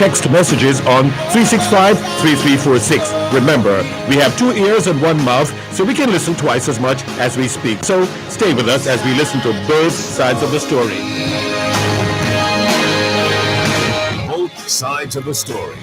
text messages on 365-3346. Remember, we have 2 ears and 1 mouth, so we can listen twice as much as we speak. So stay with us as we listen to both sides of the story. Both sides of the story.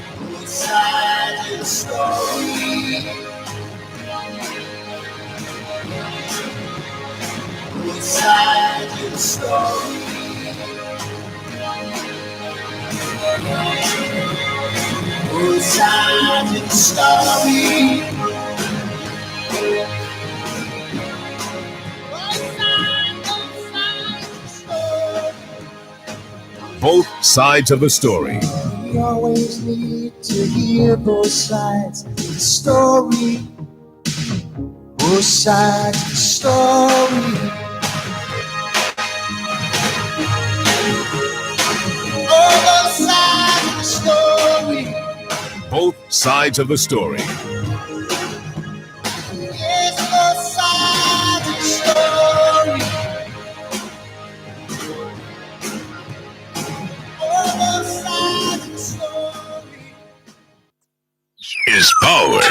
Both sides of the story. We always need to hear both sides of the story. Both sides of the story. Both sides of the story. Both sides of the story. Yes, both sides of the story. Both sides of the story. Is power.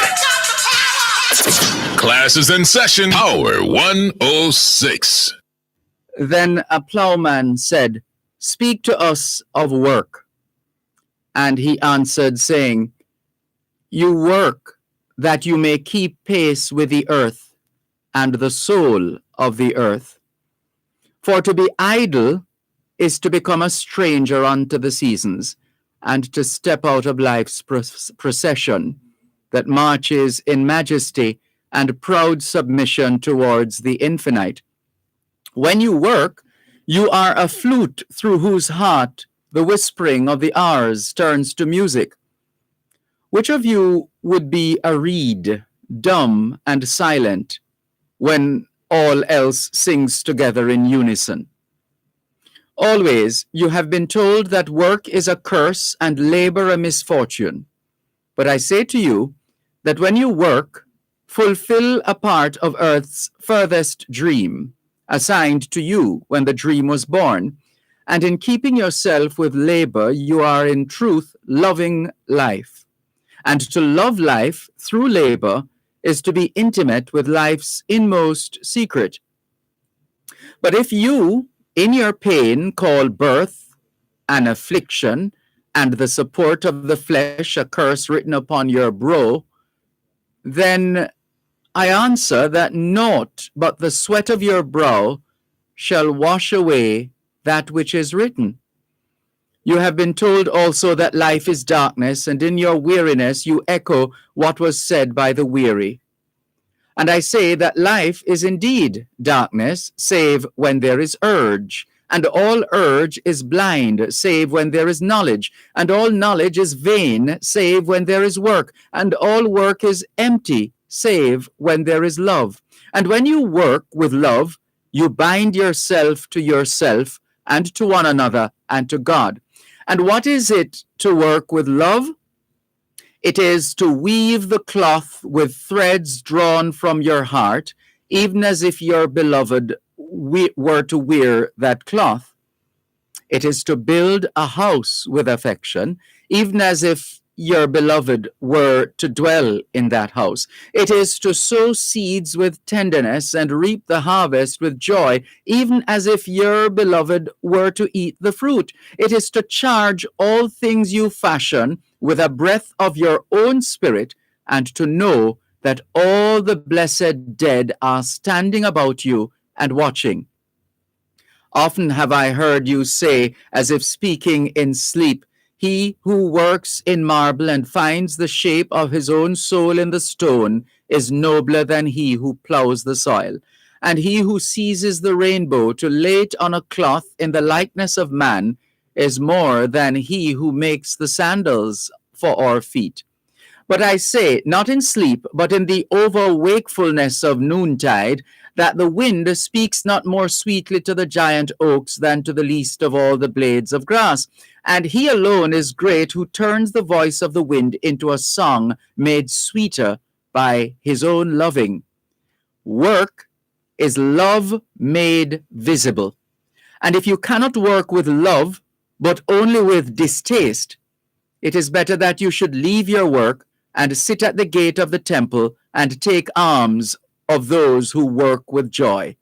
Class is in session. Power 106. Then a plowman said, "Speak to us of work." And he answered, saying, "You work that you may keep pace with the earth and the soul of the earth. For to be idle is to become a stranger unto the seasons, and to step out of life's procession that marches in majesty and proud submission towards the infinite. When you work, you are a flute through whose heart the whispering of the hours turns to music. Which of you would be a reed, dumb and silent, when all else sings together in unison? Always you have been told that work is a curse and labor a misfortune. But I say to you that when you work, fulfill a part of earth's furthest dream, assigned to you when the dream was born, and in keeping yourself with labor, you are in truth loving life. And to love life through labor is to be intimate with life's inmost secret. But if you, in your pain, call birth an affliction, and the support of the flesh a curse written upon your brow, then I answer that naught but the sweat of your brow shall wash away that which is written. You have been told also that life is darkness, and in your weariness you echo what was said by the weary. And I say that life is indeed darkness, save when there is urge, and all urge is blind, save when there is knowledge, and all knowledge is vain, save when there is work, and all work is empty, save when there is love. And when you work with love, you bind yourself to yourself, and to one another, and to God. And what is it to work with love? It is to weave the cloth with threads drawn from your heart, even as if your beloved were to wear that cloth. It is to build a house with affection, even as if your beloved were to dwell in that house. It is to sow seeds with tenderness and reap the harvest with joy, even as if your beloved were to eat the fruit. It is to charge all things you fashion with a breath of your own spirit, and to know that all the blessed dead are standing about you and watching. Often have I heard you say, as if speaking in sleep, "He who works in marble and finds the shape of his own soul in the stone is nobler than he who plows the soil. And he who seizes the rainbow to lay it on a cloth in the likeness of man is more than he who makes the sandals for our feet. But I say, not in sleep, but in the over-wakefulness of noontide, that the wind speaks not more sweetly to the giant oaks than to the least of all the blades of grass. And he alone is great who turns the voice of the wind into a song made sweeter by his own loving. Work is love made visible. And if you cannot work with love, but only with distaste, It is better that you should leave your work and sit at the gate of the temple and take alms of those who work with joy.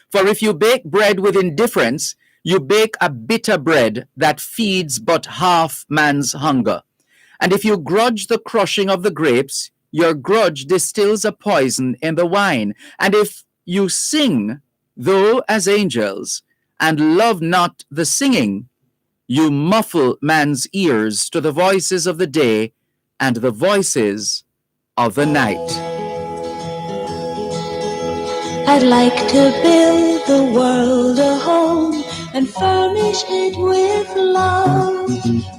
For if you bake bread with indifference, you bake a bitter bread that feeds but half man's hunger. And if you grudge the crushing of the grapes, your grudge distills a poison in the wine. And if you sing, though as angels, and love not the singing, you muffle man's ears to the voices of the day and the voices of the night. I'd like to build the world a home and furnish it with love.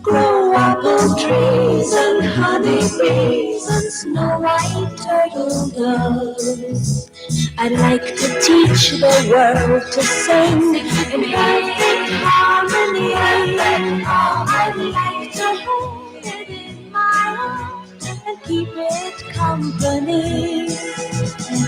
Grow apple trees and honey bees and snow white turtle doves. I'd like to teach the world to sing in perfect harmony. I'd like to hold it in my arms and keep it company.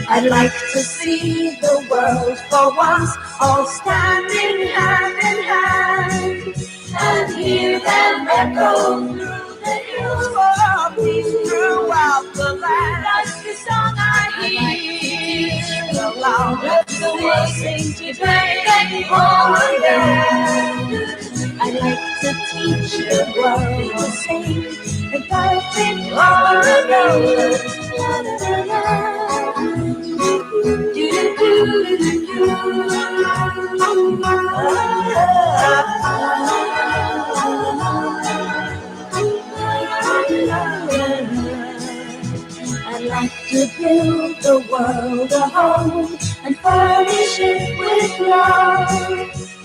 I'd like to see the world for once all standing hand in hand and hear them echo through the hills for peace throughout the land. That's the song I hear, the loudest the world sings today and all again. I'd like to teach the world to sing in perfect harmony. I'd like to build the world a home and furnish it with love.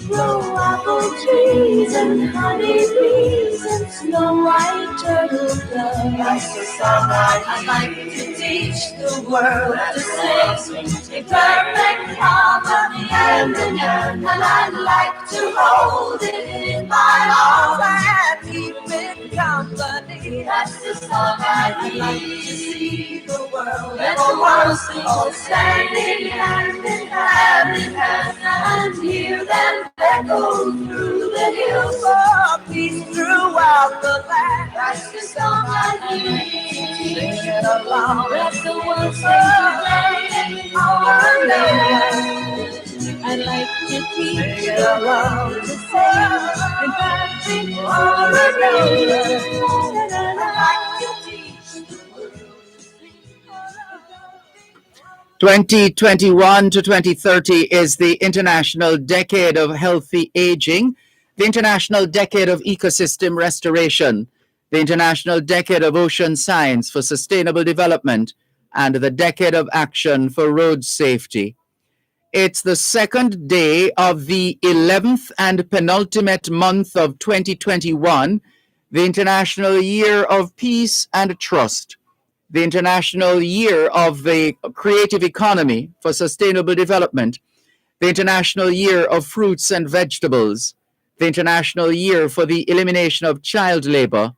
Grow apple trees and honey bees and snow white turtle doves. That's the song I'd like to teach the world to sing in perfect harmony hand in hand. And I'd like to hold it in my arms and keep it company. That's the song I'd like to see the world and the world all standing hand in hand and hear them echo through the hills for peace throughout the land. That's the song I need. Sing it along. Let the world sing today. Our land. I'd like to teach the world to sing in perfect harmony. I'd like to teach the world to sing. 2021 to 2030 is the International Decade of Healthy Aging, the International Decade of Ecosystem Restoration, the International Decade of Ocean Science for Sustainable Development, and the Decade of Action for Road Safety. It's the second day of the 11th and penultimate month of 2021, the International Year of Peace and Trust, the International Year of the Creative Economy for Sustainable Development, the International Year of Fruits and Vegetables, the International Year for the Elimination of Child Labor,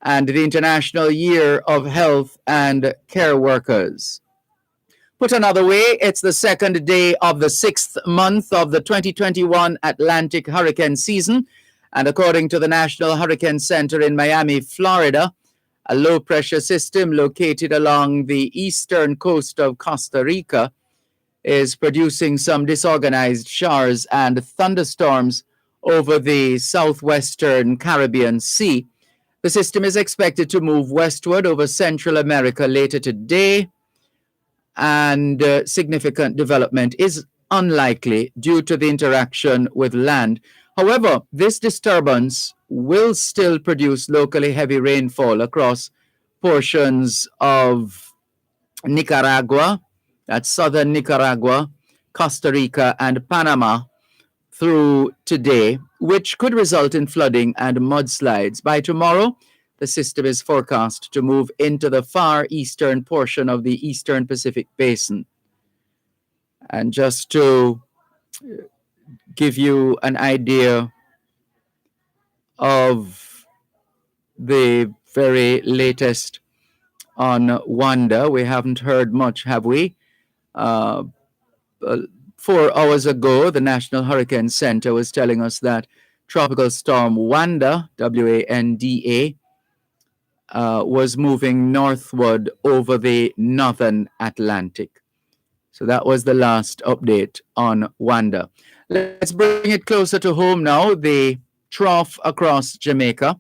and the International Year of Health and Care Workers. Put another way, it's the second day of the 6th month of the 2021 Atlantic hurricane season, and according to the National Hurricane Center in Miami, Florida, a low-pressure system located along the eastern coast of Costa Rica is producing some disorganized showers and thunderstorms over the southwestern Caribbean Sea. The system is expected to move westward over Central America later today, and significant development is unlikely due to the interaction with land. However, this disturbance will still produce locally heavy rainfall across portions of Nicaragua, that's southern Nicaragua, Costa Rica, and Panama through today, which could result in flooding and mudslides. By tomorrow, the system is forecast to move into the far eastern portion of the eastern Pacific Basin. And just to give you an idea of the very latest on Wanda, we haven't heard much, have we? 4 hours ago, the National Hurricane Center was telling us that Tropical Storm Wanda, W-A-N-D-A, was moving northward over the northern Atlantic. So that was the last update on Wanda. Let's bring it closer to home now. The trough across Jamaica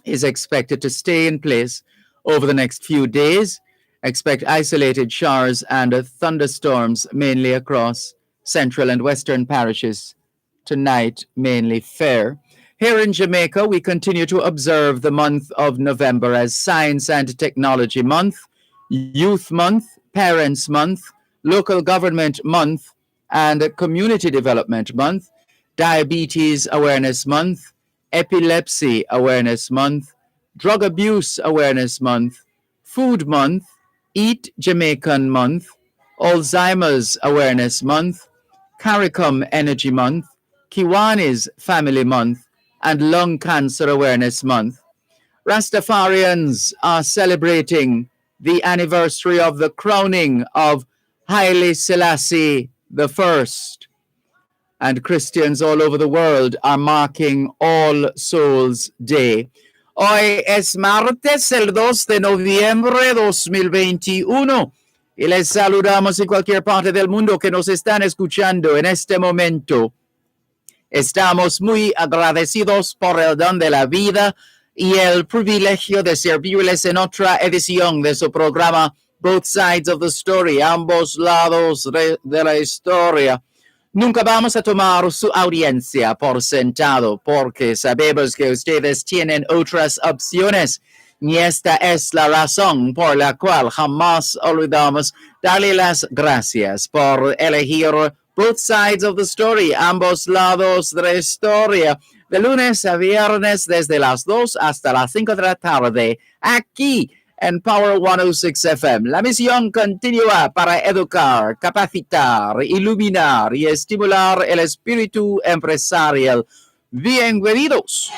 is expected to stay in place over the next few days. Expect isolated showers and thunderstorms mainly across central and western parishes. Tonight, mainly fair. Here in Jamaica, we continue to observe the month of November as Science and Technology Month, Youth Month, Parents Month, Local Government Month, and Community Development Month, Diabetes Awareness Month, Epilepsy Awareness Month, Drug Abuse Awareness Month, Food Month, Eat Jamaican Month, Alzheimer's Awareness Month, CARICOM Energy Month, Kiwanis Family Month, and Lung Cancer Awareness Month. Rastafarians are celebrating the anniversary of the crowning of Haile Selassie I, and Christians all over the world are marking All Souls Day. Hoy es martes, el 2 de noviembre 2021. Y les saludamos en cualquier parte del mundo que nos están escuchando en este momento. Estamos muy agradecidos por el don de la vida y el privilegio de servirles en otra edición de su programa Both Sides of the Story, ambos lados de la historia. Nunca vamos a tomar su audiencia por sentado porque sabemos que ustedes tienen otras opciones y esta es la razón por la cual jamás olvidamos darle las gracias por elegir Both Sides of the Story, ambos lados de la historia, de lunes a viernes desde las 2 hasta las 5 de la tarde, aquí en Power 106 FM. La misión continúa para educar, capacitar, iluminar y estimular el espíritu empresarial. Bienvenidos.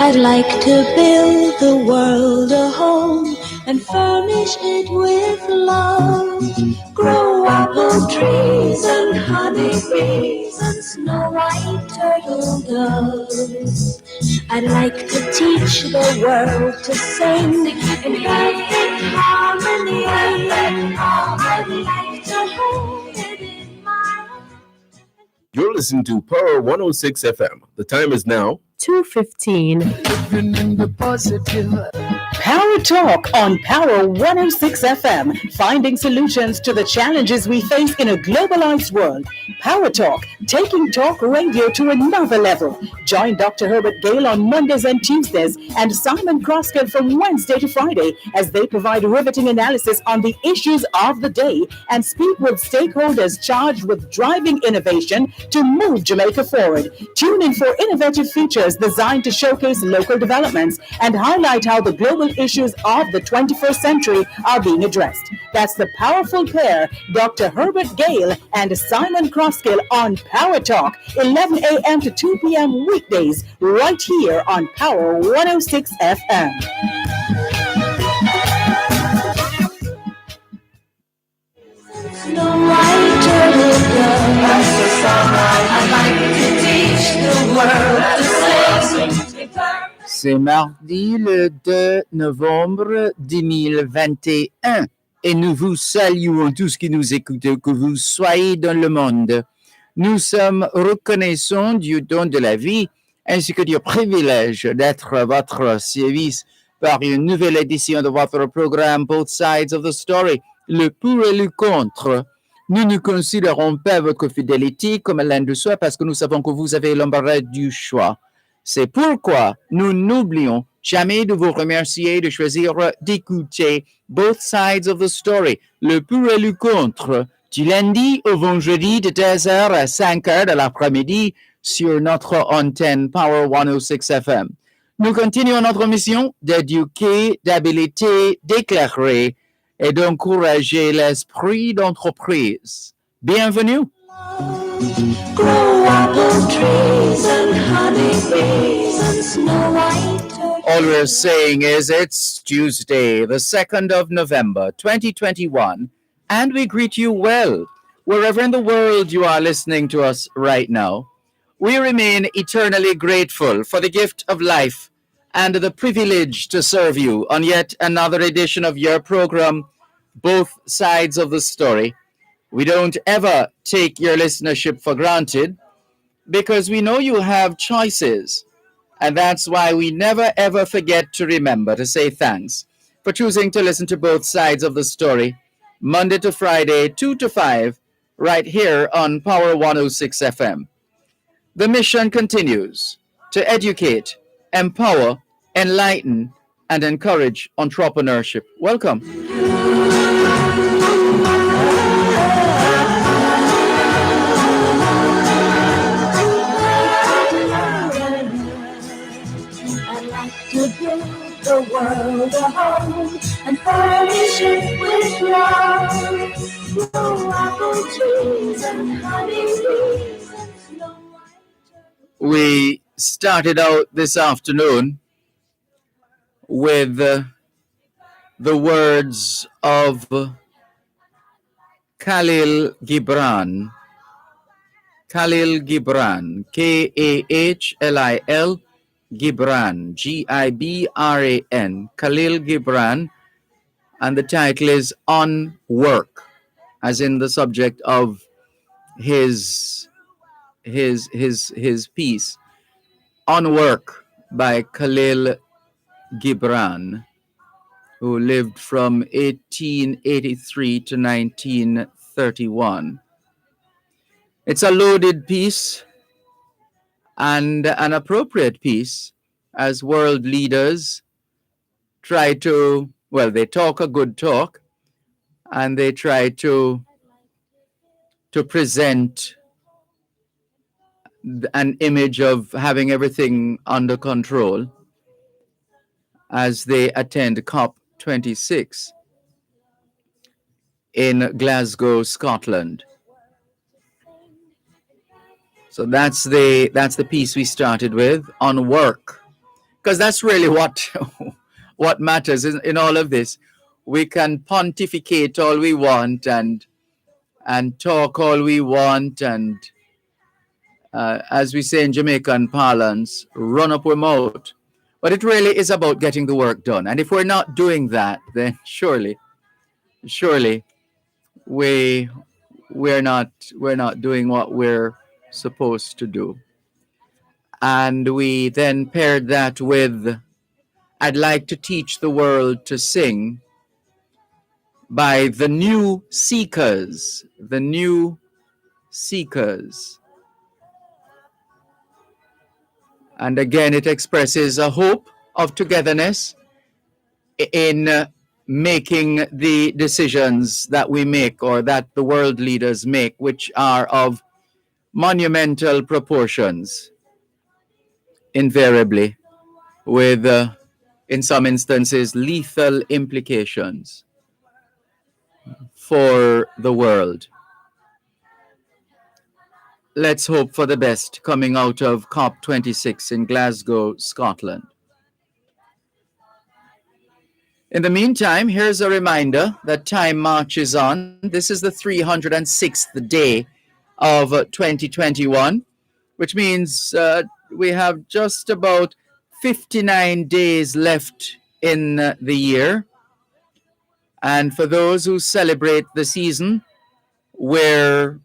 I'd like to build the world a home and furnish it with love. Grow apple trees and honey bees and snow white turtle doves. I'd like to teach the world to sing in perfect harmony. I'd like to hold it in my heart. You're listening to Power 106 FM. The time is now 2:15. Power Talk on Power 106 FM, finding solutions to the challenges we face in a globalized world. Power Talk, taking talk radio to another level. Join Dr. Herbert Gale on Mondays and Tuesdays and Simon Croskett from Wednesday to Friday as they provide riveting analysis on the issues of the day and speak with stakeholders charged with driving innovation to move Jamaica forward. Tune in for innovative features designed to showcase local developments and highlight how the global issues of the 21st century are being addressed. That's the powerful pair, Dr. Herbert Gale and Simon Crosskill on Power Talk, 11 a.m. to 2 p.m. weekdays, right here on Power 106 FM. Snow White turtle dove. That's the song I'd like to teach the world to sing. C'est mardi le 2 novembre 2021 et nous vous saluons tous qui nous écoutez, que vous soyez dans le monde. Nous sommes reconnaissants du don de la vie ainsi que du privilège d'être à votre service par une nouvelle édition de votre programme Both Sides of the Story, le pour et le contre. Nous ne considérons pas votre fidélité comme l'un de soi parce que nous savons que vous avez l'embarras du choix. C'est pourquoi nous n'oublions jamais de vous remercier de choisir d'écouter Both Sides of the Story, le pour et le contre, du lundi au vendredi de 2h à 5h de l'après-midi sur notre antenne Power 106 FM. Nous continuons notre mission d'éduquer, d'habiliter, d'éclairer et d'encourager l'esprit d'entreprise. Bienvenue! Grow apple trees and honey bees and snow white turtles. All we're saying is it's Tuesday, the 2nd of November, 2021, and we greet you well, wherever in the world you are listening to us right now. We remain eternally grateful for the gift of life and the privilege to serve you on yet another edition of your program, Both Sides of the Story. We don't ever take your listenership for granted because we know you have choices. And that's why we never ever forget to remember to say thanks for choosing to listen to Both Sides of the Story, Monday to Friday, 2 to 5, right here on Power 106 FM. The mission continues to educate, empower, enlighten, and encourage entrepreneurship. Welcome. I'd like to build the world a home and furnish it with love. Grow apple trees and honey bees and snow white turtles. We started out this afternoon with the words of Khalil Gibran. Khalil Gibran, Kahlil Gibran, Gibran, Khalil Gibran, and the title is On Work, as in the subject of his piece, On Work by Khalil Gibran, who lived from 1883 to 1931. It's a loaded piece and an appropriate piece as world leaders try to, well, they talk a good talk and they try to present an image of having everything under control as they attend COP26 in Glasgow, Scotland. So that's the piece we started with, On Work, because that's really what matters in all of this. We can pontificate all we want and talk all we want and as we say in Jamaican parlance, run up our mouth. But it really is about getting the work done. And if we're not doing that, then surely we're not doing what we're supposed to do. And we then paired that with I'd like to teach the world to sing by the New Seekers. The New Seekers. And again, it expresses a hope of togetherness in making the decisions that we make or that the world leaders make, which are of monumental proportions, invariably, with, in some instances, lethal implications for the world. Let's hope for the best coming out of COP26 in Glasgow, Scotland. In the meantime, here's a reminder that time marches on. This is the 306th day of 2021, which means we have just about 59 days left in the year. And for those who celebrate the season, we're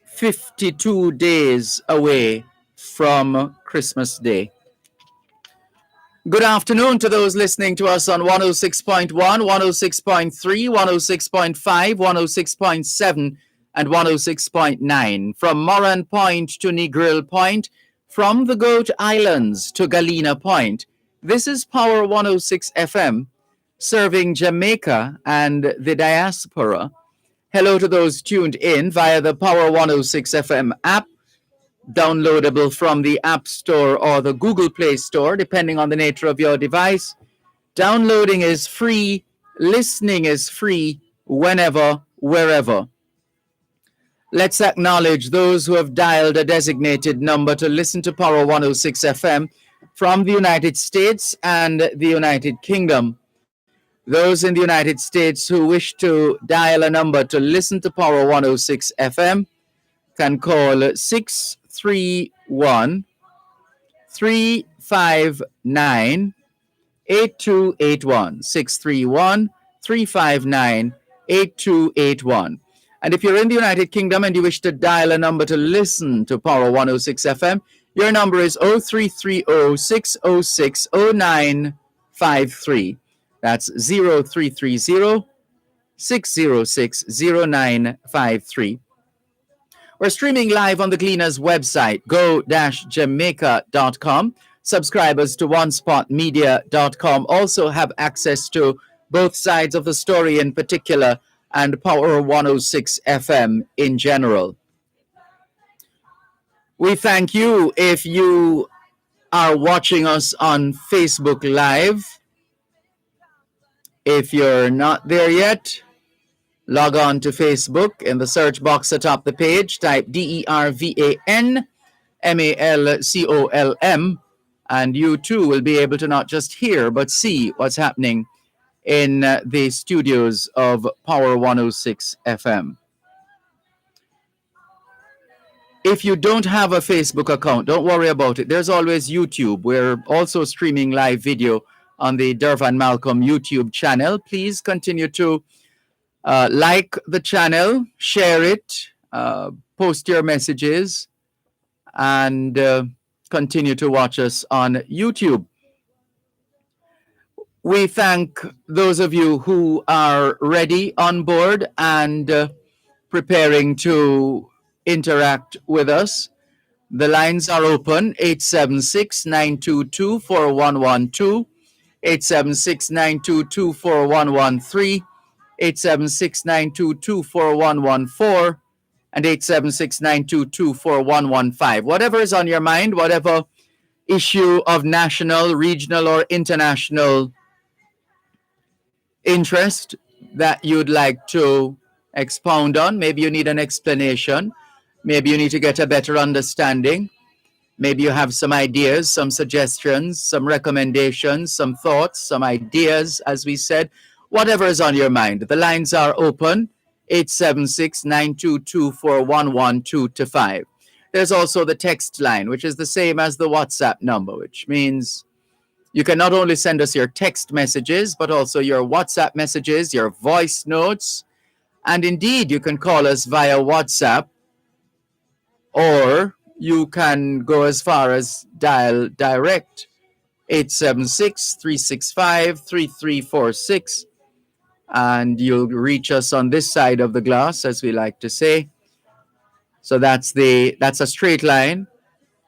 52 days away from Christmas Day. Good afternoon to those listening to us on 106.1, 106.3, 106.5, 106.7, and 106.9. From Moran Point to Negril Point, from the Goat Islands to Galena Point. This is Power 106 FM, serving Jamaica and the diaspora. Hello to those tuned in via the Power 106 FM app, downloadable from the App Store or the Google Play Store, depending on the nature of your device. Downloading is free, listening is free, whenever, wherever. Let's acknowledge those who have dialed a designated number to listen to Power 106 FM from the United States and the United Kingdom. Those in the United States who wish to dial a number to listen to Power 106 FM can call 631 359 8281. 631 359 8281. And if you're in the United Kingdom and you wish to dial a number to listen to Power 106 FM, your number is 0330 606 0953. That's 0330 606 0953. We're streaming live on the Gleaner's website, go-jamaica.com. Subscribers to onespotmedia.com also have access to both sides of the story in particular and Power 106 FM in general. We thank you if you are watching us on Facebook Live. If you're not there yet, log on to Facebook. In the search box atop the page, type DERVANMALCOLM, and you too will be able to not just hear but see what's happening in the studios of Power 106 FM. If you don't have a Facebook account, don't worry about it. There's always YouTube. We're also streaming live video on the Dervan Malcolm YouTube channel. Please continue to like the channel, share it, post your messages, and continue to watch us on YouTube. We thank those of you who are ready on board and preparing to interact with us. The lines are open, 876-922-4112, 876-922-4113, 876-922-4114, and 876-922-4115. Whatever is on your mind, whatever issue of national, regional, or international interest that you'd like to expound on. Maybe you need an explanation. Maybe you need to get a better understanding. Maybe you have some ideas, some suggestions, some recommendations, some thoughts, some ideas, as we said. Whatever is on your mind. The lines are open, 876-922-4112-5. There's also the text line, which is the same as the WhatsApp number, which means you can not only send us your text messages, but also your WhatsApp messages, your voice notes, and indeed you can call us via WhatsApp, or you can go as far as dial direct, 876-365-3346, and you'll reach us on this side of the glass, as we like to say. So that's a straight line.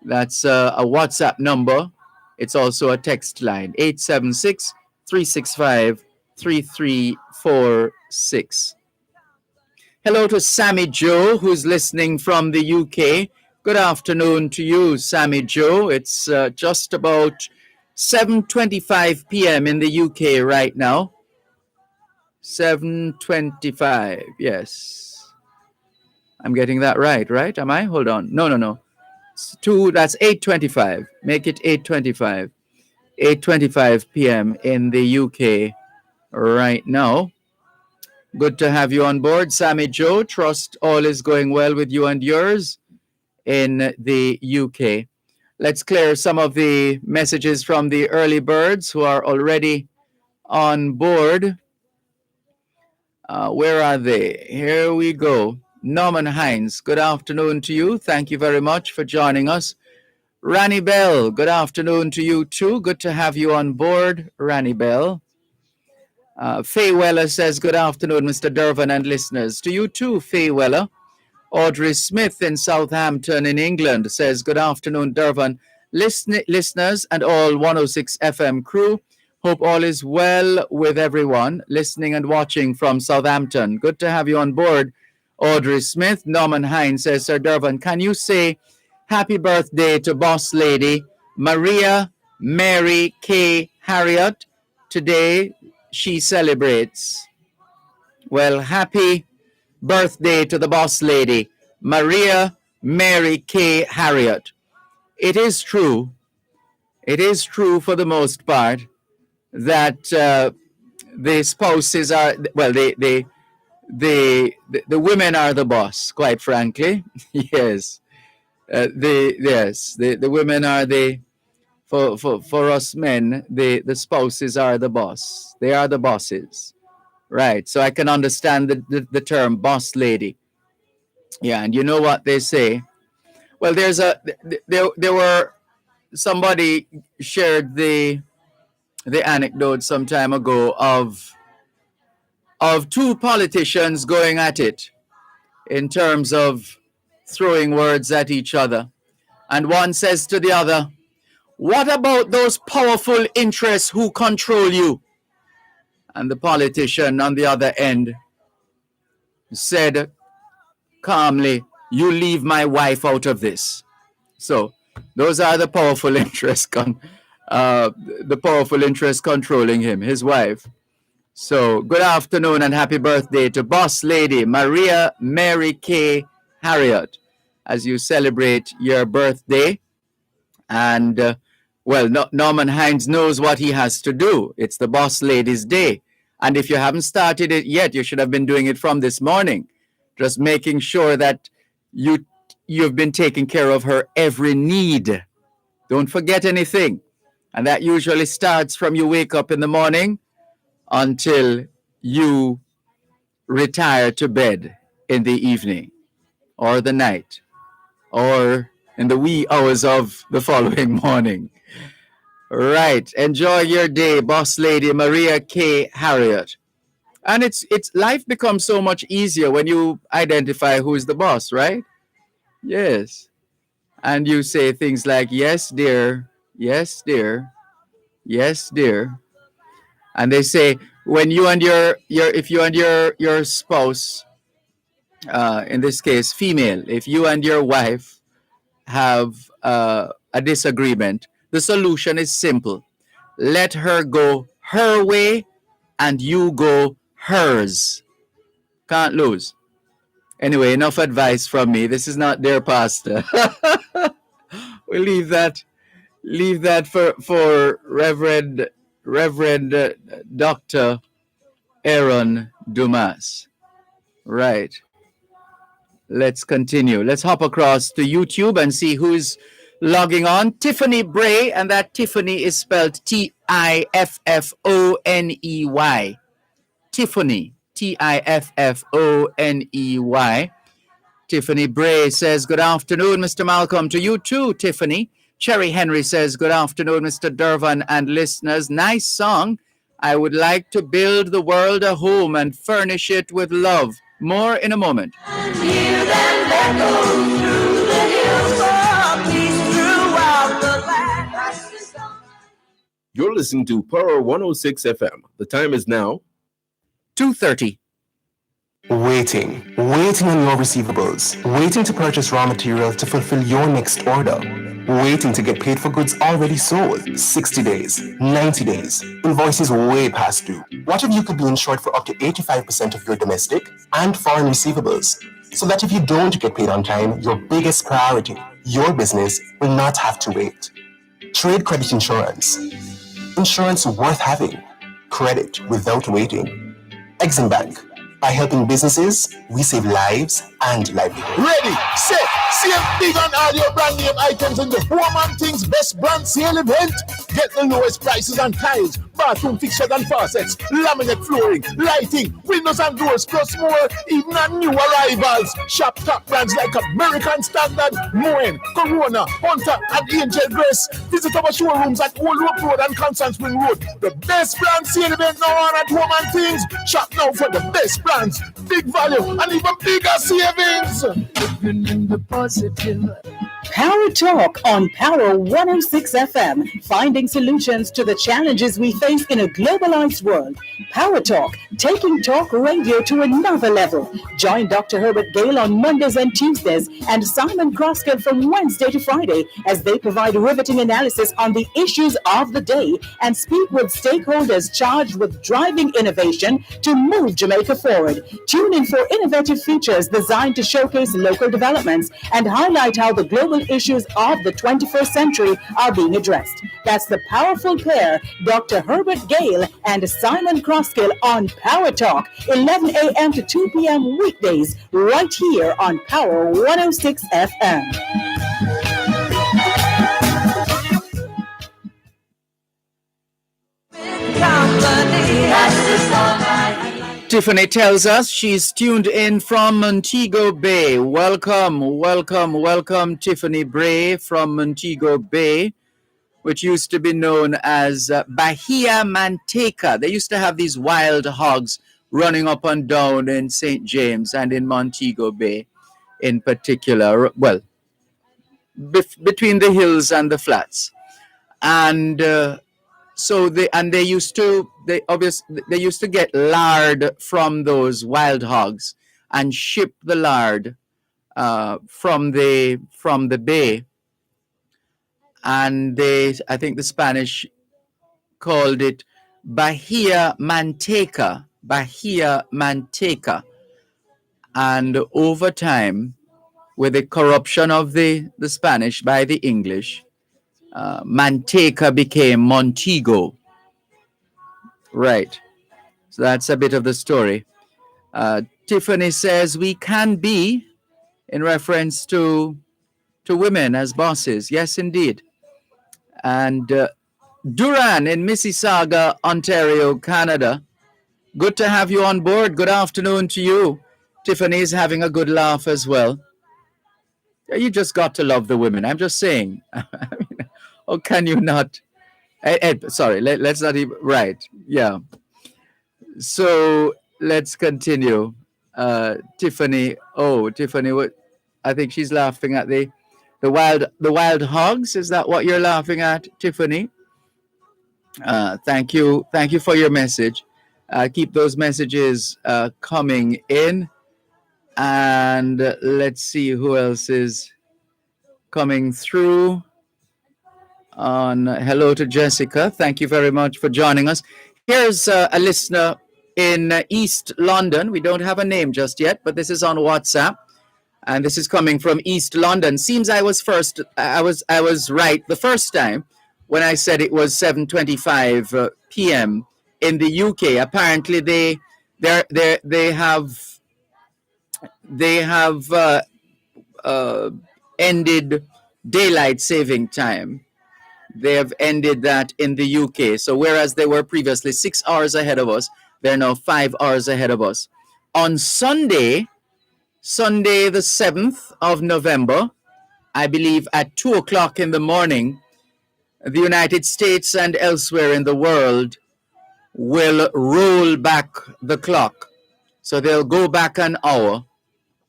That's a WhatsApp number. It's also a text line, 876-365-3346. Hello to Sammy Joe, who's listening from the UK. Good afternoon to you, Sammy Joe. It's just about 7:25 p.m. in the UK right now. 7:25, yes. I'm getting that right? Am I? Hold on. No. That's 8:25. Make it 8:25. 8:25 p.m. in the UK right now. Good to have you on board, Sammy Joe. Trust all is going well with you and yours in the UK. Let's clear some of the messages from the early birds who are already on board. Where are they? Here we go. Norman Hines, good afternoon to you. Thank you very much for joining us. Ranny Bell, good afternoon to you too. Good to have you on board, Ranny Bell. Faye Weller says, good afternoon, Mr. Dervan and listeners. To you too, Faye Weller. Audrey Smith in Southampton in England says, good afternoon, Dervan, listeners and all 106 FM crew. Hope all is well with everyone listening and watching from Southampton. Good to have you on board, Audrey Smith. Norman Hines says, Sir Dervan, can you say happy birthday to Boss Lady Maria Mary K. Harriott? Today she celebrates. Well, happy birthday to the Boss Lady, Maria Mary K. Harriet. It is true for the most part that the spouses are, well, the women are the boss, quite frankly. Yes. The women are for us men, the spouses are the boss. They are the bosses. Right. So I can understand the term boss lady. Yeah, and you know what they say? Well, there were, somebody shared the anecdote some time ago of two politicians going at it in terms of throwing words at each other. And one says to the other, "What about those powerful interests who control you?" And the politician on the other end said calmly, "You leave my wife out of this." So those are the powerful interests, controlling him, his wife. So good afternoon and happy birthday to Boss Lady Maria Mary K. Harriet as you celebrate your birthday. And Norman Hines knows what he has to do. It's the Boss Lady's Day. And if you haven't started it yet, you should have been doing it from this morning. Just making sure that you've been taking care of her every need. Don't forget anything. And that usually starts from you wake up in the morning until you retire to bed in the evening or the night or in the wee hours of the following morning. Right. Enjoy your day, Boss Lady Maria K. Harriet. And it's life becomes so much easier when you identify who is the boss, right? Yes. And you say things like, "Yes, dear. Yes, dear. Yes, dear." And they say when you and if you and your spouse, in this case female, if you and your wife have a disagreement, the solution is simple. Let her go her way and you go hers. Can't lose. Anyway, enough advice from me. This is not their pastor. We'll leave that for Reverend Dr. Aaron Dumas. Right. Let's continue. Let's hop across to YouTube and see who's logging on. Tiffany Bray, and that Tiffany is spelled Tiffony. Tiffany, Tiffony. Tiffany Bray says, "Good afternoon, Mr. Malcolm." To you too, Tiffany. Cherry Henry says, "Good afternoon, Mr. Dervan and listeners. Nice song. I would like to build the world a home and furnish it with love. More in a moment." Hear them echo through the hills, for peace throughout the land. You're listening to Power 106 FM. The time is now 2:30. Waiting on your receivables, waiting to purchase raw materials to fulfill your next order, waiting to get paid for goods already sold. 60 days, 90 days, invoices way past due. What if you could be insured for up to 85% of your domestic and foreign receivables, so that if you don't get paid on time, your biggest priority, your business, will not have to wait. Trade credit insurance. Insurance worth having. Credit without waiting. Exim Bank. By helping businesses, we save lives and livelihoods. Ready, set, save big on all your brand name items in the Home and Things Best Brand Sale event. Get the lowest prices on tiles, bathroom fixtures and faucets, laminate flooring, lighting, windows and doors, plus more, even on new arrivals. Shop top brands like American Standard, Moen, Corona, Hunter, and Angel Grace. Visit our showrooms at Old Rope Road and Constant Spring Road. The best brand sale event now on at Home and Things. Shop now for the best big value and even bigger savings. Living in the positive, Power Talk on Power 106 FM, finding solutions to the challenges we face in a globalized world. Power Talk, taking talk radio to another level. Join Dr. Herbert Gale on Mondays and Tuesdays and Simon Croskett from Wednesday to Friday as they provide riveting analysis on the issues of the day and speak with stakeholders charged with driving innovation to move Jamaica forward. Tune in for innovative features designed to showcase local developments and highlight how the global issues of the 21st century are being addressed. That's the powerful pair, Dr. Herbert Gale and Simon Croskill on Power Talk, 11 a.m. to 2 p.m. weekdays, right here on Power 106 FM. Tiffany tells us she's tuned in from Montego Bay. Welcome, Tiffany Bray from Montego Bay, which used to be known as Bahia Manteca. They used to have these wild hogs running up and down in St. James and in Montego Bay in particular. Well, between the hills and the flats. And they used to get lard from those wild hogs and ship the lard from the bay, and I think the Spanish called it Bahia Manteca, and over time, with the corruption of the Spanish by the English, Manteca became Montego. Right. So that's a bit of the story. Tiffany says we can be, in reference to women as bosses. Yes, indeed. And Duran in Mississauga, Ontario, Canada. Good to have you on board. Good afternoon to you. Tiffany's having a good laugh as well. You just got to love the women. I'm just saying. Or can you not? Sorry, let's not even. Right. Yeah. So let's continue. Tiffany. Oh, Tiffany. What? I think she's laughing at the wild hogs. Is that what you're laughing at, Tiffany? Thank you for your message. Keep those messages coming in, and let's see who else is coming through. Hello to Jessica. Thank you very much for joining us. Here's a listener in East London. We don't have a name just yet, but this is on WhatsApp, and this is coming from East London. Seems I was right the first time when I said it was 7:25 p.m. in the UK. Apparently, they have ended daylight saving time. They have ended that in the UK. So whereas they were previously 6 hours ahead of us, they're now 5 hours ahead of us. On Sunday the 7th of November, I believe at 2 o'clock in the morning, the United States and elsewhere in the world will roll back the clock. So they'll go back an hour,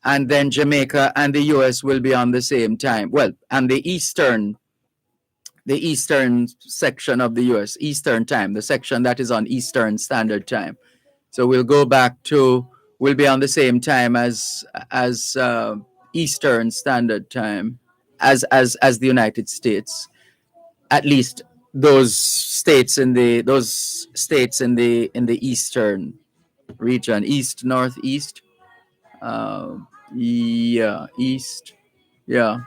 and then Jamaica and the US will be on the same time. Well, and the eastern section of the US, Eastern time, the section that is on Eastern Standard Time. So we'll be on the same time as Eastern Standard Time as the United States. At least those states in the eastern region, east, northeast. East. Yeah.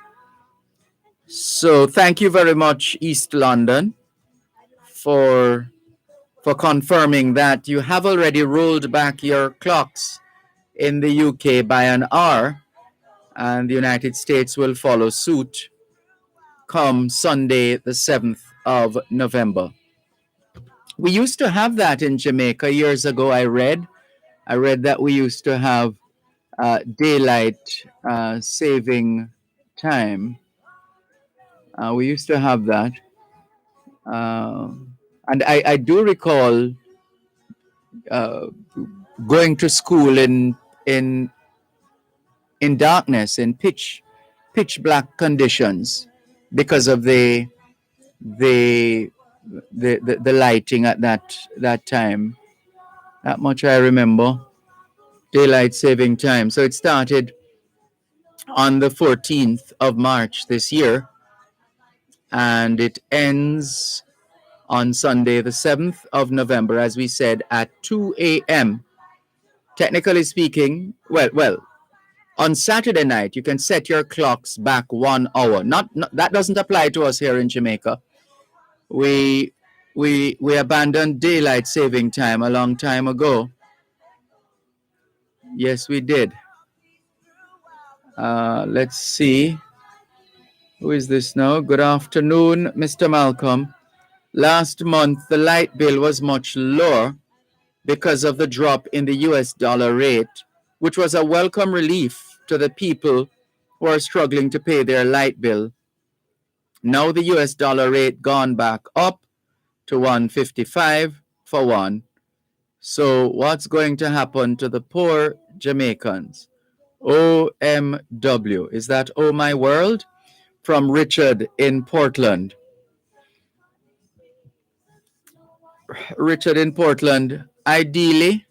So thank you very much, East London, for confirming that you have already rolled back your clocks in the UK by an hour, and the United States will follow suit come Sunday, the 7th of November. We used to have that in Jamaica years ago. I read that we used to have daylight saving time. We used to have that. And I do recall going to school in darkness, in pitch pitch black conditions because of the lighting at that time. That much I remember. Daylight saving time. So it started on the 14th of March this year, and it ends on Sunday, the 7th of November, as we said, at 2 a.m. Technically speaking, well, on Saturday night, you can set your clocks back 1 hour. Not that doesn't apply to us here in Jamaica. We abandoned daylight saving time a long time ago. Yes, we did. Let's see. Who is this now? Good afternoon, Mr. Malcolm. Last month, the light bill was much lower because of the drop in the US dollar rate, which was a welcome relief to the people who are struggling to pay their light bill. Now the US dollar rate gone back up to 155 for one. So what's going to happen to the poor Jamaicans? OMW. Is that Oh My World? From Richard in Portland. Richard in Portland, ideally,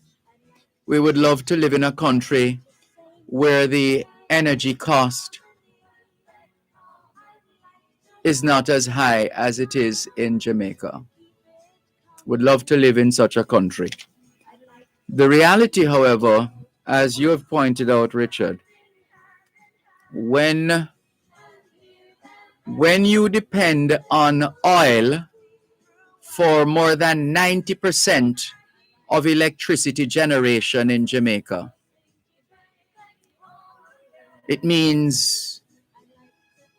we would love to live in a country where the energy cost is not as high as it is in Jamaica. Would love to live in such a country. The reality, however, as you have pointed out, Richard, when you depend on oil for more than 90% of electricity generation in Jamaica, it means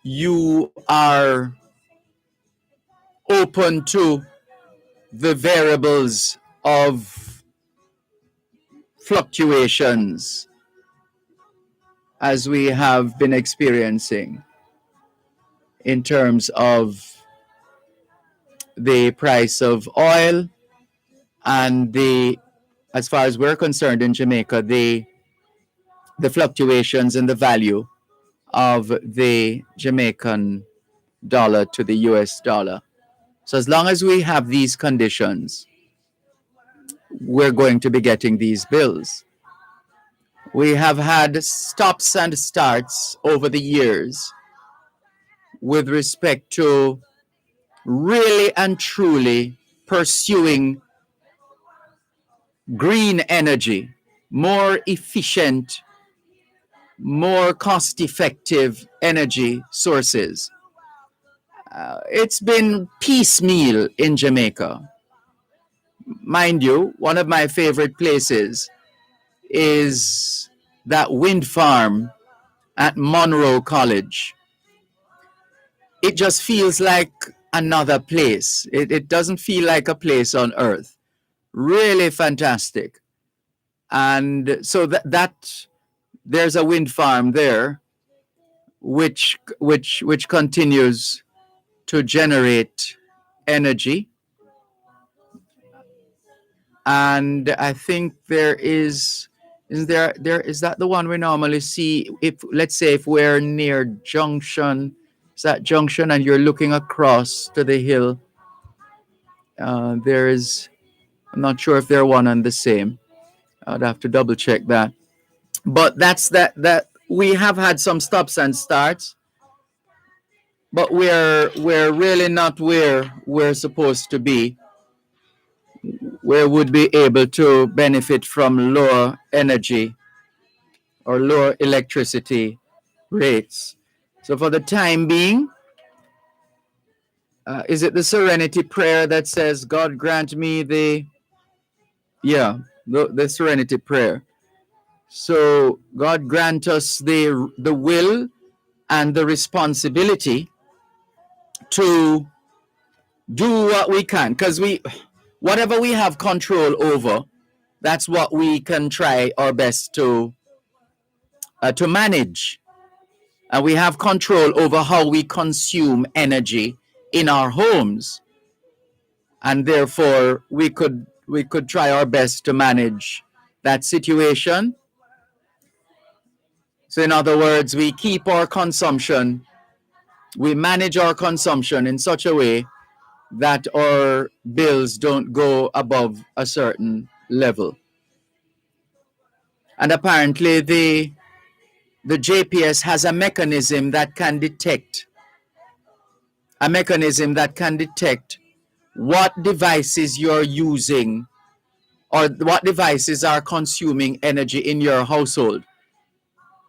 you are open to the variables of fluctuations as we have been experiencing in terms of the price of oil and as far as we're concerned in Jamaica, the fluctuations in the value of the Jamaican dollar to the US dollar. So as long as we have these conditions, we're going to be getting these bills. We have had stops and starts over the years with respect to really and truly pursuing green energy, more efficient, more cost-effective energy sources. It's been piecemeal in Jamaica. Mind you, one of my favorite places is that wind farm at Monroe College. It just feels like another place. It doesn't feel like a place on earth. Really fantastic. And so that there's a wind farm there which continues to generate energy. And I think there is that the one we normally see if, let's say, if we're near Junction, is that Junction and you're looking across to the hill, there is, I'm not sure if they're one and the same. I'd have to double check that. But that's that we have had some stops and starts, but we're really not where we're supposed to be, where would be able to benefit from lower energy or lower electricity rates. So for the time being, is it the Serenity Prayer that says, God grant me the Serenity Prayer. So God grant us the will and the responsibility to do what we can, because whatever we have control over, that's what we can try our best to manage. And we have control over how we consume energy in our homes, and therefore we could try our best to manage that situation So in other words, we keep our consumption, we manage our consumption in such a way that our bills don't go above a certain level. And apparently the JPS has a mechanism that can detect what devices you're using or what devices are consuming energy in your household.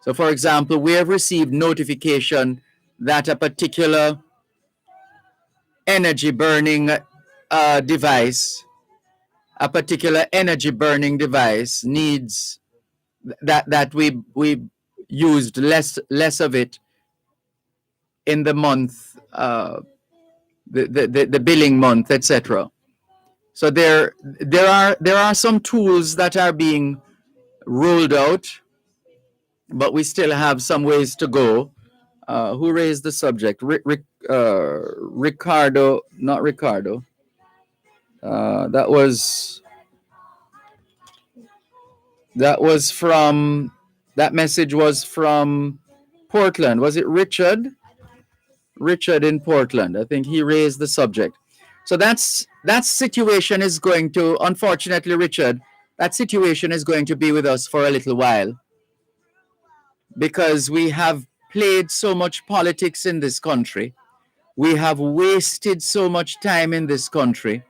So for example, we have received notification that a particular energy burning device needs that we used less of it in the month, the billing month, etc. So there are some tools that are being rolled out, but we still have some ways to go. Who raised the subject? Ricardo, not Ricardo. That message was from Portland. Was it Richard? Richard in Portland. I think he raised the subject. So that situation is going to, unfortunately, Richard, that situation is going to be with us for a little while, because we have played so much politics in this country. We have wasted so much time in this country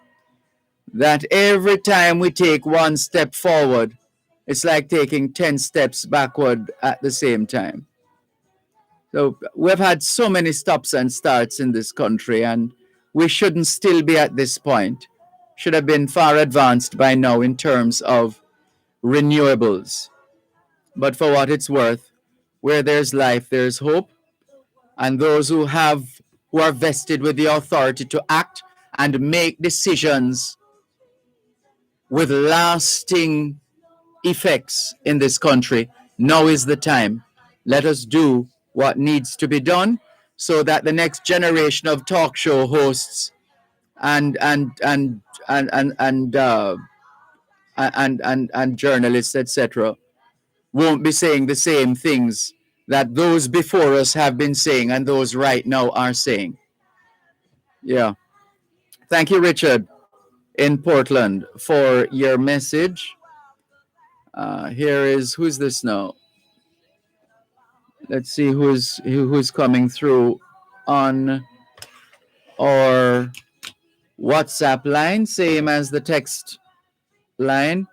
that every time we take one step forward, it's like taking 10 steps backward at the same time. So we've had so many stops and starts in this country, and we shouldn't still be at this point. Should have been far advanced by now in terms of renewables. But for what it's worth, where there's life, there's hope. And those who are vested with the authority to act and make decisions with lasting effects in this country, now is the time. Let us do what needs to be done so that the next generation of talk show hosts and journalists, etc., won't be saying the same things that those before us have been saying and those right now are saying. Yeah. Thank you, Richard, in Portland, for your message. Here is, who's this now? Let's see who's coming through on our WhatsApp line, same as the text line,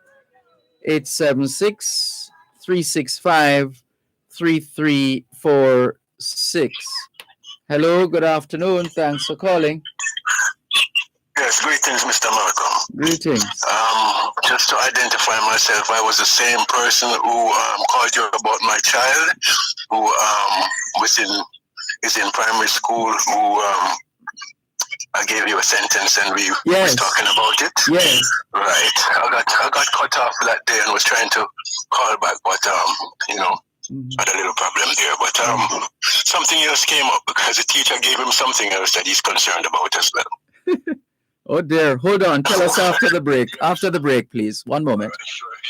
876-365-3346. Hello, good afternoon. Thanks for calling. Yes, greetings, Mr. Malcolm. Greetings. Just to identify myself, I was the same person who called you about my child, who is in primary school, who I gave you a sentence and we was talking about it. Yes. Right. I got cut off that day and was trying to call back, but had a little problem there. But something else came up because the teacher gave him something else that he's concerned about as well. Oh dear, hold on. Tell us after the break. After the break, please. One moment.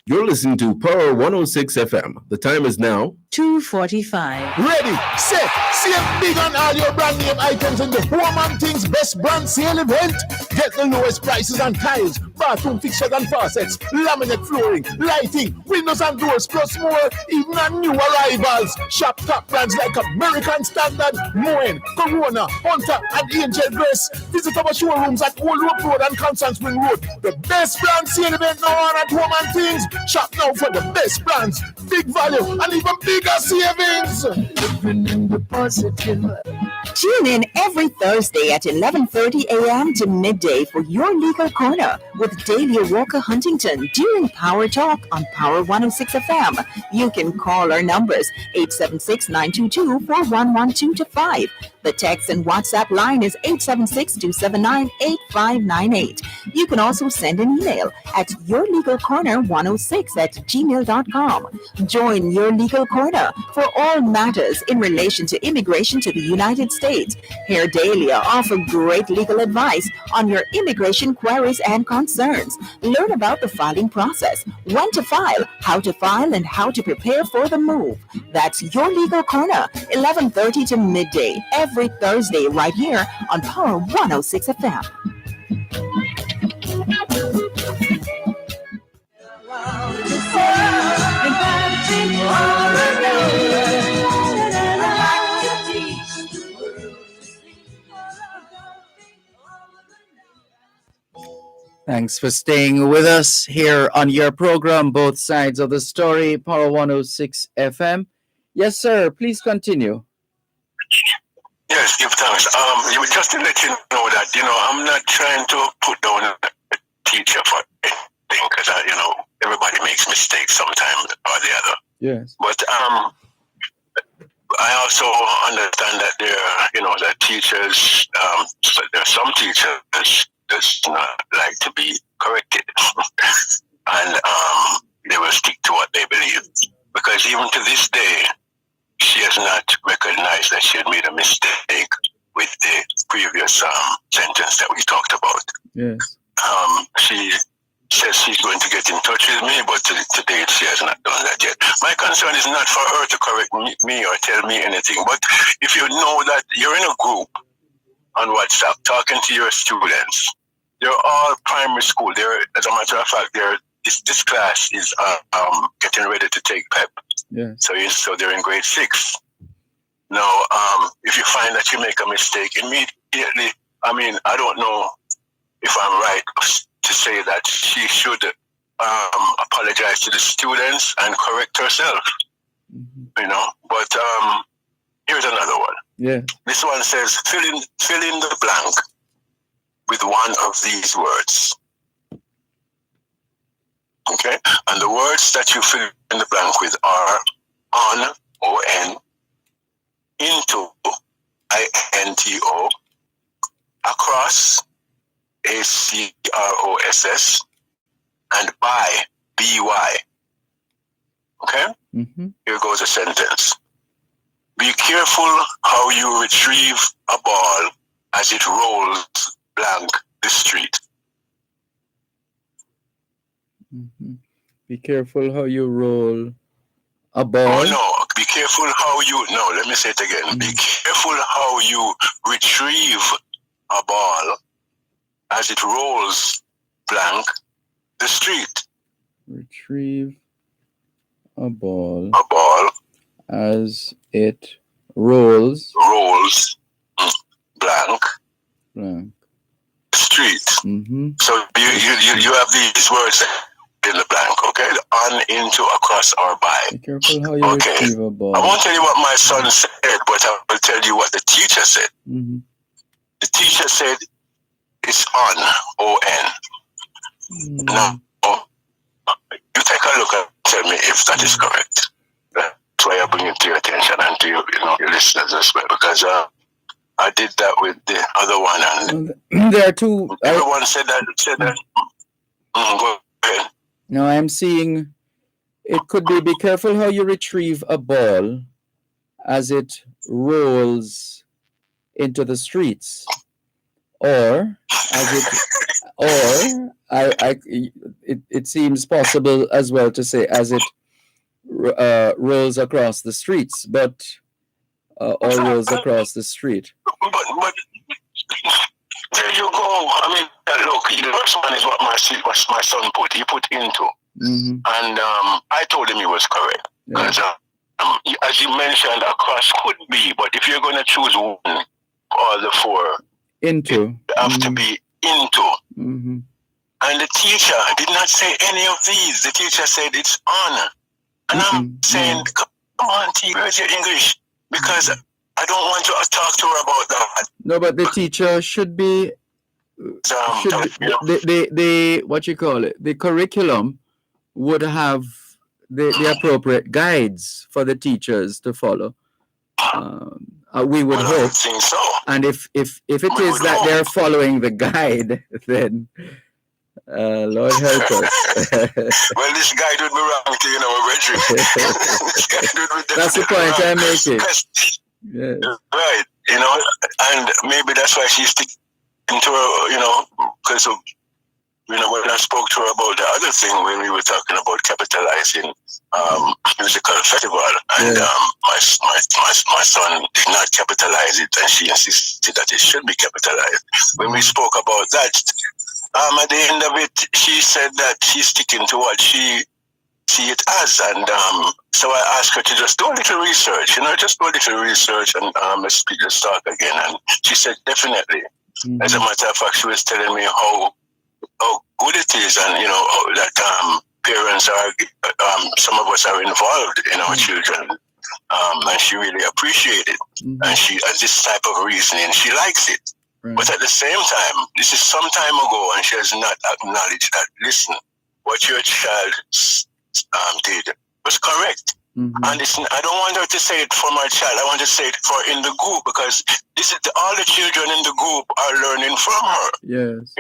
You're listening to Power 106 FM. The time is now 2:45. Ready, set, save big on all your brand name items in the Home and Things Best Brand Sale event. Get the lowest prices on tiles, bathroom fixtures and faucets, laminate flooring, lighting, windows and doors, plus more, even on new arrivals. Shop top brands like American Standard, Moen, Corona, Hunter, and Angel Grace. Visit our showrooms at Old Road Road and Constant Spring Road. The best brand sale event now on at Home and Things. Shop now for the best brands, big value, and even bigger savings. Living in the positive. Tune in every Thursday at 11:30 a.m. to midday for your legal corner with Dahlia Walker Huntington during Power Talk on Power 106 FM. You can call our numbers 876-922-4112-5. The text and WhatsApp line is 876-279-8598. You can also send an email at yourlegalcorner106@gmail.com. Join Your Legal Corner for all matters in relation to immigration to the United States. Here Dahlia offer great legal advice on your immigration queries and concerns. Learn about the filing process, when to file, and how to prepare for the move. That's Your Legal Corner, 11:30 to midday, every Thursday right here on Power 106 FM. Thanks for staying with us here on your program, Both Sides of the Story, Power 106 FM. Yes, sir. Please continue. Yes, give thanks. Just to let you know that, I'm not trying to put down a teacher for anything because, everybody makes mistakes sometime or the other. Yes. But I also understand that that teachers, there are some teachers does not like to be corrected. And they will stick to what they believe. Because even to this day, she has not recognized that she had made a mistake with the previous sentence that we talked about. Yes. She says she's going to get in touch with me, but to date she has not done that yet. My concern is not for her to correct me or tell me anything, but if you know that you're in a group on WhatsApp talking to your students, they're all primary school. As a matter of fact, this class is getting ready to take PEP. Yes. So they're in grade 6. Now, if you find that you make a mistake immediately, I don't know if I'm right to say that she should apologize to the students and correct herself. Mm-hmm. But here's another one. Yeah. This one says, fill in the blank with one of these words. Okay? And the words that you fill in the blank with are on, O-N, into, I-N-T-O, across, A-C-R-O-S-S, and by, B-Y. Okay? Mm-hmm. Here goes a sentence. Be careful how you retrieve a ball as it rolls blank the street. Mm-hmm. Be careful how you roll a ball. Oh, no. Be careful how you... No, let me say it again. Mm-hmm. Be careful how you retrieve a ball as it rolls blank the street. Retrieve a ball. A ball. As it rolls. Rolls blank. Blank. Street. Mm-hmm. So you have these words in the blank, okay? On, into, across, or by. Be careful how you retrieve a ball. I won't tell you what my son said, but I will tell you what the teacher said. Mm-hmm. The teacher said it's on, O-N. Mm-hmm. Now, you take a look and tell me if that is correct. That's why I bring it to your attention and to your listeners as well, because I did that with the other one, and there are two. Everyone said that. Go ahead. Now I'm seeing it could be careful how you retrieve a ball as it rolls into the streets, or it seems possible as well to say as it rolls across the streets, but or rolls across the street. But there you go. Look, the first one is what my son put. He put into. Mm-hmm. And I told him he was correct. Because as you mentioned, across could be, but if you're going to choose one or the four, into. It have to be into. Mm-hmm. And the teacher did not say any of these. The teacher said it's on. And I'm saying, come on, teacher, where's your English? Because I don't want to talk to her about that. No, but the teacher should be. The curriculum would have the appropriate guides for the teachers to follow. We would hope. I think so. And if it is that they're following the guide, then Lord help us. Well, this guy would be wrong to, Reggie. This guy would be That's the definitely point wrong. I'm making. Yes. Yes. Right, and maybe that's why she's sticking to her, because of, when I spoke to her about the other thing when we were talking about capitalizing musical festival, and my son did not capitalize it, and she insisted that it should be capitalized. When we spoke about that, at the end of it, she said that she's sticking to what she see it as, and so I asked her to just do a little research, just do a little research, and let's talk again. And she said definitely. Mm-hmm. As a matter of fact, she was telling me how good it is, and that parents are, some of us are involved in our children, and she really appreciated it. Mm-hmm. And she, this type of reasoning, she likes it. Right. But at the same time, this is some time ago, and she has not acknowledged that. Listen, what your child did was correct. Mm-hmm. And I don't want her to say it for my child. I want to say it for in the group, because this is all the children in the group are learning from her. Yes.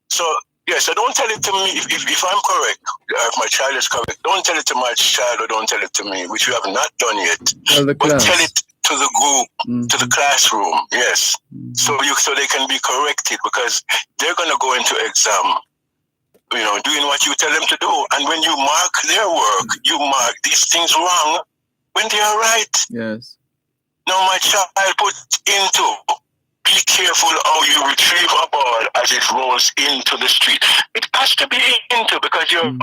So yes, so don't tell it to me if I'm correct. If my child is correct, don't tell it to my child, or don't tell it to me, which you have not done yet. But tell it to the group, mm-hmm. to the classroom. Yes. Mm-hmm. So they can be corrected, because they're going to go into exam, doing what you tell them to do. And when you mark their work, you mark these things wrong when they are right. Yes. Now, my child put into, be careful how you retrieve a ball as it rolls into the street. It has to be into, because you'll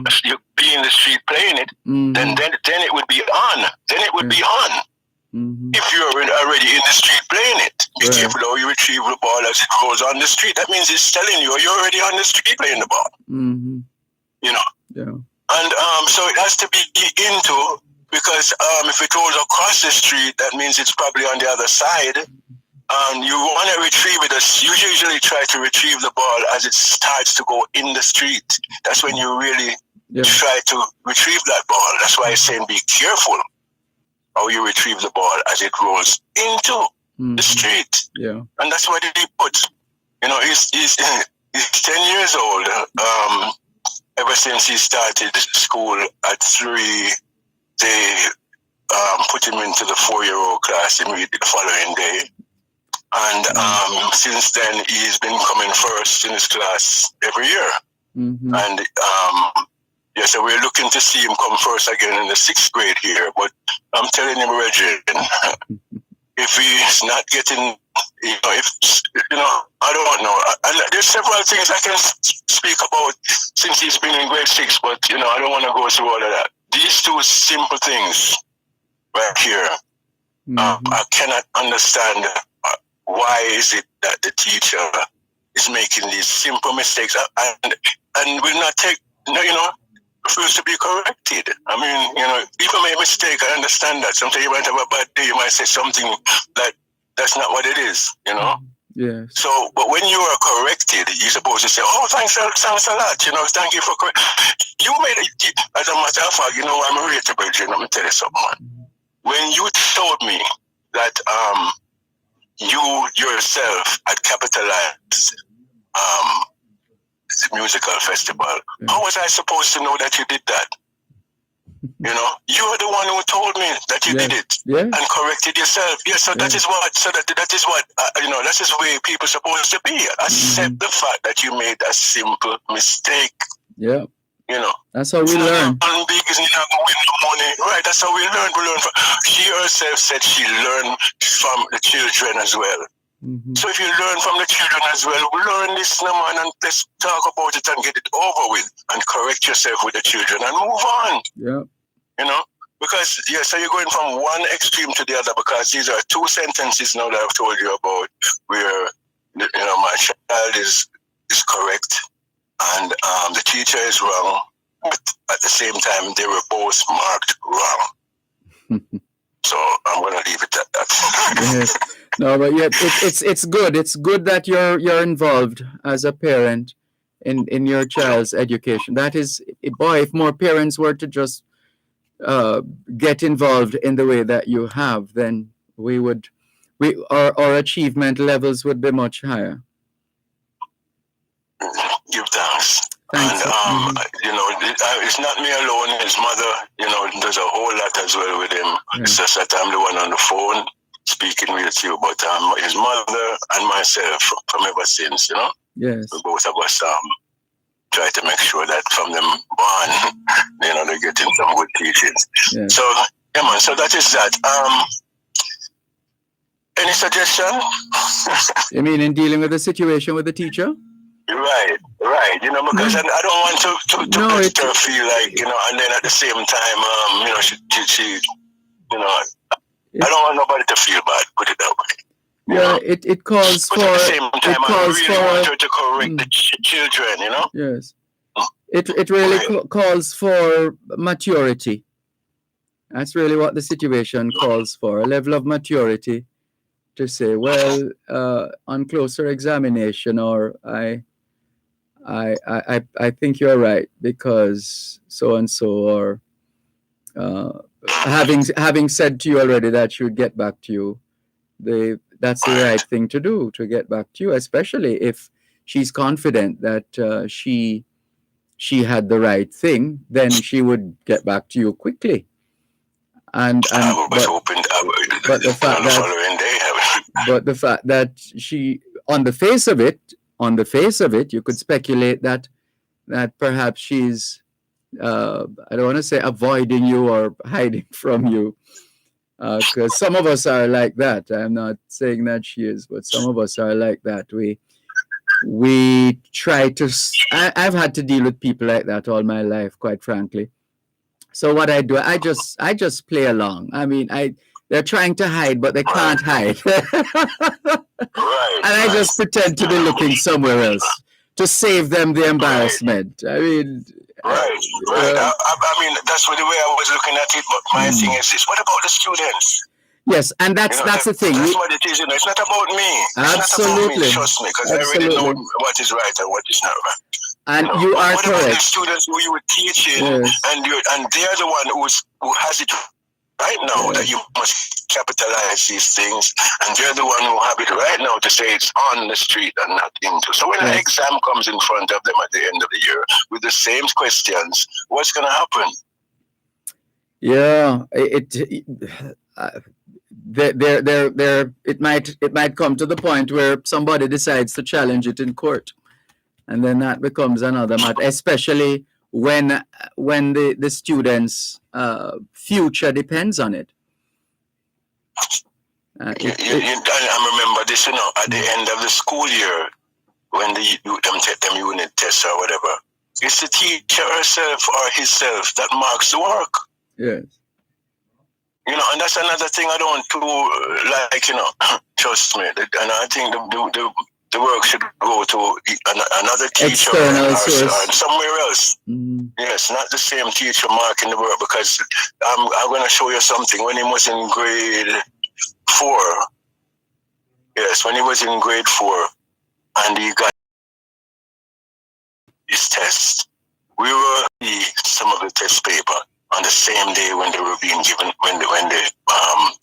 be in the street playing it. Mm-hmm. Then it would be on. Then it would be on. Mm-hmm. If you're already in the street playing it, be careful how you retrieve the ball as it goes on the street. That means it's telling you you're already on the street playing the ball. Mm-hmm. Yeah. And so it has to be into, because if it rolls across the street, that means it's probably on the other side. And you want to retrieve it. You usually try to retrieve the ball as it starts to go in the street. That's when you really try to retrieve that ball. That's why I'm saying be careful how you retrieve the ball as it rolls into the street. Yeah. And that's what he put. He's 10 years old. Ever since he started school at 3, they put him into the 4-year-old class immediately the following day. And since then, he's been coming first in his class every year. Mm-hmm. And so we're looking to see him come first again in the 6th grade here. But I'm telling him, Reggie, if he's not getting, I don't know. And there's several things I can speak about since he's been in grade 6, but, I don't want to go through all of that. These 2 simple things right here, I cannot understand why is it that the teacher is making these simple mistakes and will not take, refuse to be corrected. I mean, if you make a mistake, I understand that. Sometimes you might have a bad day, you might say something that's not what it is, Yes. So, but when you are corrected, you're supposed to say, "Oh, thanks a lot. Thank you for correcting." You made it. As a matter of fact, I'm relatable. Let me tell you something. When you told me that you yourself had capitalized the musical festival, how was I supposed to know that you did that? You're the one who told me that you did it and corrected yourself. Yeah, so that is what. So that is what. That is where people are supposed to be. Accept the fact that you made a simple mistake. Yeah. That's how we learn. Big is not going to win the money, right? That's how we learn. She herself said she learned from the children as well. Mm-hmm. So if you learn from the children as well, we learn this, man, and let's talk about it and get it over with, and correct yourself with the children and move on. Yeah. Because so you're going from one extreme to the other, because these are 2 sentences now that I've told you about where my child is correct and the teacher is wrong, but at the same time they were both marked wrong. So I'm going to leave it at that. Yes. No, but it's good. It's good that you're involved as a parent in your child's education. That is, boy, if more parents were to just get involved in the way that you have, then our achievement levels would be much higher. Give thanks. Thanks. And, it's not me alone. His mother, does a whole lot as well with him. It's just that I'm the one on the phone speaking with you. But his mother and myself from ever since, Yes. both of us try to make sure that from them born, they're getting some good teachings. Yes. So, yeah, man, so that is that. Any suggestion? You mean in dealing with the situation with the teacher? Right. Because I don't want to let her feel like, and then at the same time, she I don't want nobody to feel bad, put it that way. Yeah, it calls for. But at the same time, I really want her to correct the children, Yes. It really calls for maturity. That's really what the situation calls for, a level of maturity to say, well, on closer examination, or I think you're right because so and so, or having said to you already that she would get back to you, that's the right thing to do, to get back to you, especially if she's confident that she had the right thing, then she would get back to you quickly. But the fact that she, on the face of it, you could speculate that perhaps she's, I don't want to say avoiding you or hiding from you, because some of us are like that. I'm not saying that she is, but some of us are like that. We try to. I've had to deal with people like that all my life, quite frankly. So what I do, I just play along. I mean, they're trying to hide, but they can't hide. And I just pretend to be looking somewhere else to save them the embarrassment. I mean, right. I mean, that's the way I was looking at it. But my thing is this: what about the students? Yes, and that's the thing. That's what it is. It's not about me. Absolutely. It's not about me. Trust me, because I already know what is right and what is not right. And you are what correct. About the students who you were teaching, yes. and they're the one who has it right now, that you must capitalize these things, and they're the one who have it right now to say it's on the street and not into. So when an exam comes in front of them at the end of the year with the same questions, what's going to happen? Yeah, it might come to the point where somebody decides to challenge it in court, and then that becomes another matter, especially when the students' future depends on it. I remember this, at the end of the school year, when them take them unit tests or whatever, it's the teacher herself or himself that marks the work. Yes. And that's another thing I don't do, trust me. And I think the work should go to another teacher or somewhere else. Mm-hmm. Yes, not the same teacher marking the work, because I'm going to show you something. When he was in grade 4, when he was in grade 4 and he got his test, we were some of the test paper on the same day when they were being given, when the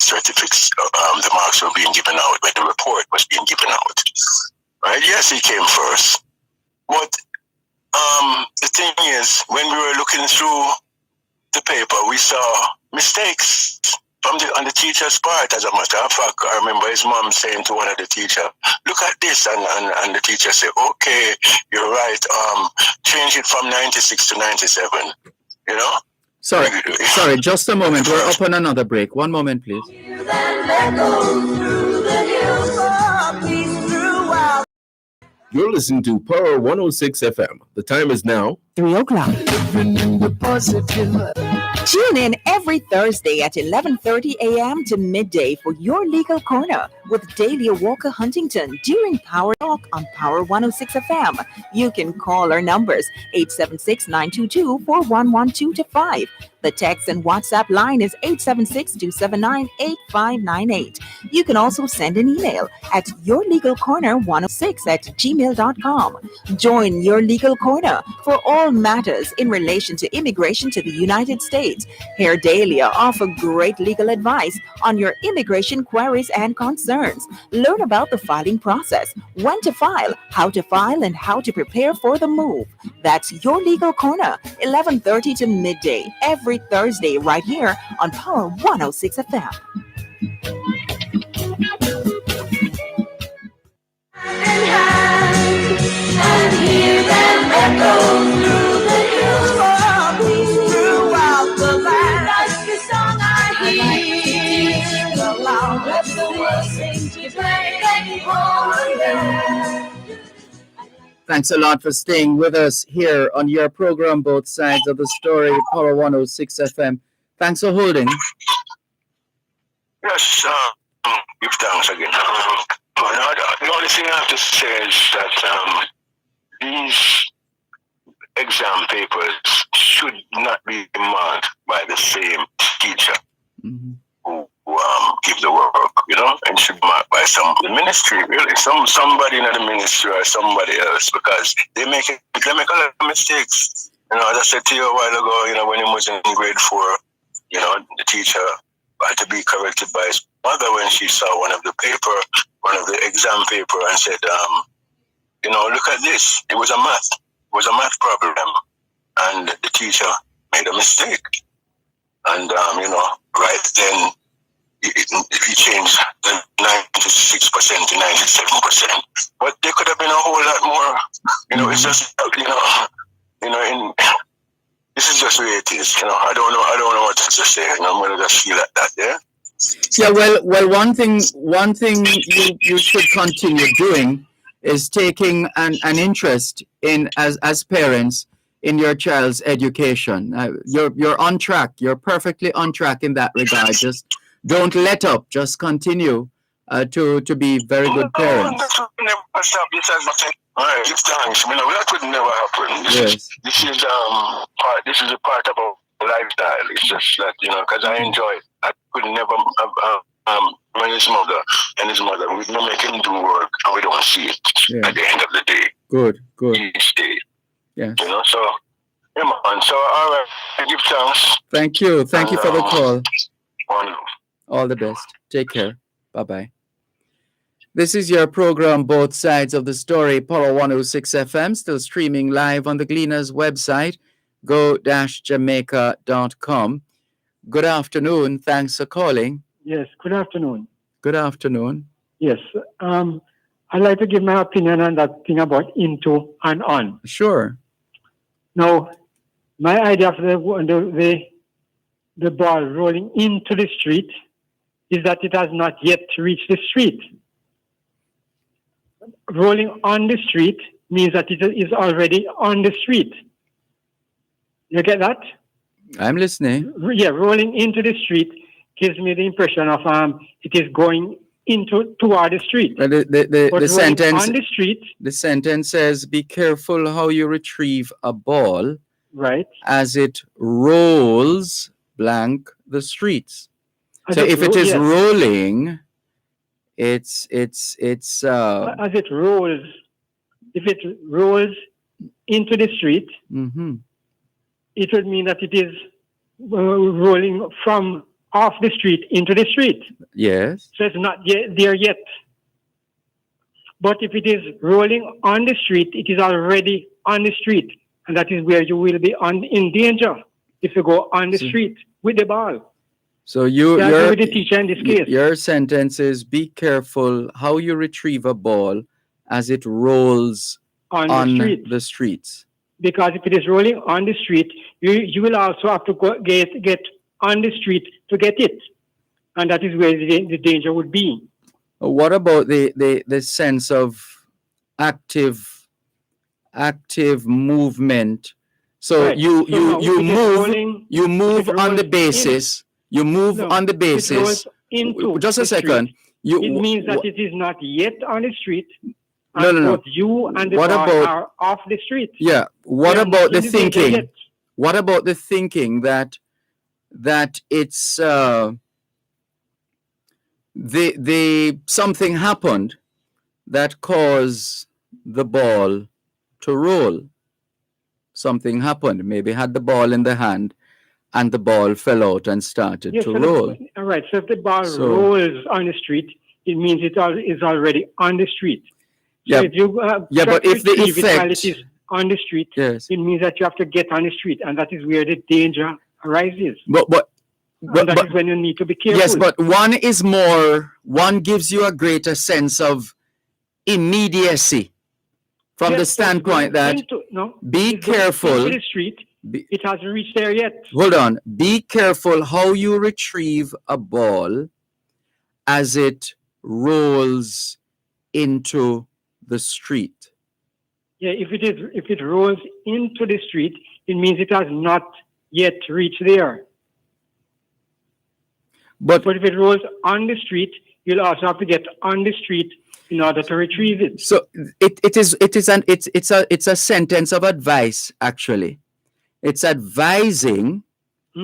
certificates, the marks were being given out, when the report was being given out. Right? Yes, he came first. But the thing is, when we were looking through the paper, we saw mistakes on the teacher's part. As a matter of fact, I remember his mom saying to one of the teachers, "Look at this," and the teacher said, "Okay, you're right. Change it from 96 to 97." Sorry, just a moment. We're up on another break. One moment, please. You're listening to Power 106 FM. The time is now 3 o'clock. Tune in every Thursday at 11:30 a.m. to midday for your Legal Corner with Dahlia Walker Huntington during Power Talk on Power 106 FM. You can call our numbers 876-922-4112-5. The text and WhatsApp line is 876-279-8598. You can also send an email at yourlegalcorner106@gmail.com. Join Your Legal Corner for all matters in relation to immigration to the United States. Here, Dahlia offer great legal advice on your immigration queries and concerns. concerns. Learn about the filing process, when to file, and how to prepare for the move. That's Your Legal Corner, 11:30 to midday, every Thursday right here on Power 106 FM. And hear them echo through the hills, throughout the land. That's the song I hear. Aloud, let the world sing today. Thanks a lot for staying with us here on your program, Both Sides of the Story, Power 106 FM. Thanks for holding. Yes, give thanks again. The only thing I have to say is that these exam papers should not be marked by the same teacher who give the work, and should be marked by the ministry, really, somebody in the ministry or somebody else, because they make a lot of mistakes. As I said to you a while ago, when he was in grade 4, the teacher had to be corrected by his mother when she saw one of the exam paper, and said, look at this. It was a math problem, and the teacher made a mistake. And, right then, he changed the 96% to 97%. But there could have been a whole lot more. It's just, this is just the way it is. I don't know what to say. I'm going to just feel like that, yeah? Yeah, well, one thing you should continue doing is taking an interest in, as parents, in your child's education. You're on track. You're perfectly on track in that regard. Just don't let up. Just continue to be very good parents. All right, thanks. That would never happen. This is a part of our lifestyle. It's just that, because I enjoy it. I could never when his mother, we don't make him do work, and we don't see it at the end of the day. Good. Each day. Yeah. So, yeah, man. So, all right, I give thanks. Thank you for the call. Wonderful. All the best. Take care. Bye-bye. This is your program, Both Sides of the Story, Power 106 FM, still streaming live on the Gleaners website, go-jamaica.com. Good afternoon. Thanks for calling. Yes, good afternoon. Good afternoon. Yes, I'd like to give my opinion on that thing about into and on. Sure. Now, my idea of the ball rolling into the street is that it has not yet reached the street. Rolling on the street means that it is already on the street. You get that? I'm listening. Yeah, rolling into the street gives me the impression of it is going toward the street. But the sentence on the street. The sentence says, "Be careful how you retrieve a ball, right, as it rolls blank the streets." So if it is rolling, it's as it rolls. If it rolls into the street, it would mean that it is rolling from off the street into the street. Yes. So it's not there yet. But if it is rolling on the street, it is already on the street, and that is where you will be in danger if you go on the street with the ball. So you're with the teacher in this case. Your sentence is, be careful how you retrieve a ball as it rolls on the streets. Because if it is rolling on the street, you will also have to go get on the street to get it, and that is where the danger would be. What about the sense of active movement? So right. you move on the basis. You move on the basis. Just a second. It means that it is not yet on the street. No. Both you and the ball are off the street. Yeah. What about the thinking? What about the thinking that it's something happened that caused the ball to roll? Something happened. Maybe had the ball in the hand, and the ball fell out and started to roll. All right. So if the ball rolls on the street, it means it is already on the street. So Yeah. if you Yeah, but if the retrieve it while effect- it is on the street, Yes. it means that you have to get on the street, and that is where the danger arises. But And that is when you need to be careful. yes, but one gives you a greater sense of immediacy from Yes, the but standpoint that be it's going careful. into the street. It hasn't reached there yet. Hold on. Be careful how you retrieve a ball as it rolls into the street. Yeah, if it rolls into the street, it means it has not yet reached there. But if it rolls on the street, you'll also have to get on the street in order to retrieve it. so it's a sentence of advice, actually. It's advising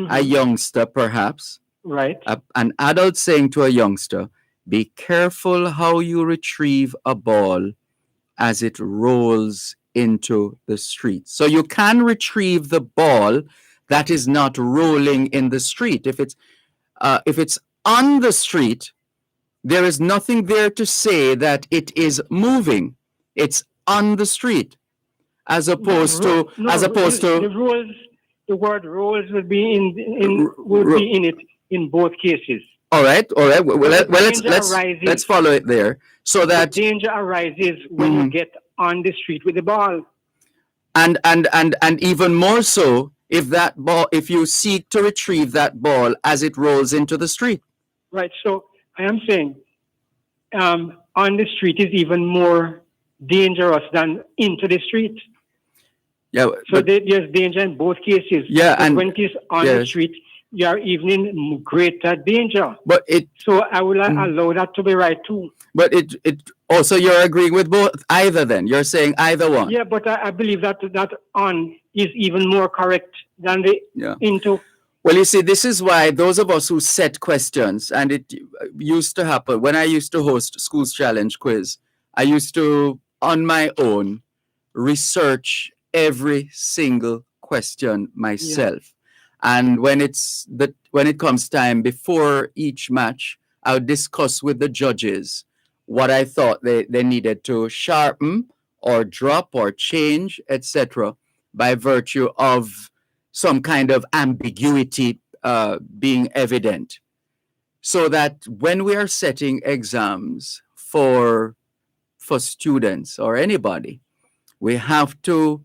a youngster, perhaps, Right. an adult saying to a youngster, be careful how you retrieve a ball as it rolls into the street. So you can retrieve the ball that is not rolling in the street. If it's on the street, there is nothing there to say that it is moving. It's on the street, as opposed to the word rolls would be in it in both cases. All right. Well, let's arises, follow it there, so that the danger arises when you get on the street with the ball. And even more so if you seek to retrieve that ball as it rolls into the street. Right. So I am saying on the street is even more dangerous than into the street. Yeah. So there's danger in both cases. Yeah. But And when it is on the street, you are even in greater danger. But so I will allow that to be right too. But it also, you're agreeing with either then? You're saying either one? Yeah, but I believe that on is even more correct than the into. Well, you see, this is why those of us who set questions, and it used to happen when I used to host Schools Challenge quiz, I used to, on my own, research every single question myself. And when it comes time before each match, I would discuss with the judges what I thought they needed to sharpen or drop or change, etc., by virtue of some kind of ambiguity being evident. So that when we are setting exams for students or anybody, we have to,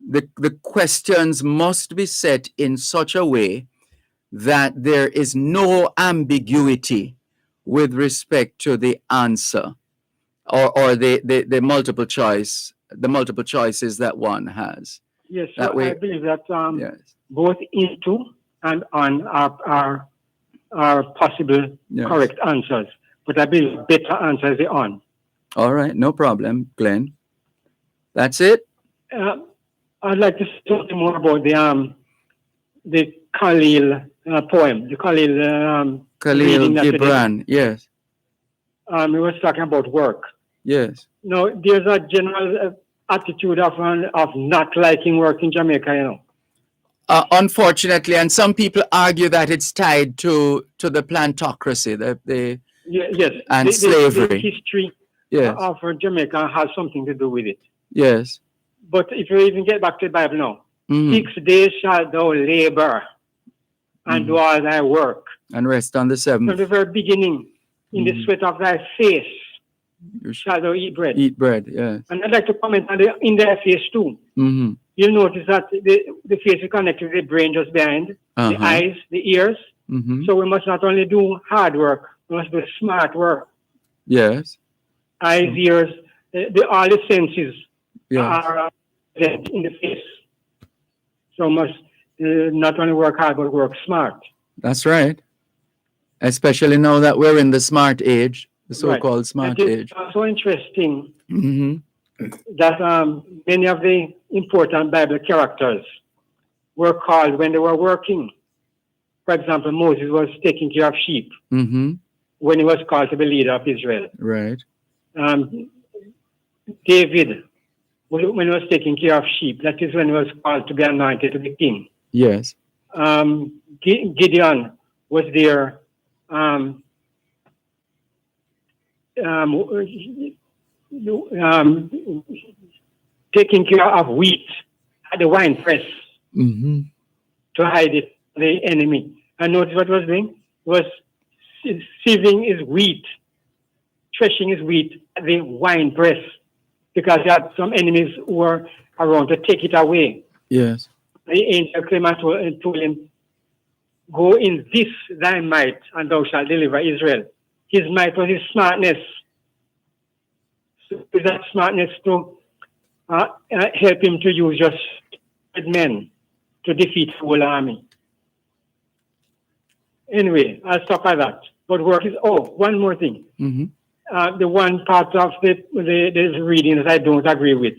the questions must be set in such a way that there is no ambiguity with respect to the answer or the multiple choices that one has. Yes, so I believe that both into and on are possible correct answers, but I believe better answer is the on. All right, no problem, Glenn. That's it. I'd like to talk more about the Khalil poem, the Khalil Gibran. Yes. He was talking about work. Yes. No, there's a general attitude of not liking work in Jamaica, you know. Unfortunately, and some people argue that it's tied to the plantocracy, and slavery. The history of Jamaica has something to do with it. Yes. But if you even get back to the Bible now, 6 days shalt thou labor and do all thy work. And rest on the seventh. From the very beginning, in the sweat of thy face, shalt thou eat bread. Eat bread, yes. And I'd like to comment on in their face too. You'll notice that the face is connected to the brain just behind, the eyes, the ears. So we must not only do hard work, we must do smart work. Yes. Eyes, ears, all the senses are in the face. So we must not only work hard, but work smart. That's right. Especially now that we're in the smart age, the so-called smart age. It's also interesting that many of the important Bible characters were called when they were working. For example, Moses was taking care of sheep when he was called to be leader of Israel. Right. David, when he was taking care of sheep, that is when he was called to be anointed to be king. Yes. Gideon was there um, taking care of wheat at the wine press Mm-hmm. to hide it from the enemy. And notice what was doing? Was sieving his wheat, threshing his wheat at the wine press, because he had some enemies who were around to take it away. Yes. The angel came and told him, "Go in this thy might, and thou shalt deliver Israel." His might was his smartness. So with that smartness to help him to use just men to defeat the whole army. Anyway, I'll stop at that. But work is, one more thing. Mm-hmm. The one part of the reading that I don't agree with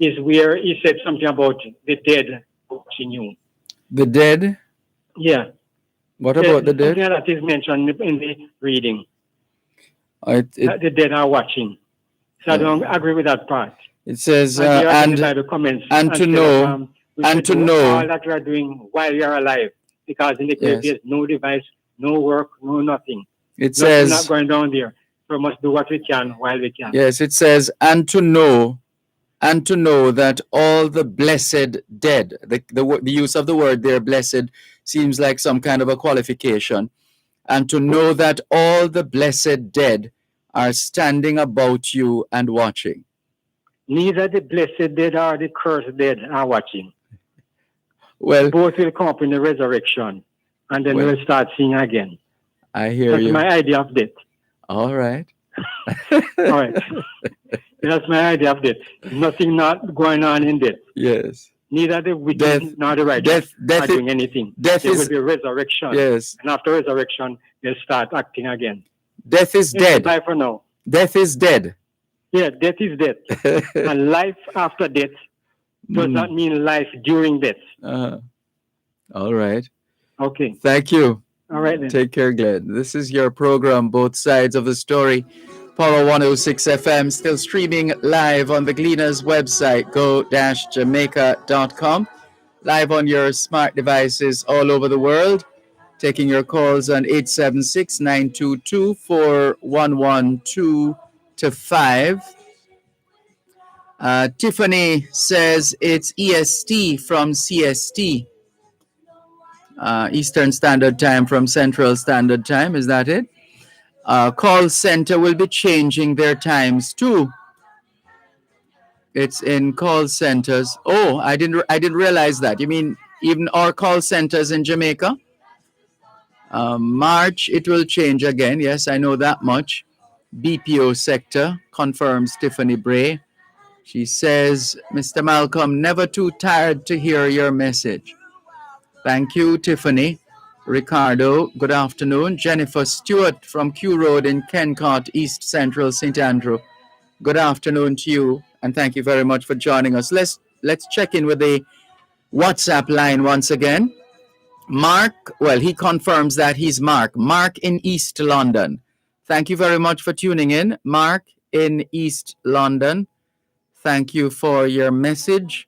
is where he said something about the dead watching you. The dead? Yeah. What about the dead? Something that is mentioned in the reading. The dead are watching. So I don't agree with that part. It says, and to know, and to know all that we are doing while we are alive, because in the grave there's no device, no work, no nothing. It says, not going down there. So we must do what we can while we can. Yes, it says, and to know that all the blessed dead. The use of the word there, blessed, seems like some kind of a qualification. And to know that all the blessed dead are standing about you and watching. Neither the blessed dead or the cursed dead are watching. Well, both will come up in the resurrection, and then we'll start seeing again. I hear That's you. my idea of death. All right. All right. That's my idea of death. Nothing not going on in death. Yes. Neither the wicked nor the righteous are doing anything. There will be resurrection. Yes. And after resurrection, they'll start acting again. Death is dead. Bye for now. Death is dead. Yeah, death is death. And life after death does not mean life during death. All right. Okay. Thank you. All right then. Take care, Glenn. This is your program, Both Sides of the Story. Power 106 FM, still streaming live on the Gleaners website, go-jamaica.com. Live on your smart devices all over the world. Taking your calls on 876-922-4112-5. Tiffany says it's EST from CST. Eastern Standard Time from Central Standard Time. Is that it? Call center will be changing their times too. It's in call centers. Oh, I didn't realize that. You mean even our call centers in Jamaica? March it will change again. Yes, I know that much. BPO sector, confirms Tiffany Bray. She says, Mr. Malcolm, never too tired to hear your message. Thank you, Tiffany. Ricardo, good afternoon. Jennifer Stewart from Q Road in Kencott, East Central, St. Andrew. Good afternoon to you, and thank you very much for joining us. Let's check in with the WhatsApp line once again. Mark, well, he confirms that he's Mark. Mark in East London. Thank you very much for tuning in. Mark in East London. Thank you for your message.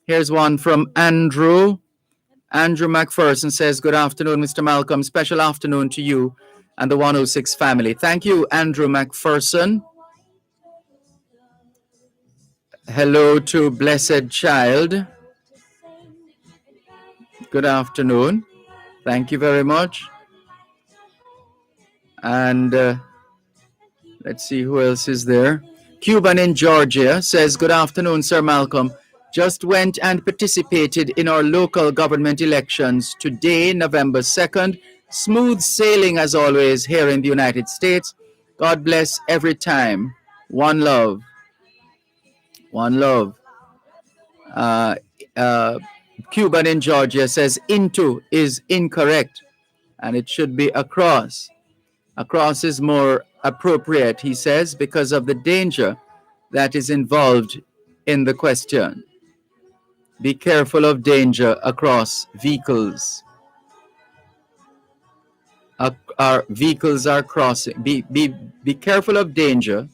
Here's one from Andrew. Andrew McPherson says, good afternoon, Mr. Malcolm. Special afternoon to you and the 106 family. Thank you, Andrew McPherson. Hello to Blessed Child. Good afternoon. Thank you very much. And let's see who else is there. Cuban in Georgia says, good afternoon, Sir Malcolm. Just went and participated in our local government elections today, November 2nd. Smooth sailing as always here in the United States. God bless every time. One love. One love. Cuban in Georgia says into is incorrect and it should be across. Across is more appropriate, he says, because of the danger that is involved in the question. Be careful of danger across vehicles. Our vehicles are crossing. Be careful of danger.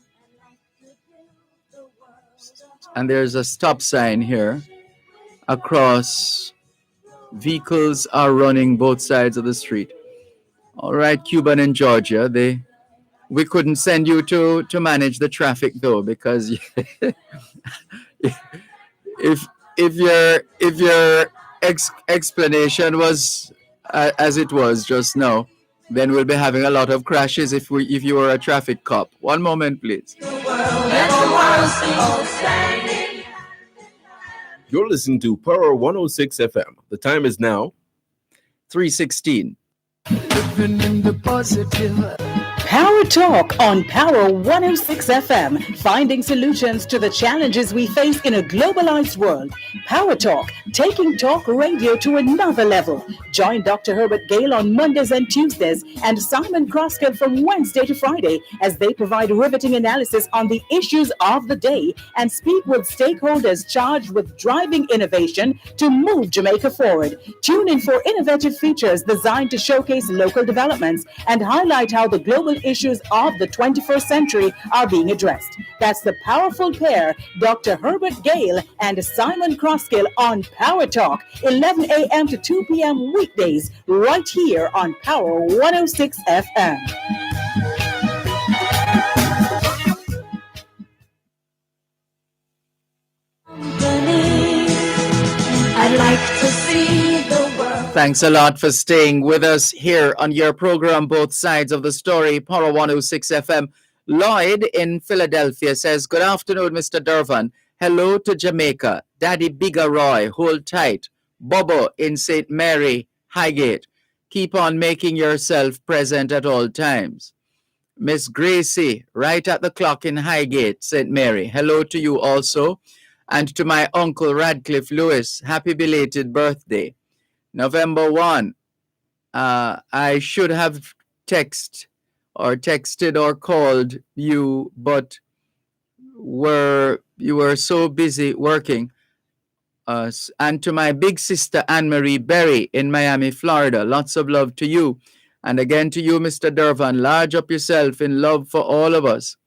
And there's a stop sign here. Across, vehicles are running both sides of the street. All right, Cuban and Georgia, they we couldn't send you to manage the traffic though, because if your explanation was as it was just now, then we'll be having a lot of crashes if you were a traffic cop. One moment, please. You're listening to Power 106 FM. The time is now 3:16. Living in the positive. Power Talk on Power 106 FM, finding solutions to the challenges we face in a globalized world. Power Talk, taking talk radio to another level. Join Dr. Herbert Gale on Mondays and Tuesdays and Simon Croskell from Wednesday to Friday as they provide riveting analysis on the issues of the day and speak with stakeholders charged with driving innovation to move Jamaica forward. Tune in for innovative features designed to showcase local developments and highlight how the global issues of the 21st century are being addressed. That's the powerful pair, Dr. Herbert Gale and Simon Croskell on Power Talk, 11 a.m. to 2 p.m. weekdays, right here on Power 106 FM. I'd like to see the world. Thanks a lot for staying with us here on your program, Both Sides of the Story, Power 106 FM. Lloyd in Philadelphia says, good afternoon, Mr. Dervan. Hello to Jamaica. Daddy Bigger Roy, hold tight. Bobo in St. Mary, Highgate. Keep on making yourself present at all times. Miss Gracie, right at the clock in Highgate, St. Mary. Hello to you also. And to my uncle Radcliffe Lewis, happy belated birthday. November 1, I should have texted or called you, but you were so busy working. And to my big sister Anne-Marie Berry in Miami, Florida, lots of love to you. And again to you, Mr. Dervan, large up yourself in love for all of us.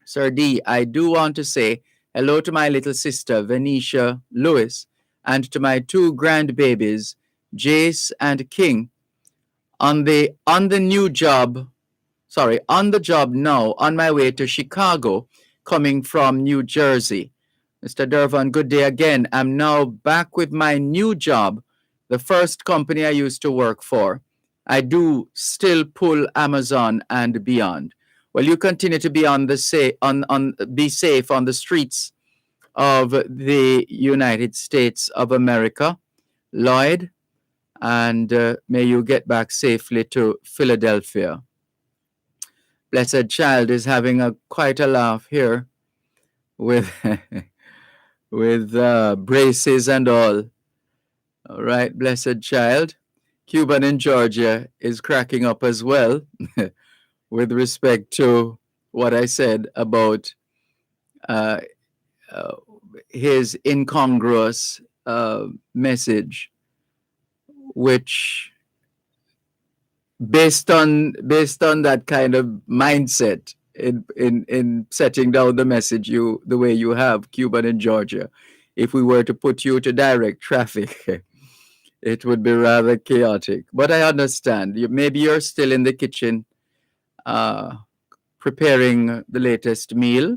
Sir D, I do want to say hello to my little sister, Venetia Lewis, and to my two grandbabies, Jace and King, on the job now, on my way to Chicago, coming from New Jersey. Mr. Dervan, good day again. I'm now back with my new job, the first company I used to work for. I do still pull Amazon and beyond. Well, you continue to be be safe on the streets of the United States of America, Lloyd, and may you get back safely to Philadelphia. Blessed Child is having quite a laugh here with with braces and all. All right, Blessed Child. Cuban in Georgia is cracking up as well with respect to what I said about his incongruous message, which based on that kind of mindset in setting down the message the way you have, Cuban in Georgia, if we were to put you to direct traffic, it would be rather chaotic. But I understand. Maybe you're still in the kitchen preparing the latest meal,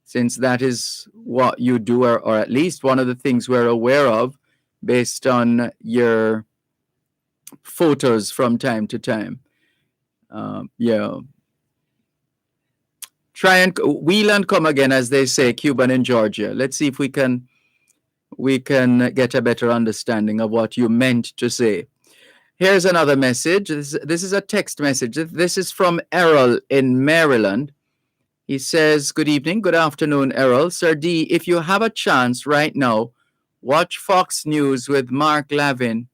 since that is what you do, or at least one of the things we're aware of based on your photos from time to time. Yeah. Try and wheel and come again, as they say, Cuban in Georgia. Let's see if we can get a better understanding of what you meant to say. Here's another message. This is a text message. This is from Errol in Maryland. He says, good evening, good afternoon, Errol. Sir D, if you have a chance right now, watch Fox News with Mark Lavin.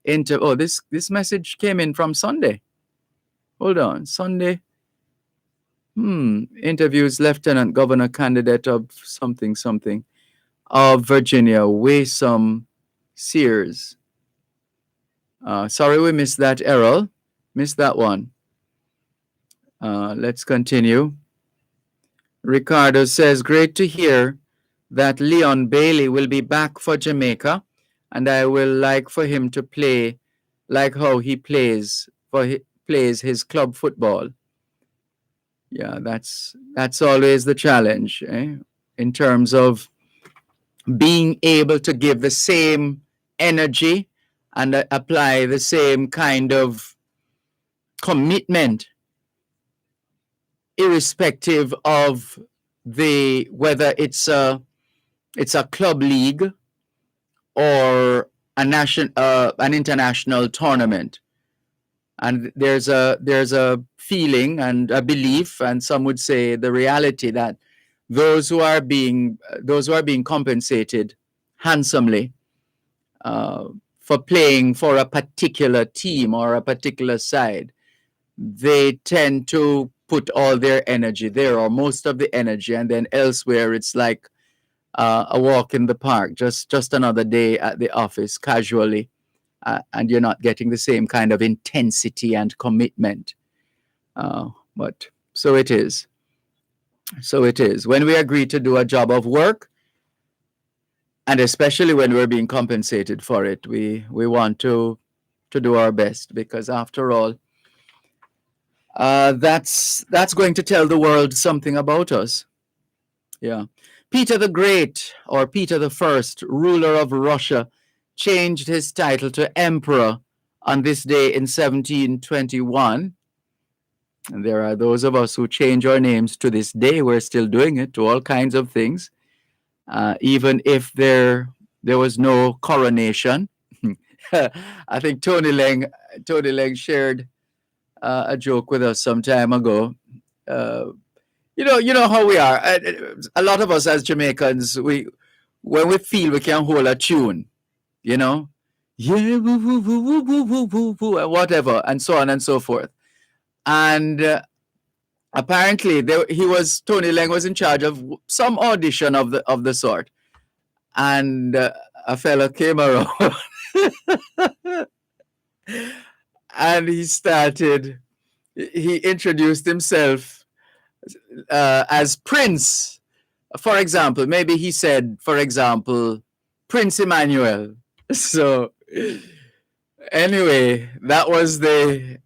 This message came in from Sunday. Hold on, Sunday. Interviews Lieutenant Governor candidate of something of Virginia, Waysome Sears. Sorry we missed that, Errol. Missed that one. Let's continue. Ricardo says, great to hear that Leon Bailey will be back for Jamaica, and I will like for him to play like how he plays his club football. Yeah, that's always the challenge, in terms of being able to give the same energy and apply the same kind of commitment, irrespective of the whether it's a club league or an international tournament. And there's a feeling and a belief, and some would say the reality, that those who are being compensated handsomely for playing for a particular team or a particular side, they tend to put all their energy there, or most of the energy, and then elsewhere it's like a walk in the park, just another day at the office casually, and you're not getting the same kind of intensity and commitment. But so it is. So it is. When we agree to do a job of work, and especially when we're being compensated for it, we want to do our best, because after all, that's going to tell the world something about us. Yeah. Peter the Great, or Peter the First, ruler of Russia, changed his title to emperor on this day in 1721. And there are those of us who change our names to this day. We're still doing it to all kinds of things, even if there was no coronation. I think Tony Lang shared a joke with us some time ago. You know how we are. A lot of us as Jamaicans, when we feel we can hold a tune, yeah, woo, woo, woo, woo, woo, woo, woo, woo, whatever, and so on and so forth. And apparently, Tony Lang was in charge of some audition of the sort, and a fella came around, and he introduced himself as Prince. For example, maybe he said, for example, Prince Emmanuel. So anyway, that was the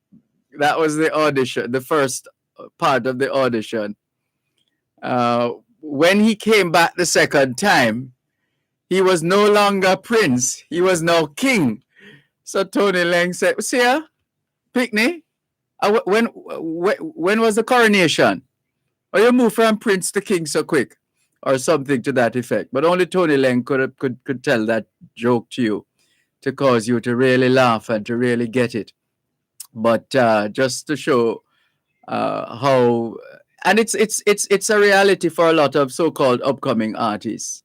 audition, the first part of the audition. When he came back the second time, he was no longer Prince, he was now King. So Tony Lang said, "See ya, Picnic, when was the coronation? Or you moved from Prince to King so quick?" Or something to that effect. But only Tony Lang could tell that joke to you, to cause you to really laugh and to really get it. But just to show how, and it's a reality for a lot of so-called upcoming artists.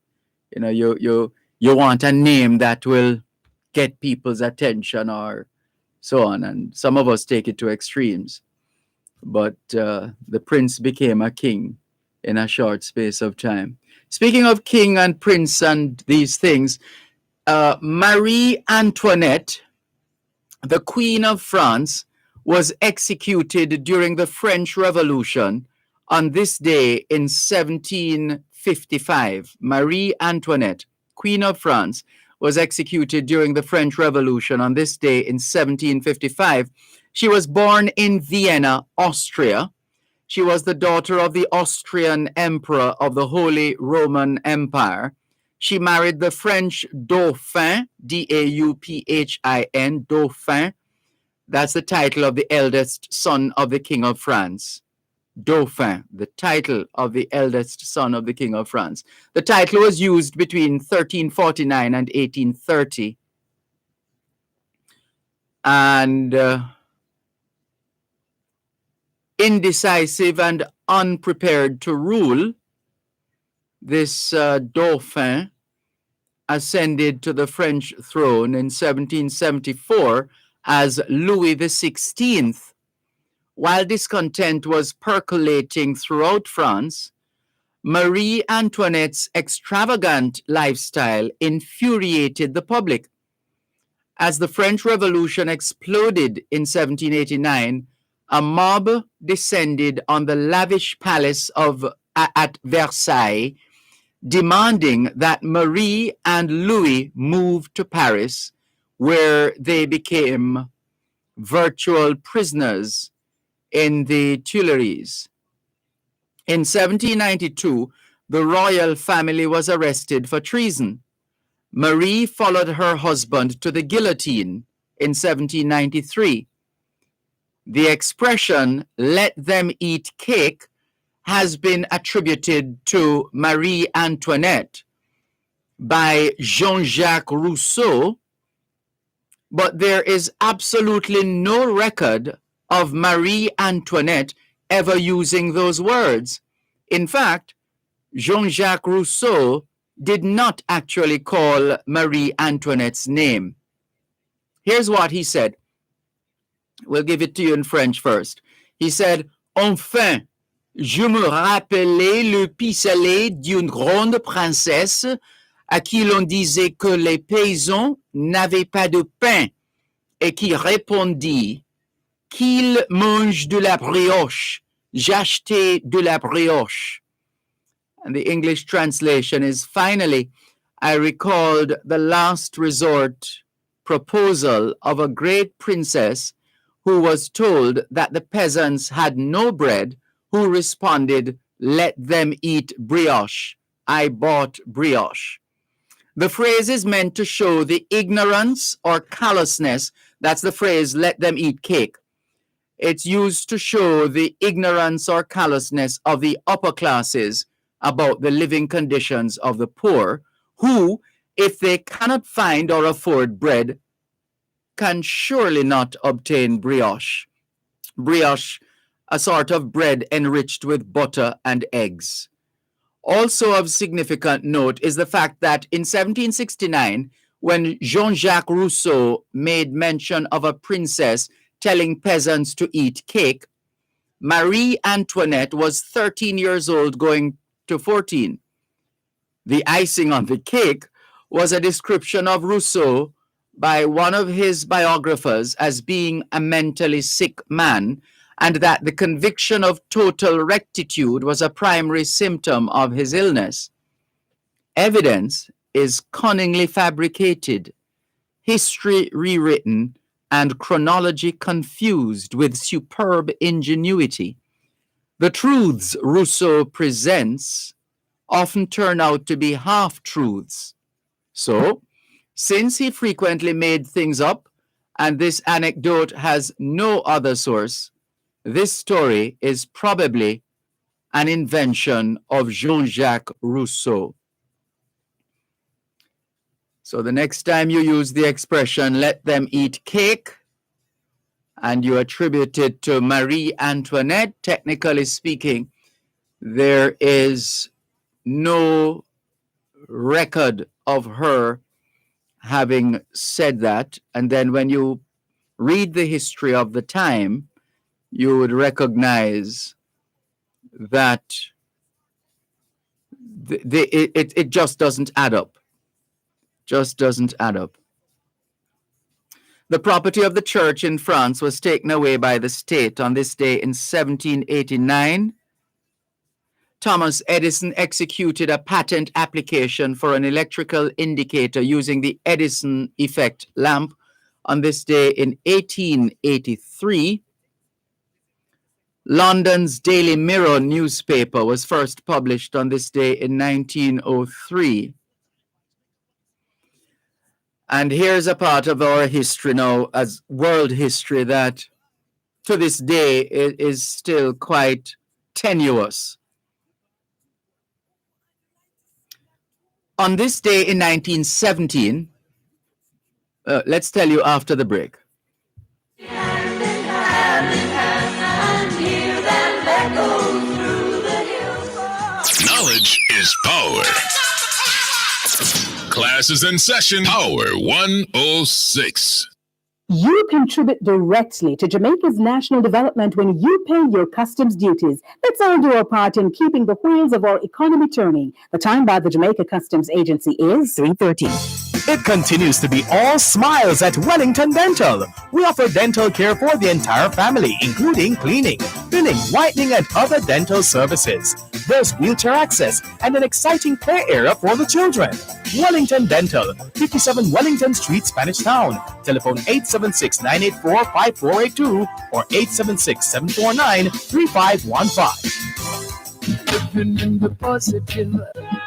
You know, you want a name that will get people's attention or so on, and some of us take it to extremes. But the prince became a king in a short space of time. Speaking of king and prince and these things, Marie Antoinette, the Queen of France, was executed during the French Revolution on this day in 1755. Marie Antoinette, Queen of France, was executed during the French Revolution on this day in 1755. She was born in Vienna, Austria. She was the daughter of the Austrian Emperor of the Holy Roman Empire. She married the French Dauphin, Dauphin, Dauphin. That's the title of the eldest son of the King of France. Dauphin, the title of the eldest son of the King of France. The title was used between 1349 and 1830. And indecisive and unprepared to rule, this Dauphin ascended to the French throne in 1774 as Louis XVI. While discontent was percolating throughout France, Marie Antoinette's extravagant lifestyle infuriated the public. As the French Revolution exploded in 1789, a mob descended on the lavish palace at Versailles, demanding that Marie and Louis move to Paris, where they became virtual prisoners in the Tuileries. In 1792, the royal family was arrested for treason. Marie followed her husband to the guillotine in 1793. The expression, "let them eat cake," has been attributed to Marie Antoinette by Jean-Jacques Rousseau, but there is absolutely no record of Marie Antoinette ever using those words. In fact, Jean-Jacques Rousseau did not actually call Marie Antoinette's name. Here's what he said. We'll give it to you in French first. He said, "Enfin, je me rappelais le pis-aller d'une grande princesse à qui l'on disait que les paysans n'avaient pas de pain et qui répondit qu'ils mangent de la brioche. J'achetais de la brioche." And the English translation is, "Finally, I recalled the last resort proposal of a great princess who was told that the peasants had no bread, who responded, 'Let them eat brioche. I bought brioche.'" The phrase is meant to show the ignorance or callousness. That's the phrase, "let them eat cake." It's used to show the ignorance or callousness of the upper classes about the living conditions of the poor, who, if they cannot find or afford bread, can surely not obtain brioche. Brioche, a sort of bread enriched with butter and eggs. Also of significant note is the fact that in 1769, when Jean-Jacques Rousseau made mention of a princess telling peasants to eat cake, Marie Antoinette was 13 years old going to 14. The icing on the cake was a description of Rousseau by one of his biographers as being a mentally sick man, and that the conviction of total rectitude was a primary symptom of his illness. Evidence is cunningly fabricated, history rewritten, and chronology confused with superb ingenuity. The truths Rousseau presents often turn out to be half-truths. So, since he frequently made things up, and this anecdote has no other source, this story is probably an invention of Jean-Jacques Rousseau. So the next time you use the expression, "let them eat cake," and you attribute it to Marie Antoinette, technically speaking, there is no record of her having said that. And then when you read the history of the time, you would recognize that it just doesn't add up. Just doesn't add up. The property of the church in France was taken away by the state on this day in 1789. Thomas Edison executed a patent application for an electrical indicator using the Edison effect lamp on this day in 1883. London's Daily Mirror newspaper was first published on this day in 1903. And here's a part of our history now, as world history, that to this day is still quite tenuous. On this day in 1917, let's tell you after the break. Knowledge is power. Class is in session. Power 106. You contribute directly to Jamaica's national development when you pay your customs duties. Let's all do our part in keeping the wheels of our economy turning. The time by the Jamaica Customs Agency is 3:30. It continues to be all smiles at Wellington Dental. We offer dental care for the entire family, including cleaning, filling, whitening, and other dental services. There's wheelchair access and an exciting play area for the children. Wellington Dental, 57 Wellington Street, Spanish Town. Telephone 876-984-5482 or 876-749-3515. living in the positive.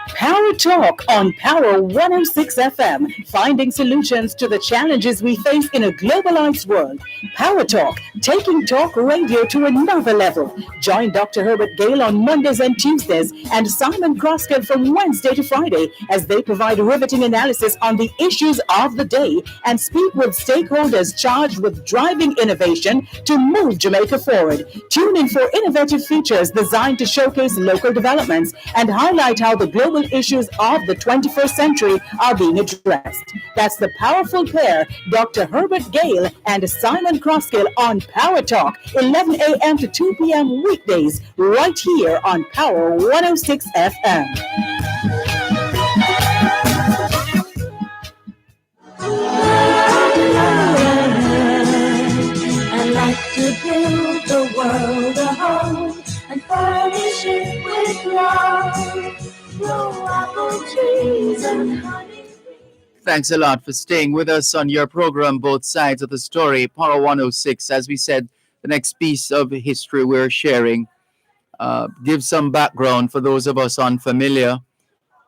Power Talk on Power 106 FM, finding solutions to the challenges we face in a globalized world. Power Talk, taking talk radio to another level. Join Dr. Herbert Gale on Mondays and Tuesdays and Simon Croskell from Wednesday to Friday as they provide riveting analysis on the issues of the day and speak with stakeholders charged with driving innovation to move Jamaica forward. Tune in for innovative features designed to showcase local developments and highlight how the global issues of the 21st century are being addressed. That's the powerful pair, Dr. Herbert Gale and Simon Croskell on Power Talk, 11 a.m. to 2 p.m. weekdays, right here on Power 106 FM. I'd like to build the world a home and furnish it with love. Grow apple trees and honey. Thanks a lot for staying with us on your program, Both Sides of the Story, Power 106. As we said, the next piece of history we're sharing gives some background for those of us unfamiliar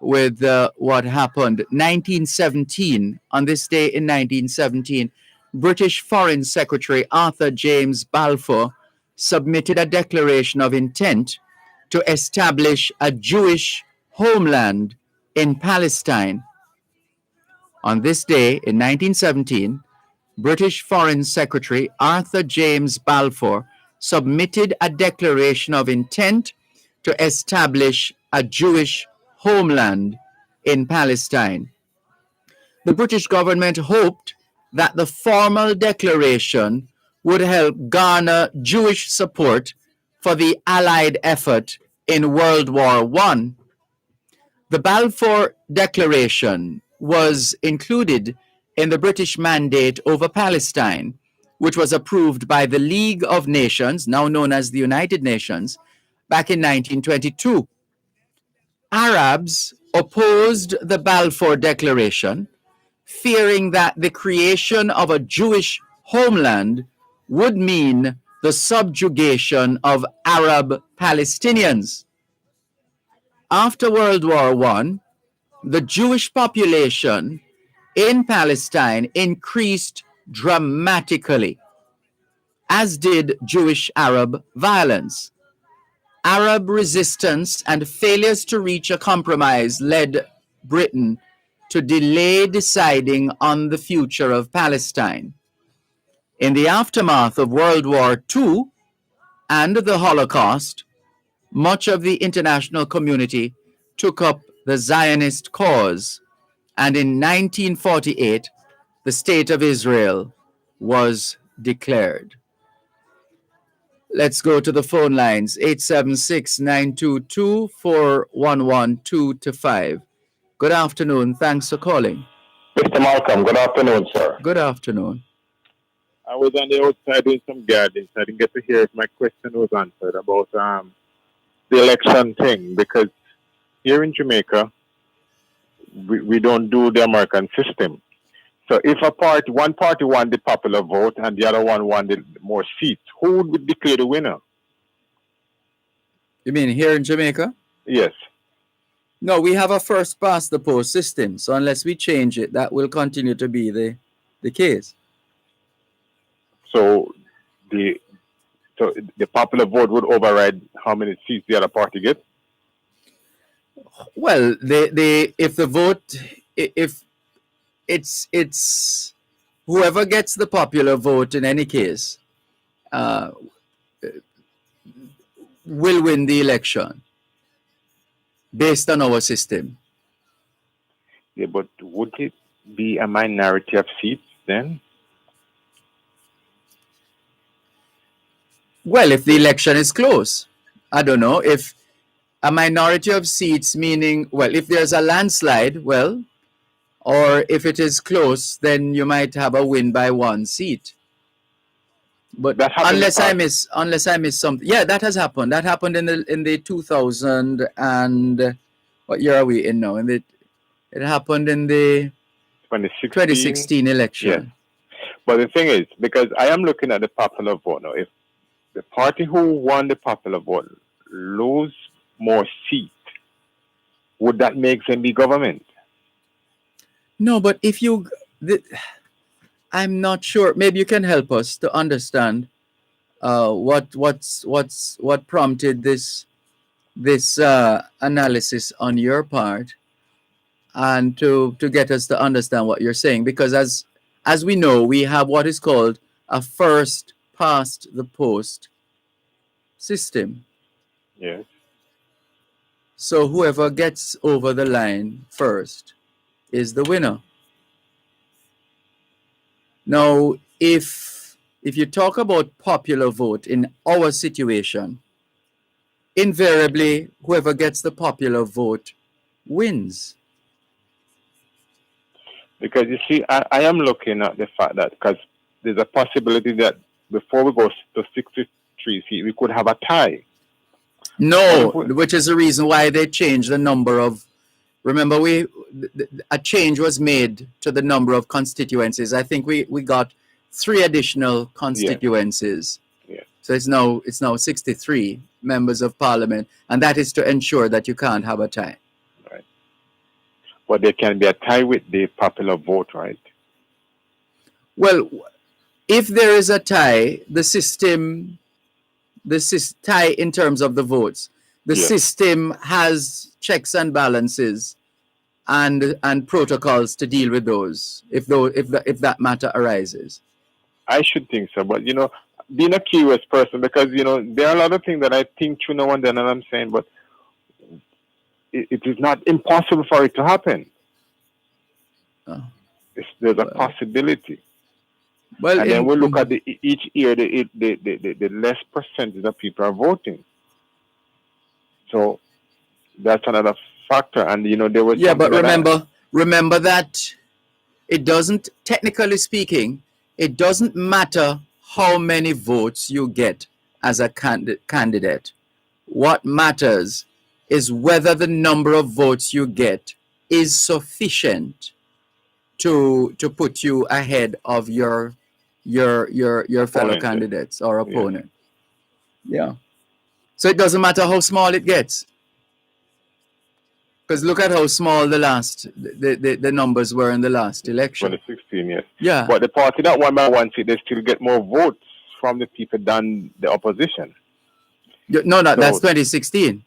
with what happened. 1917, on this day in 1917, British Foreign Secretary Arthur James Balfour submitted a declaration of intent to establish a Jewish homeland in Palestine. On this day in 1917, British Foreign Secretary Arthur James Balfour submitted a declaration of intent to establish a Jewish homeland in Palestine. The British government hoped that the formal declaration would help garner Jewish support for the Allied effort in World War I. The Balfour Declaration was included in the British Mandate over Palestine, which was approved by the League of Nations, now known as the United Nations, back in 1922. Arabs opposed the Balfour Declaration, fearing that the creation of a Jewish homeland would mean the subjugation of Arab Palestinians. After World War I, the Jewish population in Palestine increased dramatically, as did Jewish-Arab violence. Arab resistance and failures to reach a compromise led Britain to delay deciding on the future of Palestine. In the aftermath of World War II and the Holocaust, much of the international community took up the Zionist cause, and in 1948, the State of Israel was declared. Let's go to the phone lines, 876-922-4112-5. Good afternoon. Thanks for calling. Mr. Malcolm, good afternoon, sir. Good afternoon. I was on the outside doing some gardening, so I didn't get to hear if my question was answered about the election thing, because here in Jamaica, we don't do the American system. So if one party won the popular vote and the other one won the more seats, who would declare the winner? You mean here in Jamaica? Yes. No, we have a first past the post system. So unless we change it, that will continue to be the case. So the popular vote would override how many seats the other party gets? Well, if it's whoever gets the popular vote in any case will win the election based on our system. Yeah, but would it be a minority of seats then? Well, if the election is close, I don't know. If a minority of seats, meaning, well, if there's a landslide, well, or if it is close, then you might have a win by one seat. But unless I miss something, yeah, that has happened. That happened in the 2000 and what year are we in now? It happened in the 2016 election. Yeah. But the thing is, because I am looking at the popular vote now, if the party who won the popular vote lose more seats, would that make them be government? No, but if you, I'm not sure. Maybe you can help us to understand what prompted this analysis on your part, and to get us to understand what you're saying. Because as we know, we have what is called a first past the post system. Yes. So whoever gets over the line first is the winner. Now, if you talk about popular vote in our situation, invariably whoever gets the popular vote wins. Because you see, I am looking at the fact that because there's a possibility that before we go to 63 seats, we could have a tie. No, which is the reason why they changed the number of. Remember, a change was made to the number of constituencies. I think we got 3 additional constituencies. Yeah. So it's now 63 members of parliament, and that is to ensure that you can't have a tie. Right. But there can be a tie with the popular vote, right? Well, if there is a tie, the system tie in terms of the votes. The system has checks and balances and protocols to deal with those if that matter arises. I should think so, but being a curious person, because there are a lot of things that I think through now and then, and I'm saying, but it is not impossible for it to happen. There's a possibility. Well, and then we look at each year, the less percentage of people are voting. So that's another factor. And there was but remember that it doesn't, technically speaking, it doesn't matter how many votes you get as a candidate. What matters is whether the number of votes you get is sufficient to put you ahead of your fellow candidates or opponent. Yeah. So it doesn't matter how small it gets. Because look at how small the numbers were in the last election. 2016, yes. Yeah. But the party that won by 1 seat, they still get more votes from the people than the opposition. No, that's 2016.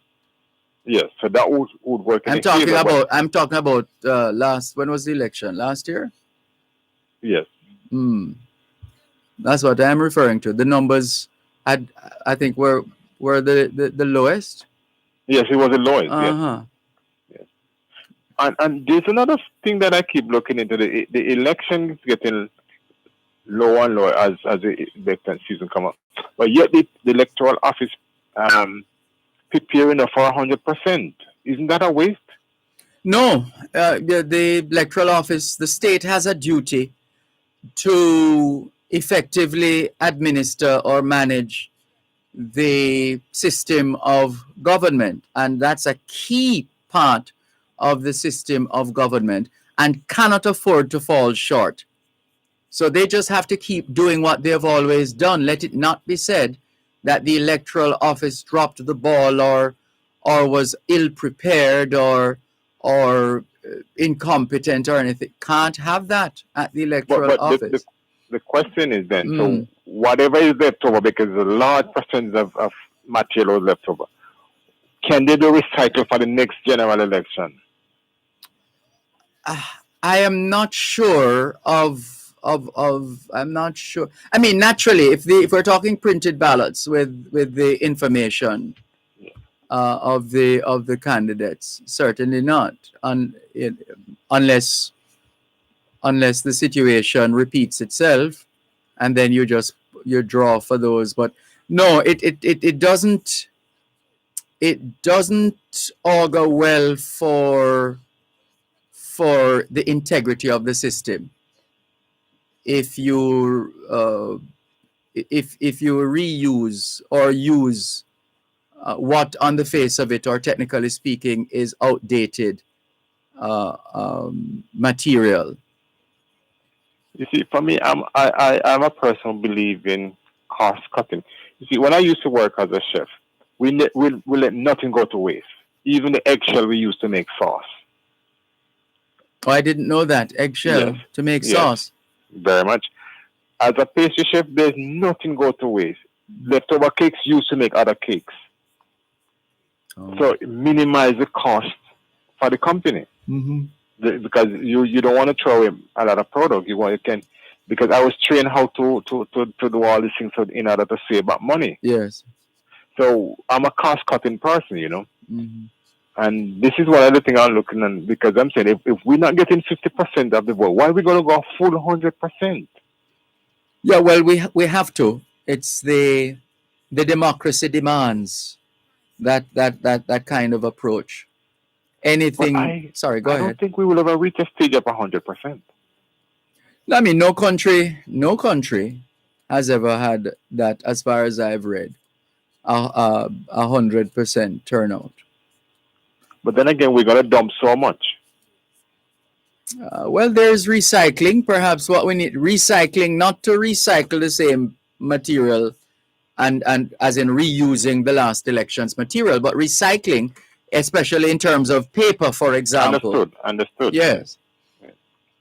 Yes, so that would work. I'm talking about last. When was the election? Last year. Yes. That's what I'm referring to. The numbers I think were the lowest. Yes, it was the lowest. Uh-huh. Yes. And there's another thing that I keep looking into. The election is getting lower and lower as the election season come up. But yet the electoral office preparing for 100%. Isn't that a waste? No. The electoral office, the state has a duty to effectively administer or manage the system of government, and that's a key part of the system of government and cannot afford to fall short. So they just have to keep doing what they've always done. Let it not be said that the electoral office dropped the ball or was ill prepared or incompetent or anything. Can't have that at the electoral office. The question is then, so whatever is left over, because a large percentage of material is left over, can they do recycle for the next general election? I am not sure I'm not sure. I mean, naturally, if we're talking printed ballots with the information of the candidates, certainly not, unless the situation repeats itself, and then you draw for those. But no, it doesn't augur well for the integrity of the system if you reuse or use what on the face of it, or technically speaking, is outdated material. You see, for me, I'm a person who believes in cost cutting. You see, when I used to work as a chef, we let nothing go to waste. Even the eggshell we used to make sauce. Oh, I didn't know that. Eggshell to make sauce. Very much. As a pastry chef, there's nothing go to waste. Leftover cakes used to make other cakes. So minimize the cost for the company. Because you don't want to throw away a lot of product. Because I was trained how to do all these things in order to save up money. Yes. So I'm a cost cutting person, And this is one of the things I'm looking at, because I'm saying if we're not getting 50% of the vote, why are we going to go full 100%? Yeah, well, we have to. It's the democracy demands that kind of approach. Anything. Sorry, go ahead. I don't think we will ever reach a stage of 100%. I mean, no country has ever had that, as far as I've read, 100% turnout. But then again, we're going to dump so much. Well, there's recycling. Perhaps what we need, recycling, not to recycle the same material and as in reusing the last election's material, but recycling, especially in terms of paper, for example. Understood. Yes.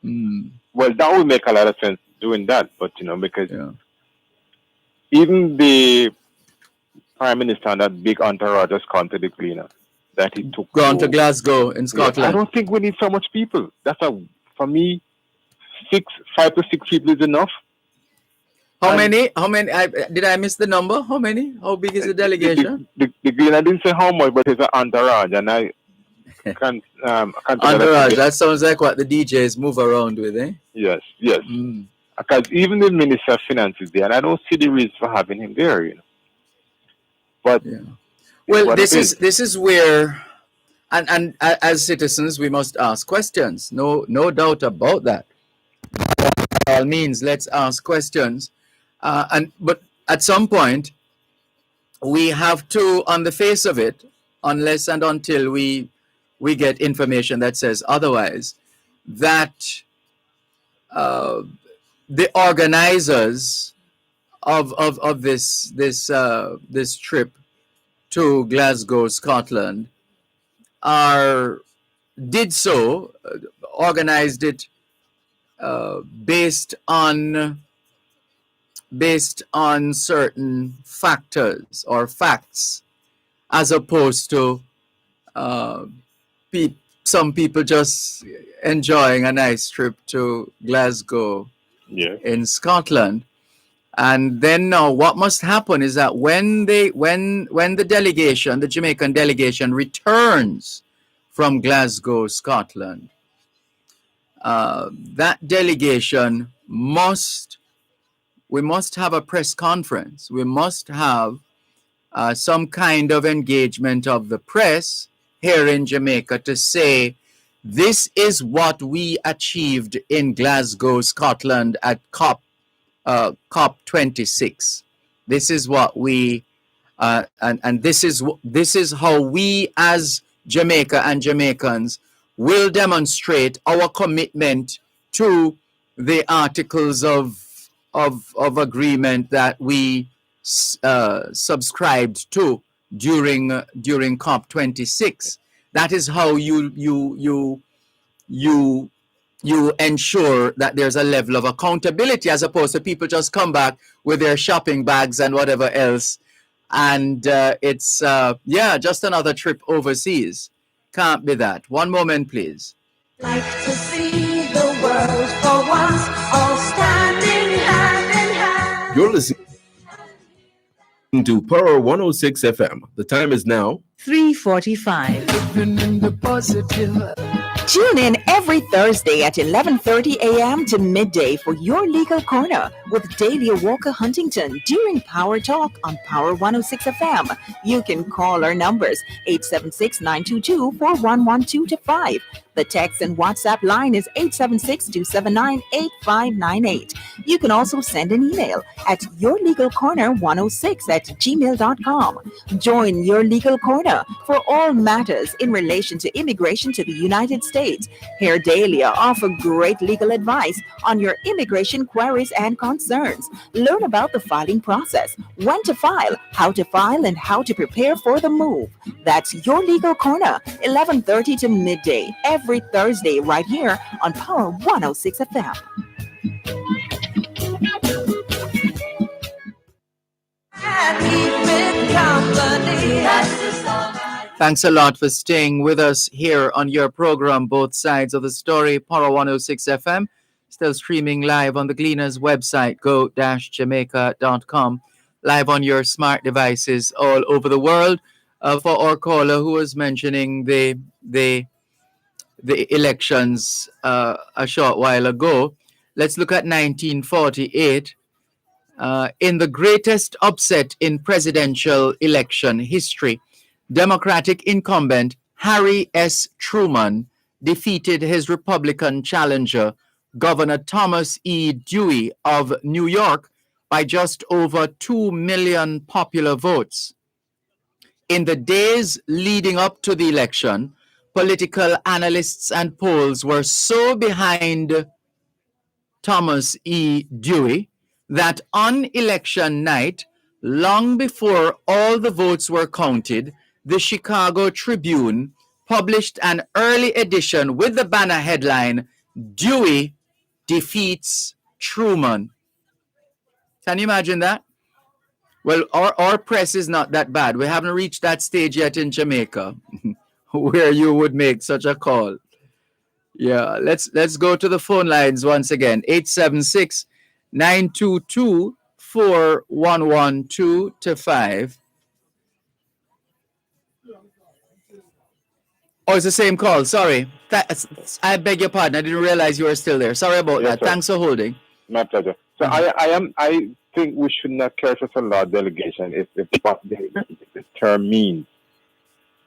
Well, that would make a lot of sense doing that, but because even the Prime Minister and that big entourage has gone to the cleaner that he took. Gone to Glasgow in Scotland. I don't think we need so much people. For me, 5 to 6 people is enough. How many? Did I miss the number? How many? How big is the delegation? The cleaner didn't say how much, but it's an entourage, and I can't. Entourage. That sounds like what the DJs move around with, eh? Yes. Because even the Minister of Finance is there, and I don't see the reason for having him there, But well, this is where, and as citizens, we must ask questions. No doubt about that. By all means, let's ask questions. But at some point, we have to, on the face of it, unless and until we get information that says otherwise, that the organizers of this trip to Glasgow, Scotland, organized it based on certain factors or facts, as opposed to some people just enjoying a nice trip to Glasgow in Scotland. And then now what must happen is that when the delegation, the Jamaican delegation, returns from Glasgow, Scotland, that delegation we must have a press conference. We must have some kind of engagement of the press here in Jamaica to say, this is what we achieved in Glasgow, Scotland at COP26. This is what we and this is how we as Jamaica and Jamaicans will demonstrate our commitment to the articles of agreement that we subscribed to during COP26. That is how you ensure that there's a level of accountability, as opposed to people just come back with their shopping bags and whatever else, and it's just another trip overseas. Can't be that. One moment, please. Like to see the world for once, all standing hand in hand. You're listening to Power 106 FM. The time is now 3:45. Tune in every Thursday at 11:30 a.m. to midday for your legal corner with Dahlia Walker Huntington during Power Talk on Power 106 FM. You can call our numbers 876-922-4112 to 5. The text and WhatsApp line is 876-279-8598. You can also send an email at yourlegalcorner106@gmail.com. Join Your Legal Corner for all matters in relation to immigration to the United States. Here daily offer great legal advice on your immigration queries and concerns. Learn about the filing process, when to file, and how to prepare for the move. That's Your Legal Corner, 11:30 to midday, every Thursday right here on Power 106 FM. Thanks a lot for staying with us here on your program, Both Sides of the Story, Power 106 FM. Still streaming live on the Gleaners website, go-jamaica.com. Live on your smart devices all over the world. For our caller who was mentioning the elections a short while ago, let's look at 1948. In the greatest upset in presidential election history, Democratic incumbent Harry S. Truman defeated his Republican challenger, Governor Thomas E. Dewey of New York, by just over 2 million popular votes. In the days leading up to the election, political analysts and polls were so behind Thomas E. Dewey that on election night, long before all the votes were counted, the Chicago Tribune published an early edition with the banner headline, "Dewey defeats Truman." Can you imagine that? Well, our press is not that bad. We haven't reached that stage yet in Jamaica where you would make such a call. Yeah, let's go to the phone lines once again. 876-922-4112-5. Oh, it's the same call. Sorry. I beg your pardon. I didn't realize you were still there. Sorry about that. Sir. Thanks for holding. My pleasure. So I think we should not care for a large delegation if what the term means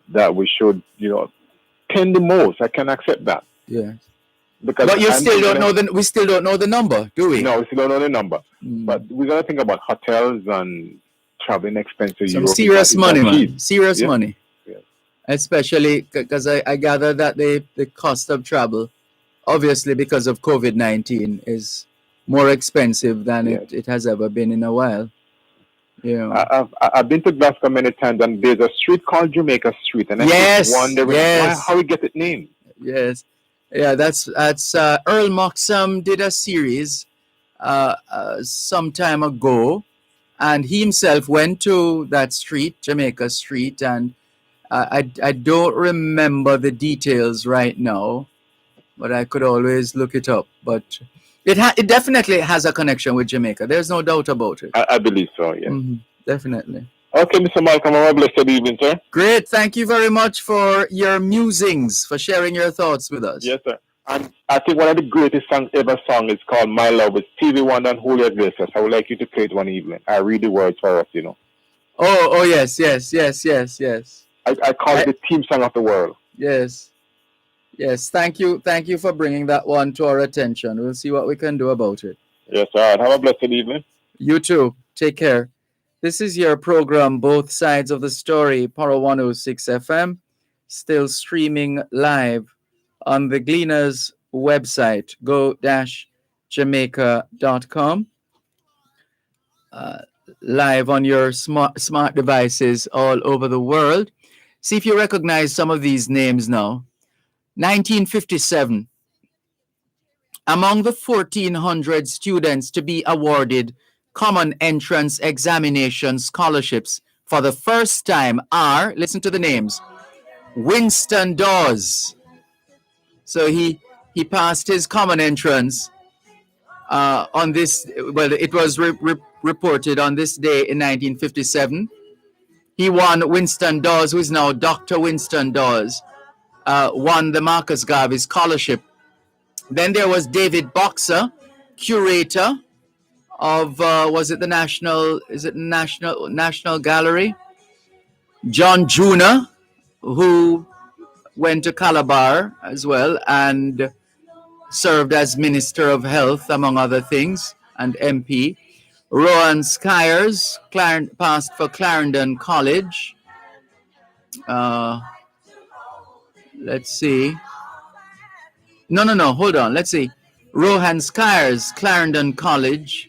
that we should, tend the most. I can accept that. Yeah. Because but we still don't know the number, do we? No, we still don't know the number. But we gotta think about hotels and traveling expenses. Some serious money, man. Serious money. Especially because I gather that the cost of travel, obviously because of COVID-19, is more expensive than it has ever been in a while. Yeah. I've been to Glasgow many times, and there's a street called Jamaica Street, and I keep wondering how we get it named. Yes. Yeah, that's Earl Moxham did a series some time ago, and he himself went to that street, Jamaica Street, and I don't remember the details right now, but I could always look it up. But it definitely has a connection with Jamaica. There's no doubt about it. I believe so, yeah. Definitely. Okay, Mr. Malcolm, have a blessed evening, sir. Great. Thank you very much for your musings, for sharing your thoughts with us. Yes, sir. And I think one of the greatest songs ever sung is called My Love with Stevie Wonder and Julio Iglesias. I would like you to play it one evening. I read the words for us, Oh, yes. I call it the theme song of the world. Yes. Thank you for bringing that one to our attention. We'll see what we can do about it. Yes, sir. Have a blessed evening. You too. Take care. This is your program, Both Sides of the Story, Power 106 FM, still streaming live on the Gleaners website, go-jamaica.com. Live on your smart devices all over the world. See if you recognize some of these names now. 1957. Among the 1,400 students to be awarded Common Entrance Examination scholarships for the first time are, listen to the names, Winston Dawes. So he passed his Common Entrance on this, it was reported on this day in 1957. He won. Winston Dawes, who is now Dr. Winston Dawes, won the Marcus Garvey Scholarship. Then there was David Boxer, curator of, was it the National Gallery? John Juna, who went to Calabar as well and served as Minister of Health, among other things, and MP. Rowan Skyers passed for Clarendon College. Let's see. No, hold on. Let's see. Rohan Skyers, Clarendon College.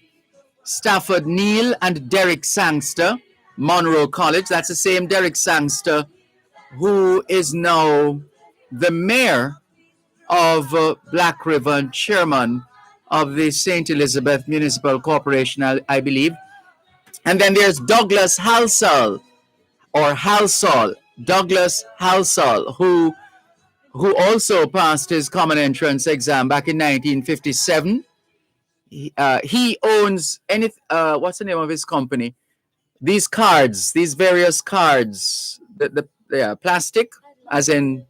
Stafford Neal and Derek Sangster, Monroe College. That's the same Derek Sangster who is now the mayor of Black River and chairman of the St. Elizabeth Municipal Corporation, I believe. And then there's Douglas Halsall, Douglas Halsall, who also passed his common entrance exam back in 1957. He owns what's the name of his company? These cards, these various cards, the plastic, as in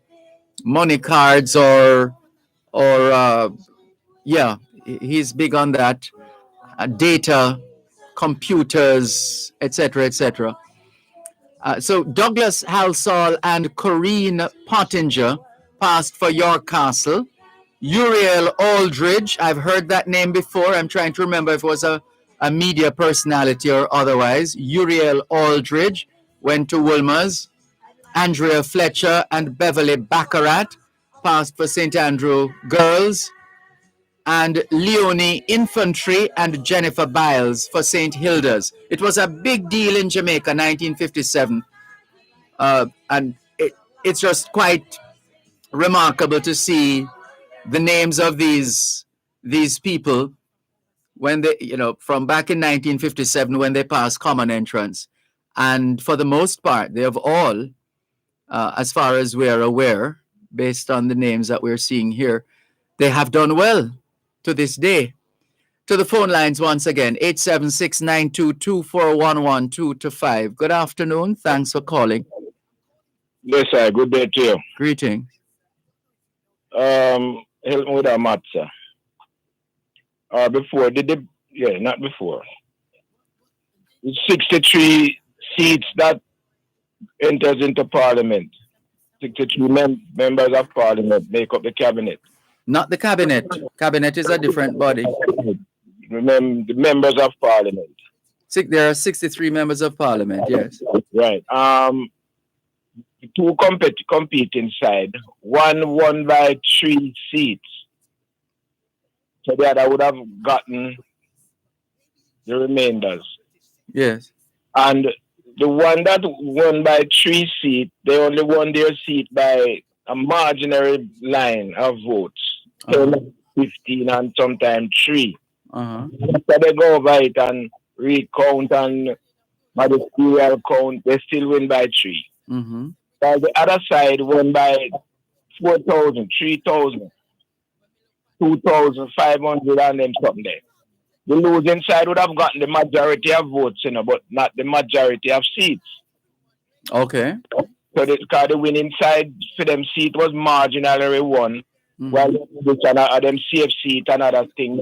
money cards or he's big on that. Data, computers, etc., etc. So Douglas Halsall and Corinne Pottinger passed for York Castle. Uriel Aldridge, I've heard that name before. I'm trying to remember if it was a media personality or otherwise. Uriel Aldridge went to Wolmer's. Andrea Fletcher and Beverly Baccarat passed for St. Andrew Girls. And Leonie Infantry and Jennifer Biles for St. Hilda's. It was a big deal in Jamaica, 1957. And it's just quite remarkable to see the names of these people when they, from back in 1957 when they passed common entrance. And for the most part, they have all, as far as we are aware, based on the names that we're seeing here, they have done well to this day. To the phone lines once again, 876-922-4111 2-5. Good afternoon. Thanks for calling. Yes, sir. Good day to you. Greetings. Help me with a math, sir. Not before. It's 63 seats that enters into Parliament. 63 members of Parliament make up the cabinet. Not the cabinet. Cabinet is a different body. Remember the members of Parliament. There are 63 members of Parliament, yes. Right. Two competing side. One won by 3 seats. So the other would have gotten the remainders. Yes. And the one that won by 3 seats, they only won their seat by a marginal line of votes. 10, 15, and sometimes 3. After they go over it and recount and magisterial count, they still win by 3. While the other side won by 4,000, 3,000, 2,500 and then something there. The losing side would have gotten the majority of votes, but not the majority of seats. Okay. So the winning side for them seat was marginally won, while them safe seat and other things.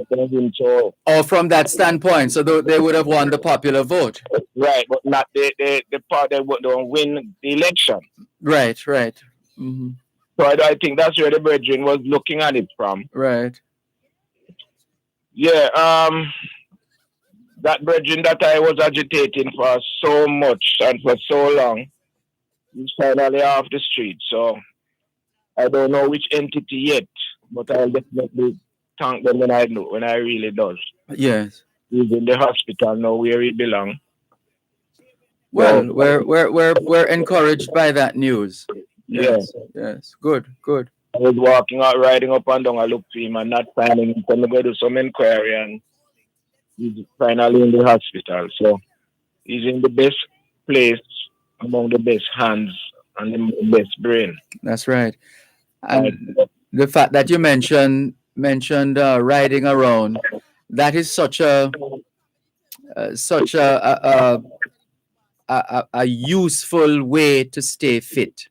So, from that standpoint, so they would have won the popular vote. Right, but not the part that don't win the election. Right. So I think that's where the brethren was looking at it from. Right. Yeah, that brethren that I was agitating for so much and for so long is finally off the street. So I don't know which entity yet, but I'll definitely thank them when I really does. Yes. He's in the hospital now where he belongs. Well, we're encouraged by that news. Yes. Good. I was riding up and down. I looked to him and not finding him. I'm going to do some inquiry and he's finally in the hospital. So he's in the best place, among the best hands and the best brain. That's right. And the fact that you mentioned riding around, that is such a useful way to stay fit.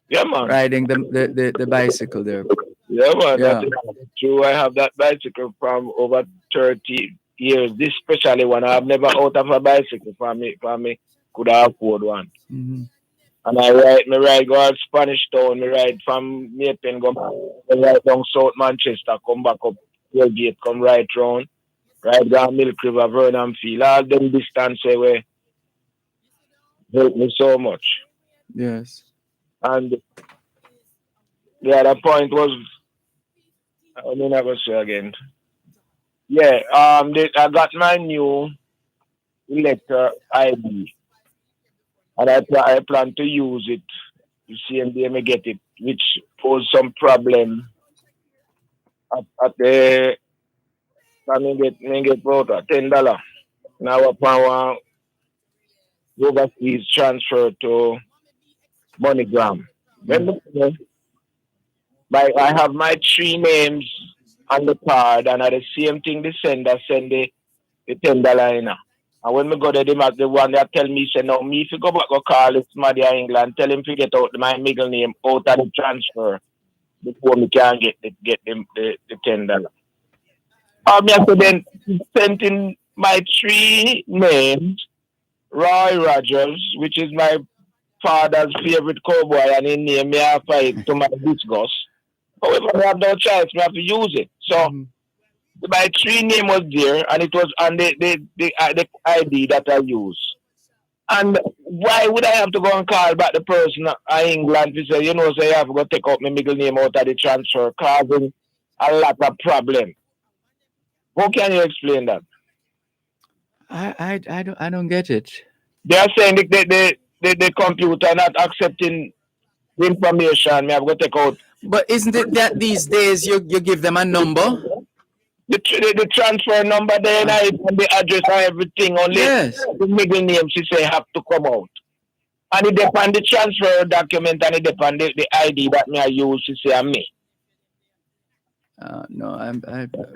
Yeah, man. Riding the bicycle there. Yeah, man. Yeah. That's true. I have that bicycle from over 30 years. This especially one. I've never out of a bicycle for me could I afford one. And I ride go out Spanish Town, me ride from Maypen, go right down South Manchester, come back up Gate, come right round, ride down Milk River, Vernon Field, all them distance where help me so much. Yes. And the other point was, I mean, I go say again. Yeah, I got my new elector ID, and I plan to use it. You see, and they may get it, which posed some problem at the. I mean, get about $10. Now upon overseas transfer to MoneyGram. I have my 3 names on the card, and at the same thing, the sender send the $10 in. And when we go to them, the one that tell me, say, no, me if you go back go call this Madia England, tell him to get out my middle name out of the transfer before me can get them the $10. Me have to then send in my 3 names, Roy Rogers, which is my father's favorite cowboy, and he named me after it to my disgust. However, I have no choice, I have to use it. So my 3 name was there, and it was on the ID that I use. And why would I have to go and call back the person in England to say, say I have to go take out my middle name out of the transfer, causing a lot of problem? How can you explain that? I don't get it. They are saying the computer not accepting the information. Me have to take out. But isn't it that these days you give them a number? The transfer number there and the address and everything. Only the middle name she say have to come out. And it depend the transfer document and it depend the ID that me I use to say me. No, I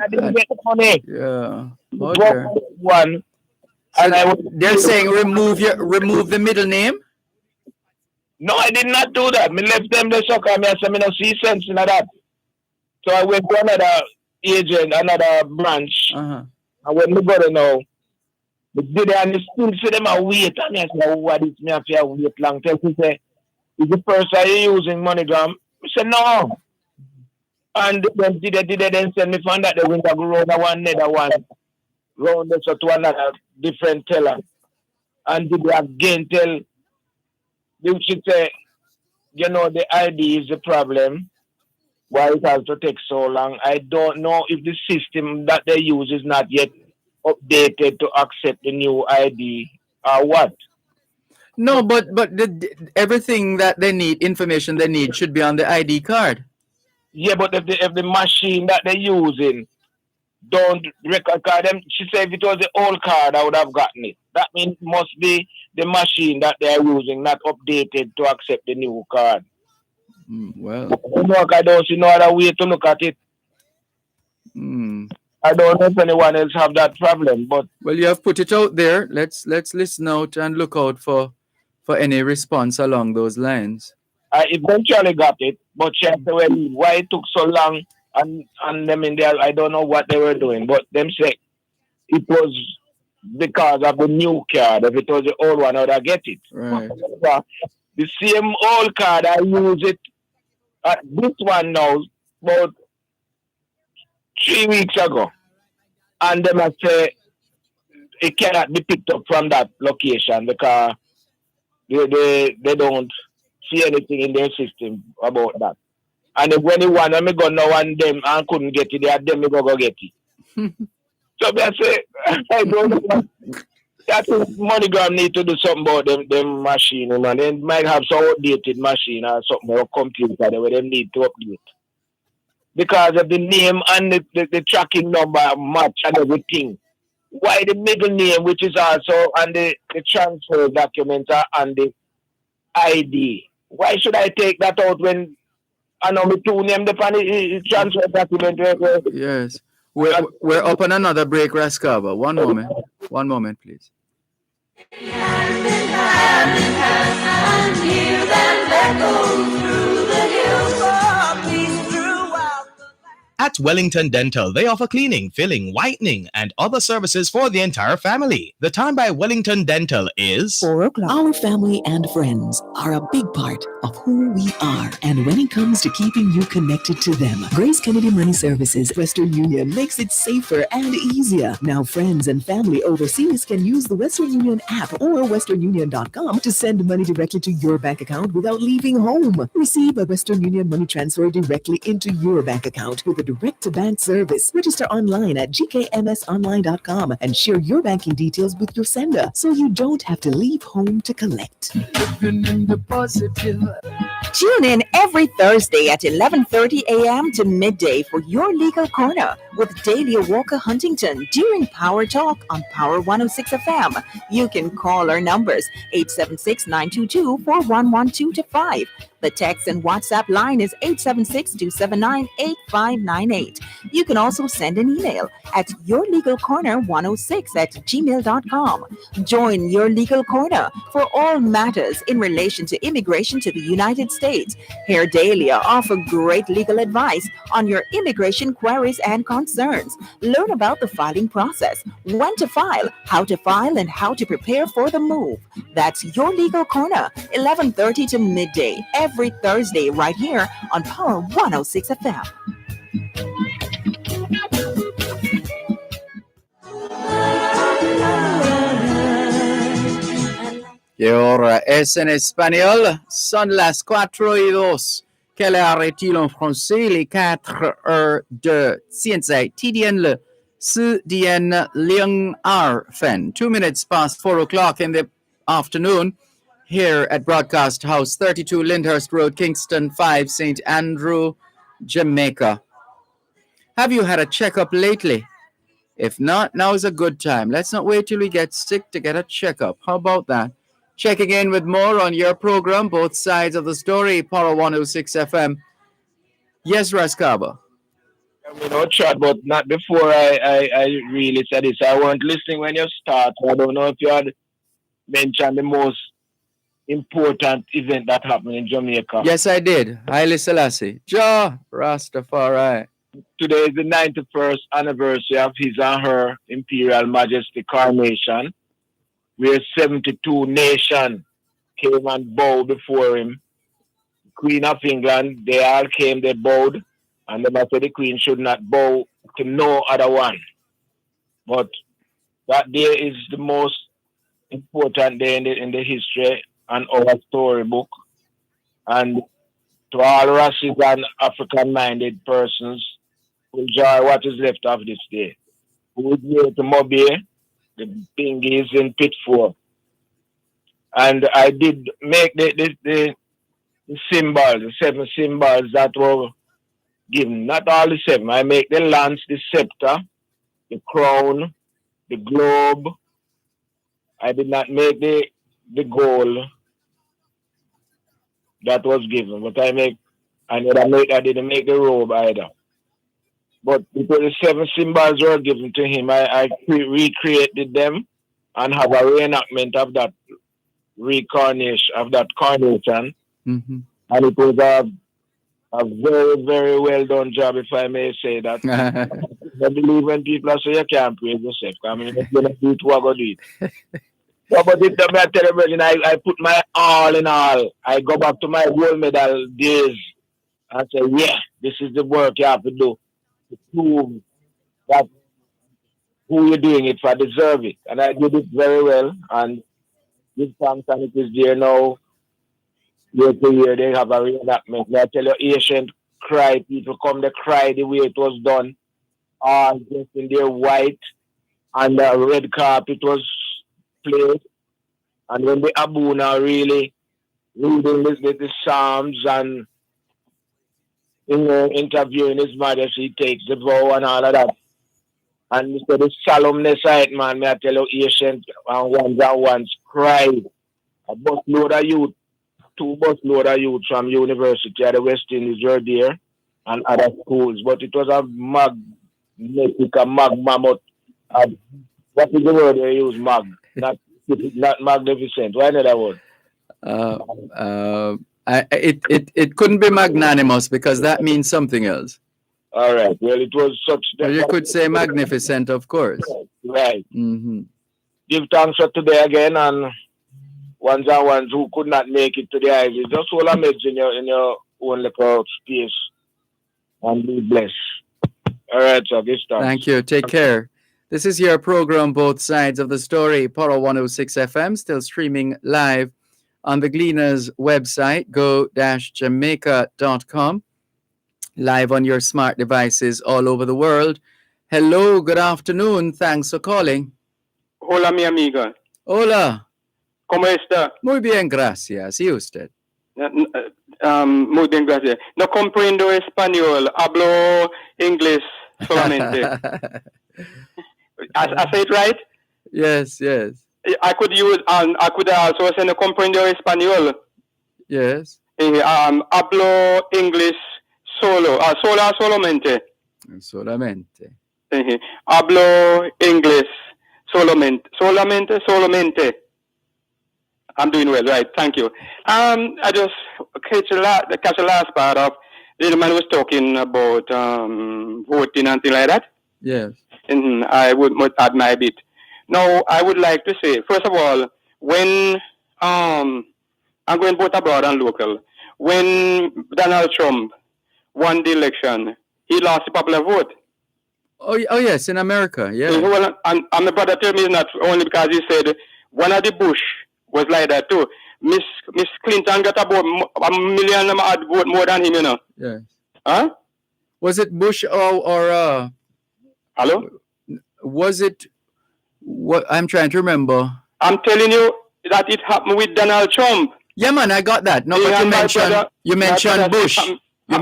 didn't get the money. Yeah. Okay. One. So and they're saying remove the middle name? No, I did not do that. Me left them the sucker. Me I said me no see sense in that. So I went to another agent, another branch. And when me go there now, me did it and they still see them a wait. And I said, oh, what is me have to wait long? Tell me say, is the person you using MoneyGram? I said, no. And then did they then send me from that they went to go round another one. Round this to another different teller. And did they again tell they should say, the ID is the problem. Why it has to take so long? I don't know if the system that they use is not yet updated to accept the new ID or what. No, but everything that they need, information they need, should be on the ID card. Yeah, but if the machine that they're using don't record them, she said if it was the old card, I would have gotten it. That means it must be the machine that they're using not updated to accept the new card. Well, I don't see no other way to look at it. I don't know if anyone else have that problem, but well, you have put it out there. Let's listen out and look out for any response along those lines. I eventually got it, but she said, well, why it took so long and them in there, I don't know what they were doing, but them say it was because of the new card. If it was the old one, I would get it. Right. The same old card, I use it. This one now, about 3 weeks ago. And then I say it cannot be picked up from that location because they don't see anything in their system about that. And if anyone when me go now and them and couldn't get it, they are them me go get it. So I say I don't know. That's MoneyGram need to do something about them machine, man. They might have some outdated machine or something or computer where they need to update. Because of the name and the tracking number match and everything. Why the middle name, which is also on the transfer document and the ID? Why should I take that out when I know me 2 name the transfer document? Yes. We're up on another break, Rascava. One moment, please. Hand in hand, and hear them echo through the hills. Oh, peace throughout the land. At Wellington Dental, they offer cleaning, filling, whitening, and other services for the entire family. The time by Wellington Dental is 4 o'clock. Our family and friends are a big part of who we are. And when it comes to keeping you connected to them, Grace Kennedy Money Services Western Union makes it safer and easier. Now friends and family overseas can use the Western Union app or westernunion.com to send money directly to your bank account without leaving home. Receive a Western Union money transfer directly into your bank account with a direct-to-bank service. Register online at gkmsonline.com and share your banking details with your sender so you don't have to leave home to collect. Tune in every Thursday at 11:30 a.m. to midday for your Legal Corner with Dahlia Walker Huntington during Power Talk on Power 106 FM. You can call our numbers 876-922-4112-5. The text and WhatsApp line is 876-279-8598. You can also send an email at yourlegalcorner106@gmail.com. Join Your Legal Corner for all matters in relation to immigration to the United States. Here, Dahlia offer great legal advice on your immigration queries and concerns. Learn about the filing process, when to file, and how to prepare for the move. That's Your Legal Corner, 11:30 to midday every Thursday right here on Power 106 FM. Y ahora es en español. Son las 4:02. Quelle heure est-il en français? Les 4:02. 现在几点了？4点02分. 2 minutes past 4 o'clock in the afternoon here at Broadcast House, 32 Lyndhurst Road, Kingston 5, St. Andrew, Jamaica. Have you had a checkup lately? If not, now is a good time. Let's not wait till we get sick to get a checkup. How about that? Checking in with more on your program, both sides of the story, Power 106 FM. Yes, Raskaba. You know, chat, but not before I really said this. I weren't listening when you start. I don't know if you had mentioned the most important event that happened in Jamaica. Yes, I did. Haile Selassie. Jah Rastafari. Today is the 91st anniversary of His and Her Imperial Majesty coronation, where 72 nations came and bowed before him. Queen of England, they all came, they bowed, and then I said the Queen should not bow to no other one. But that day is the most important day in the history and our storybook. And to all races and African-minded persons who enjoy what is left of this day, who is here to Mobile, the Bingies in Pitford. And I did make the symbols, the 7 symbols that were given. Not all the 7. I make the lance, the scepter, the crown, the globe. I did not make the goal that was given, but I didn't make the robe either. But because the 7 symbols were given to him, I recreated them and have a reenactment of that coronation. Mm-hmm. And it was a very, very well done job, if I may say that. I believe when people say you can't praise yourself. I mean, if you're going to do it, we're going to do it. So, but if I tell you, I put my all in all. I go back to my gold medal days and say, yeah, this is the work you have to do to prove that who you're doing it for deserve it. And I did it very well. And this thanks, and it is there now. Year to year, they have a reenactment. I tell you, Asian cry, people come, they cry the way it was done. All just in their white, and the red carpet was played. And when the Abuna really reading the Psalms and interviewing His Majesty, he takes the vow and all of that. And so the solemnness of it, man, I tell you, Asian and ones cried. A busload of youth, 2 busload of youth from university at the West Indies were there and other schools. But it was a mammoth. What is the word they use? Not magnificent. Why not that word? It couldn't be magnanimous because that means something else. All right. Well, it was such. Well, you could say magnificent, of course. Right. Mm-hmm. Give thanks for today again, and ones and ones who could not make it to the Ivy, just hold a message in your own little space, and be blessed. All right, so this time. Thank you. Take care. This is your program, Both Sides of the Story, Power 106 FM, still streaming live on the Gleaners website, go-jamaica.com, live on your smart devices all over the world. Hello, good afternoon. Thanks for calling. Hola, mi amiga. Hola. ¿Cómo está? Muy bien, gracias. ¿Y usted? Muy bien, gracias. No comprendo español. Hablo inglés solamente. I say it right? Yes, yes. I could also say no comprendo español. Yes. Hablo inglés solamente. Solamente. Hablo inglés solamente. I'm doing well, right? Thank you. I just catch the last part of the man was talking about voting and things like that. Yes. And I would add my bit. Now, I would like to say, first of all, when I'm going both abroad and local, when Donald Trump won the election, he lost the popular vote. Oh yes, in America, yeah. Well, and my brother told me it's not only because he said one of the Bush was like that too. Miss Clinton got about 1 million vote more than him, you know. Yes. Huh? Was it Bush or Hello? Was it what I'm trying to remember? I'm telling you that it happened with Donald Trump. Yeah, man, I got that. No, but you mentioned Bush. You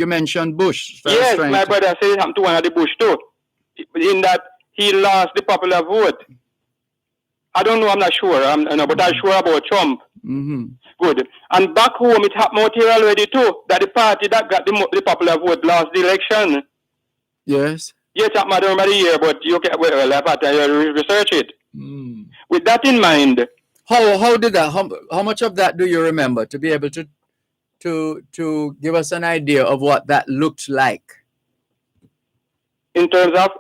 mentioned Bush. Yes, my brother said it happened to one of the Bush too. In that he lost the popular vote. I don't know, I'm not sure. But I'm sure about Trump. Mm-hmm. Good. And back home, it happened out here already too. That the party that got the popular vote lost the election. Yes. Yes, it happened over the year, but you can research it. Mm. With that in mind. How did that? How much of that do you remember to be able to give us an idea of what that looked like? In terms of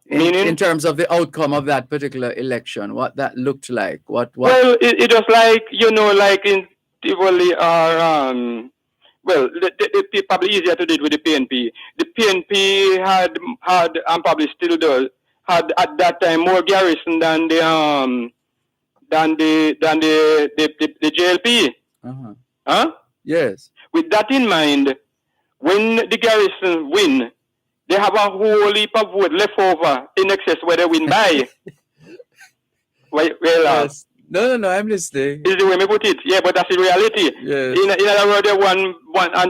meaning? In terms of the outcome of that particular election, what that looked like. What? Well, it was like, like in Tivoli or the probably easier to do it with the PNP. The PNP had and probably still does had at that time more garrison than the JLP. Uh-huh. Huh? Yes. With that in mind, when the garrison win, they have a whole heap of vote left over in excess where they win by. Yes. No, I'm listening. Is the way we put it. Yeah, but that's the reality. Yes. In other words, they won,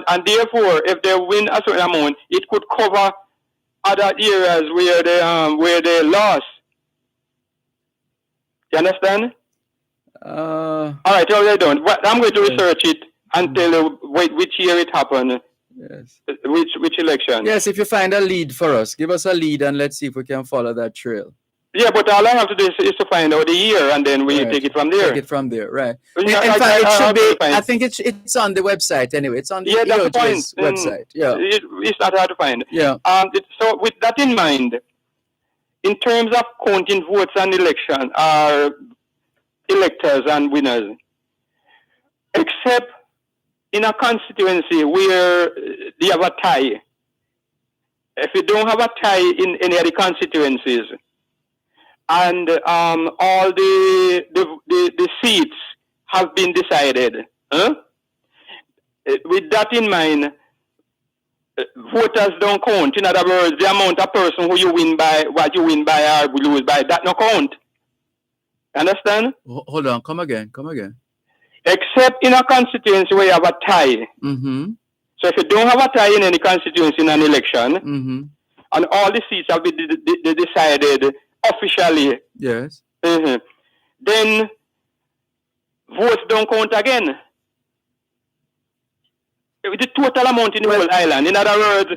and therefore, if they win a certain amount, it could cover other areas where they lost. You understand? All right, they don't. I'm going to research it and tell you which year it happened. Yes. Which election? Yes, if you find a lead for us, give us a lead and let's see if we can follow that trail. Yeah, but all I have to do is to find out the year, and then we take it from there. Take it from there, right? In fact, it should be. I think it's on the website anyway. It's on the EOJ's website. Yeah, it's not hard to find. Yeah. So with that in mind, in terms of counting votes and election, electors and winners, except in a constituency where they have a tie. If you don't have a tie in any of the constituencies, and all the seats have been decided. With that in mind, voters don't count. In other words, the amount of person who you win by, what you win by or lose by, that no count. Understand? Hold on, come again. Except in a constituency where you have a tie. Mm-hmm. So if you don't have a tie in any constituency in an election, mm-hmm. and all the seats have been decided officially. Yes. Mm-hmm. Then votes don't count again. The total amount in the whole island. In other words,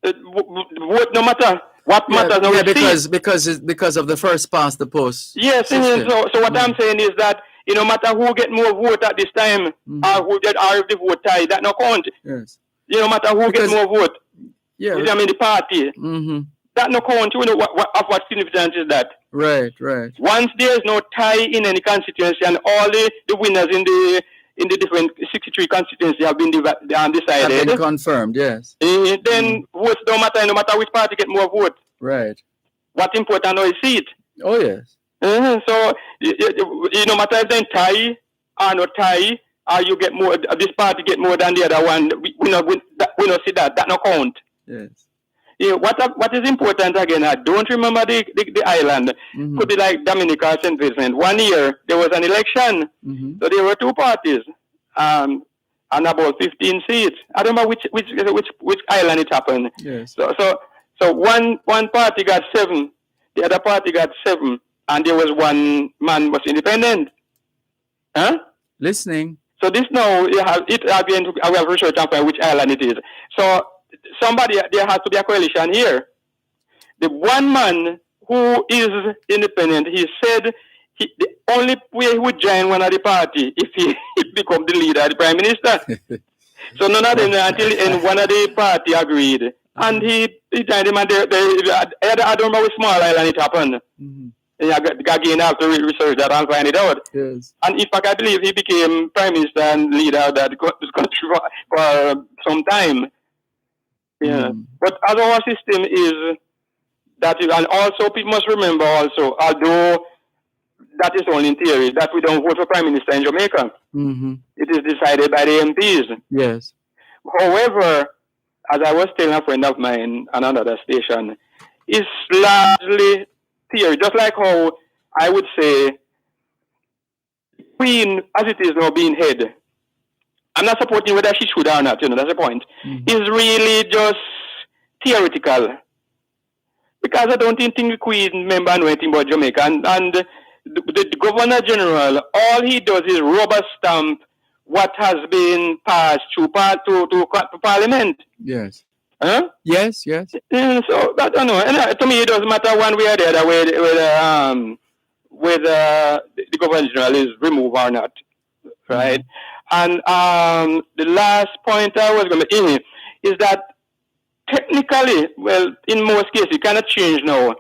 vote no matter what matters. Because of the first past the post. Yes. So what I'm saying is that no matter who get more vote at this time, or if the vote tie, that no count. Yes. No matter who get more vote. Yeah. I mean the party. Mm-hmm. That no count. You know what significance is that? Right, right. Once there is no tie in any constituency and all the winners in the different 63 constituencies have been decided. Have been confirmed, yes. Then votes don't matter, no matter which party get more votes. Right. What's important now is seat. Oh, yes. So, no matter if they tie or not tie, or you get more, this party get more than the other one, we not see that. That no count. Yes. What is important again, I don't remember the island. Mm-hmm. Could be like Dominica or St. Vincent. 1 year, there was an election. Mm-hmm. So there were two parties. And about 15 seats. I don't know which island it happened. Yes. So one party got 7, the other party got 7, and there was one man was independent. Huh? Listening. So this now we have research and find which island it is. So there has to be a coalition here. The one man who is independent, he said the only way he would join one of the party if he become the leader, the prime minister. So none of them until one of the party agreed. And he joined him, and I don't know which small island it happened. Mm-hmm. Again, I have to research that and find it out. Yes. And in fact, I believe he became prime minister and leader of that country for some time. Yeah. But as our system is that, and also people must remember also, although that is only in theory, that we don't vote for prime minister in Jamaica. Mm-hmm. It is decided by the MPs. Yes. However, as I was telling a friend of mine on another station, it's largely theory. Just like how I would say, Queen, as it is now being head, I'm not supporting whether she should or not, that's the point. Mm-hmm. It's really just theoretical. Because I don't think the Queen member know anything about Jamaica. And the Governor General, all he does is rubber stamp what has been passed through to Parliament. Yes. Huh? Yes, yes. So, I don't know. And, to me, it doesn't matter one way or the other whether the Governor General is removed or not. Right? Mm-hmm. And the last point I was going to make is that technically, well, in most cases, it cannot change now.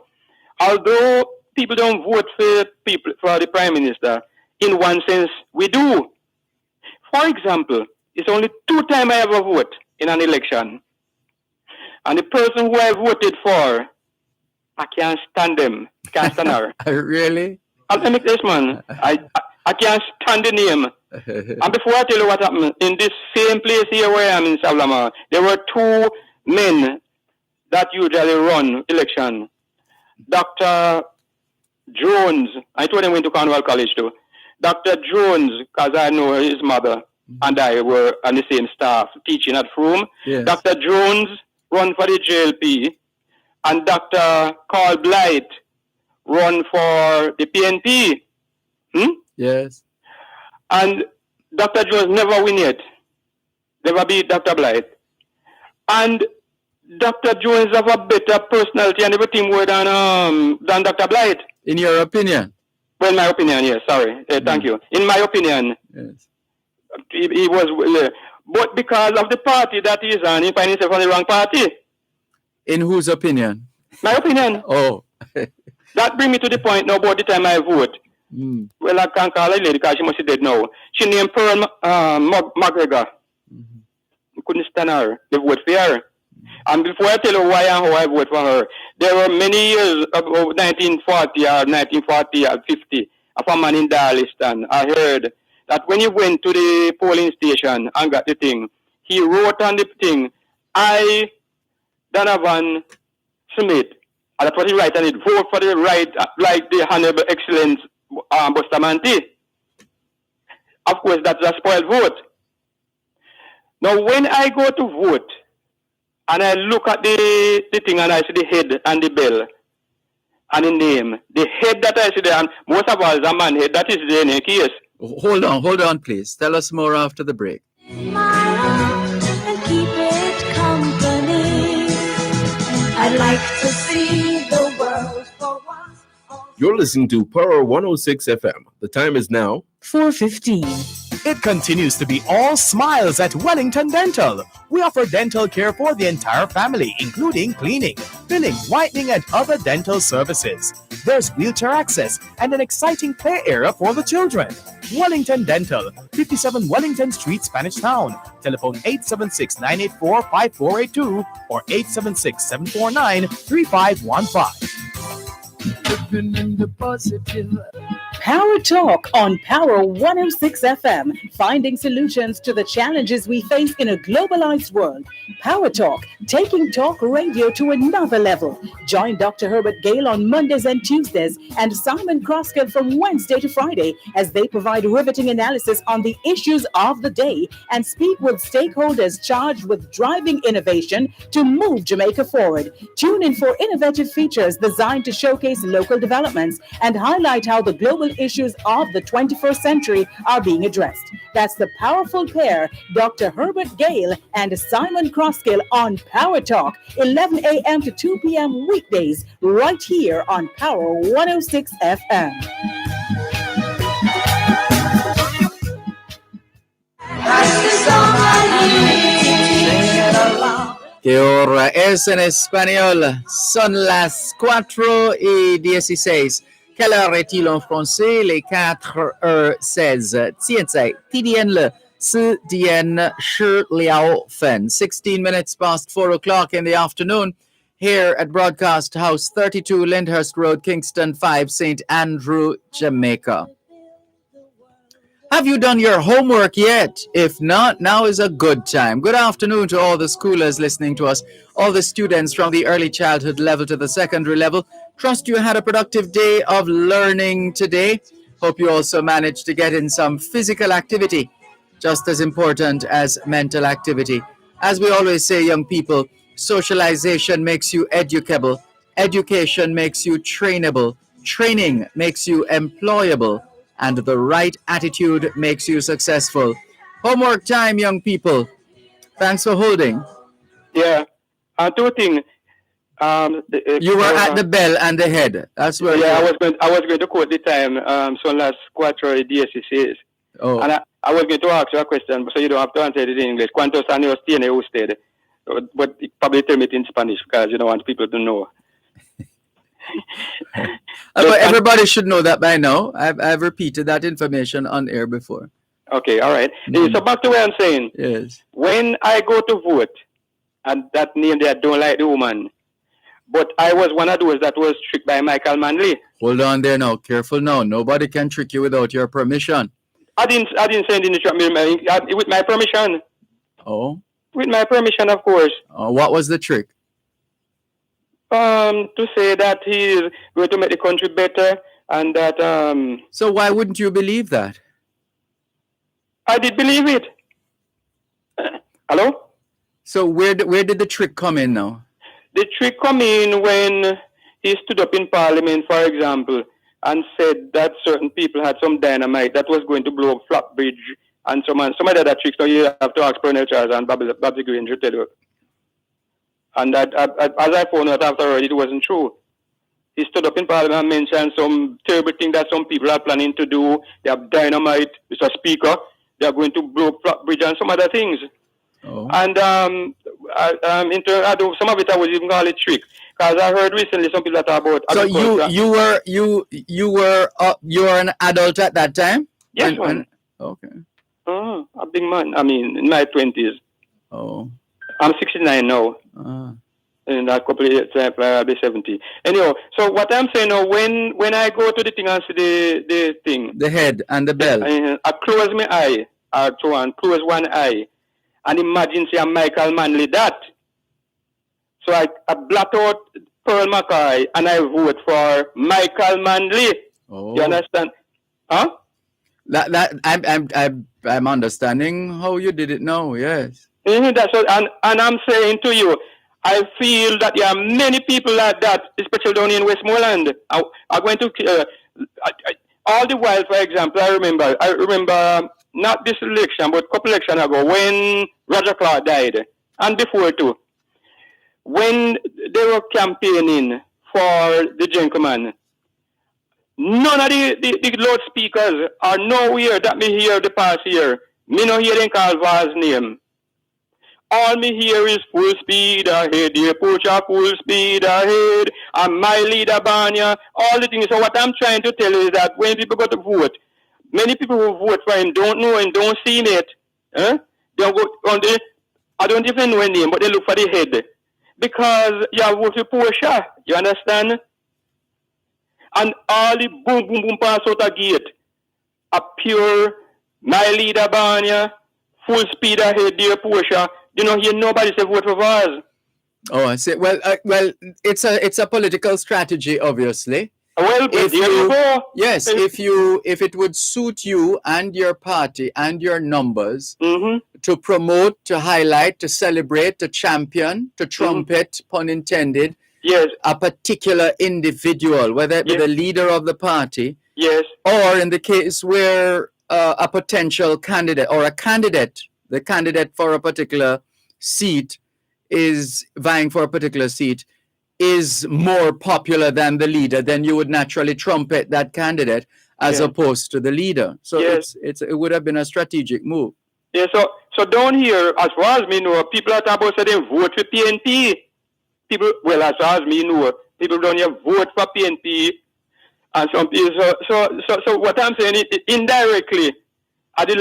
Although people don't vote for the Prime Minister, in one sense, we do. For example, it's only 2 times I ever vote in an election. And the person who I voted for, I can't stand them. Can't stand her. Really? Let me this man. I can't stand the name. And before I tell you what happened, in this same place here where I am in Savlama, there were 2 men that usually run election. Dr. Jones, I told him went to Cornwall College too. Dr. Jones, because I know his mother, and I were on the same staff teaching at Froome. Yes. Dr. Jones run for the JLP, and Dr. Carl Blight run for the PNP. Yes. And Dr. Jones never win yet. Never beat Dr. Blight. And Dr. Jones have a better personality and everything more than Dr. Blight. In your opinion? Well, in my opinion, yes. Sorry. Thank you. In my opinion. Yes. He was, but because of the party that he's on, he finds himself on the wrong party. In whose opinion? My opinion. Oh. That brings me to the point now about the time I vote. Well, I can't call her lady because she must be dead now. She named Pearl McGregor. Couldn't stand her. They vote for her. And before I tell you why and how I vote for her, there were many years, about 1940 or 1940 or 50, of a man in Darliston. I heard that when he went to the polling station and got the thing, he wrote on the thing, I, Donovan Smith, and that's what he wrote on it, vote for the right, like the Honorable Excellence Bustamante. Of course, that's a spoiled vote. Now, when I go to vote, and I look at the thing and I see the head and the bell and the name, the head that I see there, and most of all is a man head, that is the NA case. Hold on, please. Tell us more after the break. And keep it company. I'd like to see the world for once. You're listening to Power 106 FM. The time is now 4:15. It continues to be all smiles at Wellington Dental. We offer dental care for the entire family, including cleaning, filling, whitening, and other dental services. There's wheelchair access and an exciting play area for the children. Wellington Dental, 57 Wellington Street, Spanish Town. Telephone 876-984-5482 or 876-749-3515. Living in the positive. Power Talk on Power 106 FM, finding solutions to the challenges we face in a globalized world. Power Talk, taking talk radio to another level. Join Dr. Herbert Gale on Mondays and Tuesdays and Simon Croskell from Wednesday to Friday as they provide riveting analysis on the issues of the day and speak with stakeholders charged with driving innovation to move Jamaica forward. Tune in for innovative features designed to showcase local developments and highlight how the global issues of the 21st century are being addressed. That's the powerful pair, Dr. Herbert Gale and Simon Croskell on Power Talk, 11 a.m. to 2 p.m. weekdays, right here on Power 106 FM. Que hora es en español? Son las 4:16. Quelle heure est-il en français? Les 4h16. Tiens, TDN le 16 minutes past 4 o'clock in the afternoon here at Broadcast House 32 Lyndhurst Road, Kingston 5, St. Andrew, Jamaica. Have you done your homework yet? If not, now is a good time. Good afternoon to all the schoolers listening to us, all the students from the early childhood level to the secondary level. Trust you had a productive day of learning today. Hope you also managed to get in some physical activity, just as important as mental activity. As we always say, young people, socialization makes you educable. Education makes you trainable. Training makes you employable. And the right attitude makes you successful. Homework time, young people. Thanks for holding. Yeah. Two things. You were at the bell and the head. That's where. Yeah, I was going to quote the time. Son las 4:16. Oh. And I was going to ask you a question, so you don't have to answer it in English. ¿Cuántos años tiene usted? But probably tell me it in Spanish because you don't want people to know. But everybody should know that by now. I've repeated that information on air before. Okay, all right. So back to what I'm saying. Yes. When I go to vote, and that name there, I don't like the woman, but I was one of those that was tricked by Michael Manley. Hold on there now. Careful now. Nobody can trick you without your permission. I didn't send in the trick with my permission. Oh. With my permission, of course. What was the trick? To say that he's going to make the country better and that So why wouldn't you believe that? I did believe it. Hello? So where did the trick come in now? The trick come in when he stood up in Parliament, for example, and said that certain people had some dynamite that was going to blow up Flap Bridge and some other tricks. So you have to ask Pernell Charles and Babsy Green to tell you. And that, as I found out afterward, it wasn't true. He stood up in Parliament and mentioned some terrible thing that some people are planning to do. They have dynamite, Mr. Speaker. They are going to blow up Flap Bridge and some other things. Oh. And some of it I was even call it trick, because I heard recently some people that talk about. So you were an adult at that time? Yes, okay. A big man. I mean, in my 20s. Oh. I'm 69 now. In a couple of years, I'll be 70. Anyhow, so what I'm saying now, when I go to the thing and see the thing, the head and the bell, I close my eye, close one eye, and imagine say I'm Michael Manley that. So I blot out Pearl McCoy and I vote for Michael Manley. Oh. You understand? Huh? That I'm understanding how you did it now. Yes. That's what, and I'm saying to you, I feel that there are many people like that, especially down in Westmoreland. I'm going to all the while. For example, I remember not this election, but a couple elections ago when Roger Clark died, and before too, when they were campaigning for the gentleman. None of the loudspeakers are nowhere that me hear the past year. Me no hear them call Vaz name. All me hear is full speed ahead, dear Pocha, full speed ahead, and my leader Banya, all the things. So what I'm trying to tell you is that when people go to vote, many people who vote for him don't know him, don't see him yet. They'll go on the, I don't even know his name, but they look for the head. Because you have voted for Porsche, you understand? And all the boom, boom, boom pass out a gate. A pure, my leader Banya, full speed ahead, dear Porsche. You know, here nobody say vote for Vaz. Oh, I see. Well, it's a political strategy, obviously. Well, If there you go. Yes, if it would suit you and your party and your numbers to promote, to highlight, to celebrate, to champion, to trumpet, pun intended, yes, a particular individual, whether it be the leader of the party, yes, or in the case where a potential candidate or a candidate, the candidate for a particular seat is vying for a particular seat, is more popular than the leader, then you would naturally trumpet that candidate as opposed to the leader. So it would have been a strategic move. Yeah, so down here, as far as me know, people are talking about saying vote for PNP. People, well, as far as me know, people down here vote for PNP, and some people. So what I'm saying is, indirectly, the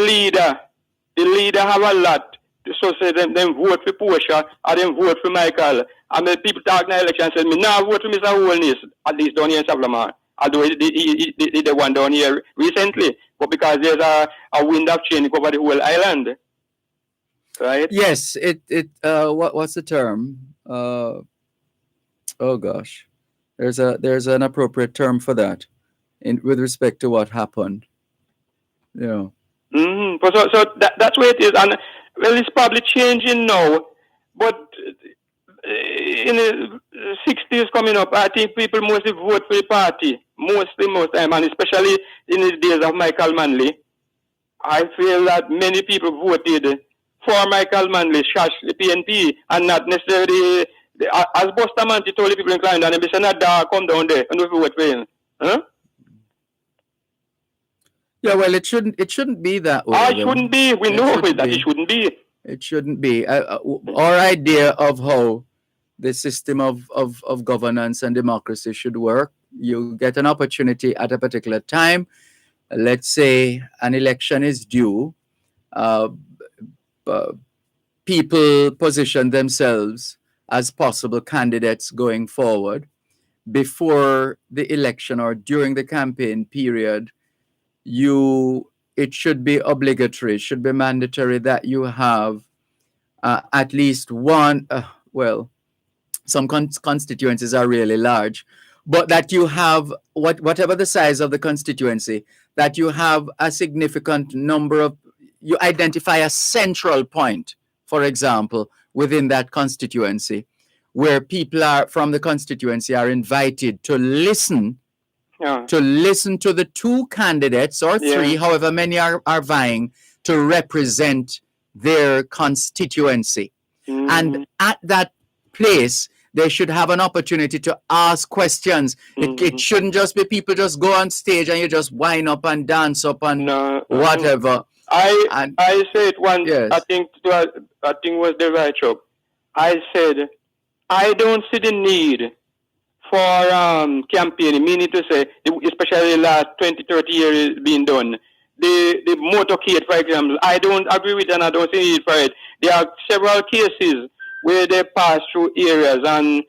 leader have a lot. So say them vote for Porsche or them vote for Michael. And the people talk in the election and say, me now vote for Mr. Holness, at least down here in Savlamar. Although the one down here recently, but because there's a wind of change over the whole island. Right? Yes, what's the term? Oh gosh. There's an appropriate term for that with respect to what happened. Yeah. So that's where it is. And well, it's probably changing now, but in the 60s coming up, I think people mostly vote for the party, most time, and especially in the days of Michael Manley. I feel that many people voted for Michael Manley, the PNP, and not necessarily, as Bustamante told the people in Clarendon, they said, come down there and we vote for him. Huh? Yeah, well, it shouldn't be that way. It shouldn't be. We know that it shouldn't be. It shouldn't be. Our idea of how the system of governance and democracy should work, you get an opportunity at a particular time. Let's say an election is due. People position themselves as possible candidates going forward. Before the election or during the campaign period, it should be obligatory, it should be mandatory that you have at least one, some constituencies are really large, but that you have, whatever the size of the constituency, that you have a significant number of, you identify a central point, for example, within that constituency, where people from the constituency are invited to listen to the two candidates or three, however many are vying to represent their constituency. And at that place, they should have an opportunity to ask questions. It shouldn't just be people just go on stage and you just wind up and dance up and whatever. I said once, I think was the right job. I said, I don't see the need for campaigning, meaning to say, especially the last 20, 30 years being done. The motorcade, for example, I don't agree with it and I don't see it for it. There are several cases where they pass through areas and...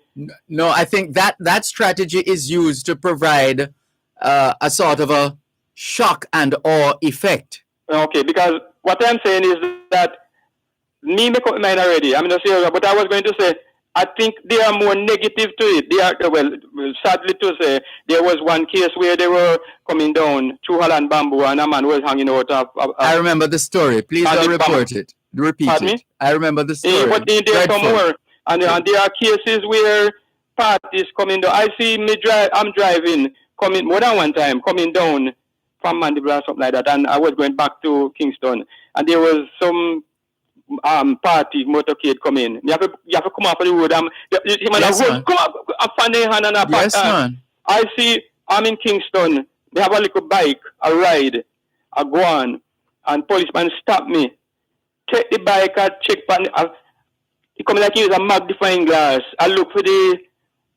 No, I think that strategy is used to provide a sort of a shock and awe effect. Okay, because what I'm saying is that me make up my mind already. I'm not serious, but I was going to say, I think they are more negative to it. They are, well, sadly to say, there was one case where they were coming down through Holland Bamboo and a man was hanging out of... I remember the story. Please don't repeat it. I remember the story. But there are some more. And there are cases where parties coming down. I see I'm driving, coming more than one time, coming down from Mandeville or something like that. And I was going back to Kingston. And there was some... party motorcade come in. You have to come off of the road. Yes, man. Come up, man. I see I'm in Kingston Me have a little bike, a ride, I go on, and policeman stop me. Take the bike and check on it come like he use a magnifying glass. I look for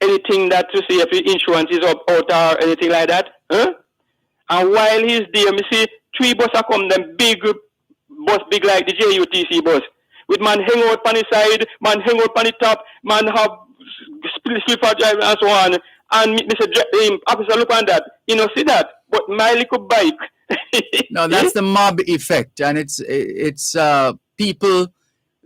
anything that to see if the insurance is out or anything like that. Huh? And while he's there, me see 3 buses come, them big bus, big like the JUTC bus. With man hang out on the side, man hang out on the top, man have slipper drive and so on. And me say, officer, look on that. You know, see that? But my little bike. No, that's the mob effect. And it's people,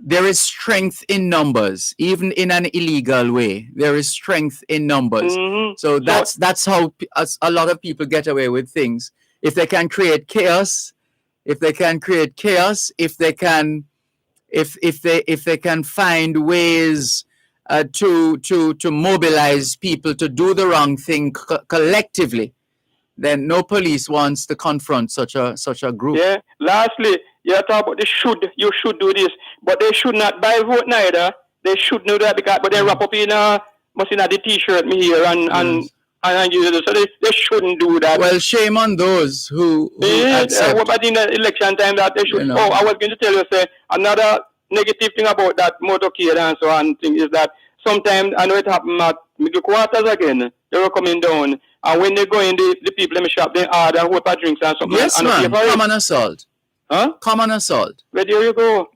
there is strength in numbers, even in an illegal way. There is strength in numbers. Mm-hmm. So that's how a lot of people get away with things. If they can create chaos, if they can find ways to mobilize people to do the wrong thing collectively, then no police wants to confront such a group. Yeah. Lastly, you talk about you should do this, but they should not buy vote neither. They should know that but they wrap up in the T-shirt me here and use it. So they shouldn't do that. Well, shame on those who accept. But in the election time that they should. Oh, I was going to tell you, say another negative thing about that motorcade and so on thing is that sometimes I know it happened at middle quarters again. They were coming down, and when they go in, the people in the shop they order a whole of drinks and something. Yes, man. Common assault. Huh? Common assault. Where do you go?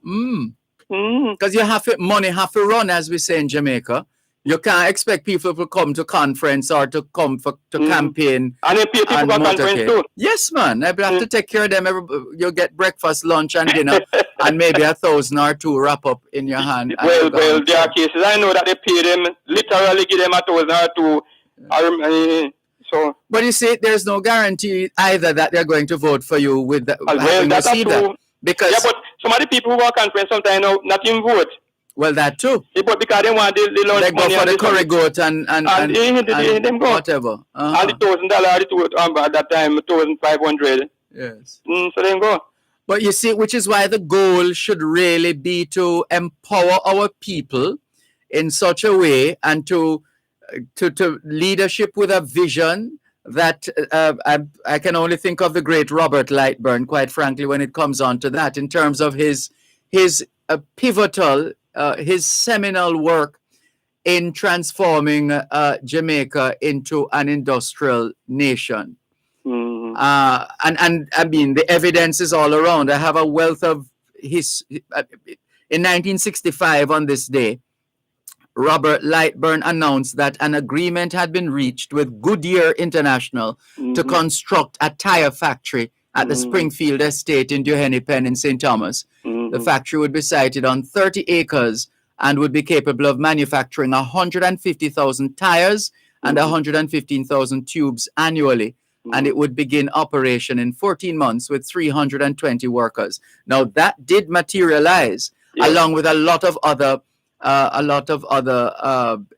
Because money have to run, as we say in Jamaica. You can't expect people to come to conference or to come to campaign. And then people for conference too. Yes, man. I have to take care of them. You get breakfast, lunch, and dinner, and maybe 1,000 or 2 wrap up in your hand. Well, there are cases I know that they pay them, literally give them 1,000 or 2. So, but you see, there's no guarantee either that they're going to vote for you with that. Well, that's true. Because but some of the people who work conference sometimes not even vote. Well, that too. Yeah, but because they want the lunch they go for the curry goat and them go. Whatever. And the $1,000 at that time, 1,500. Yes. So then go. But you see, which is why the goal should really be to empower our people in such a way and to leadership with a vision that I can only think of the great Robert Lightburn, quite frankly, when it comes on to that, in terms of his pivotal, his seminal work in transforming Jamaica into an industrial nation. Mm-hmm. And I mean, the evidence is all around. I have a wealth of his. In 1965, on this day, Robert Lightburn announced that an agreement had been reached with Goodyear International to construct a tire factory at the Springfield Estate in Duhaney Pen in St. Thomas. The factory would be sited on 30 acres and would be capable of manufacturing 150,000 tires and 115,000 tubes annually. And it would begin operation in 14 months with 320 workers. Now, that did materialize along with a lot of other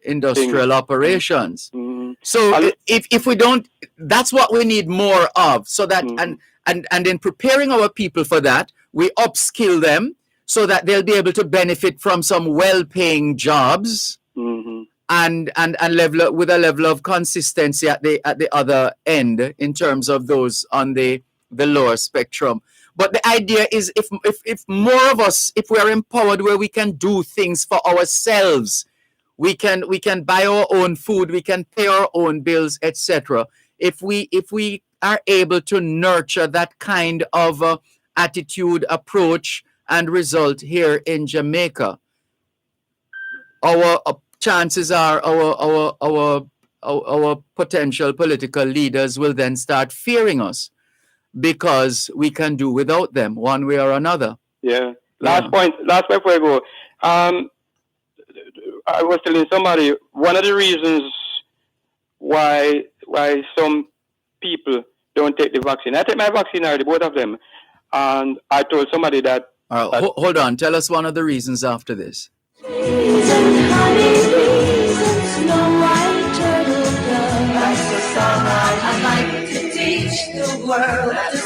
industrial operations. So if we don't, that's what we need more of. So that and in preparing our people for that, we upskill them so that they'll be able to benefit from some well-paying jobs and level with a level of consistency at the other end in terms of those on the lower spectrum. But the idea is if more of us, if we are empowered where we can do things for ourselves, we can buy our own food, we can pay our own bills, etc. If we are able to nurture that kind of attitude, approach, and result here in Jamaica, our chances are our potential political leaders will then start fearing us, because we can do without them one way or another. Yeah. Last point before I go. I was telling somebody one of the reasons why some people don't take the vaccine. I take my vaccine already, both of them, and I told somebody that. Hold on. Tell us one of the reasons after this. The world to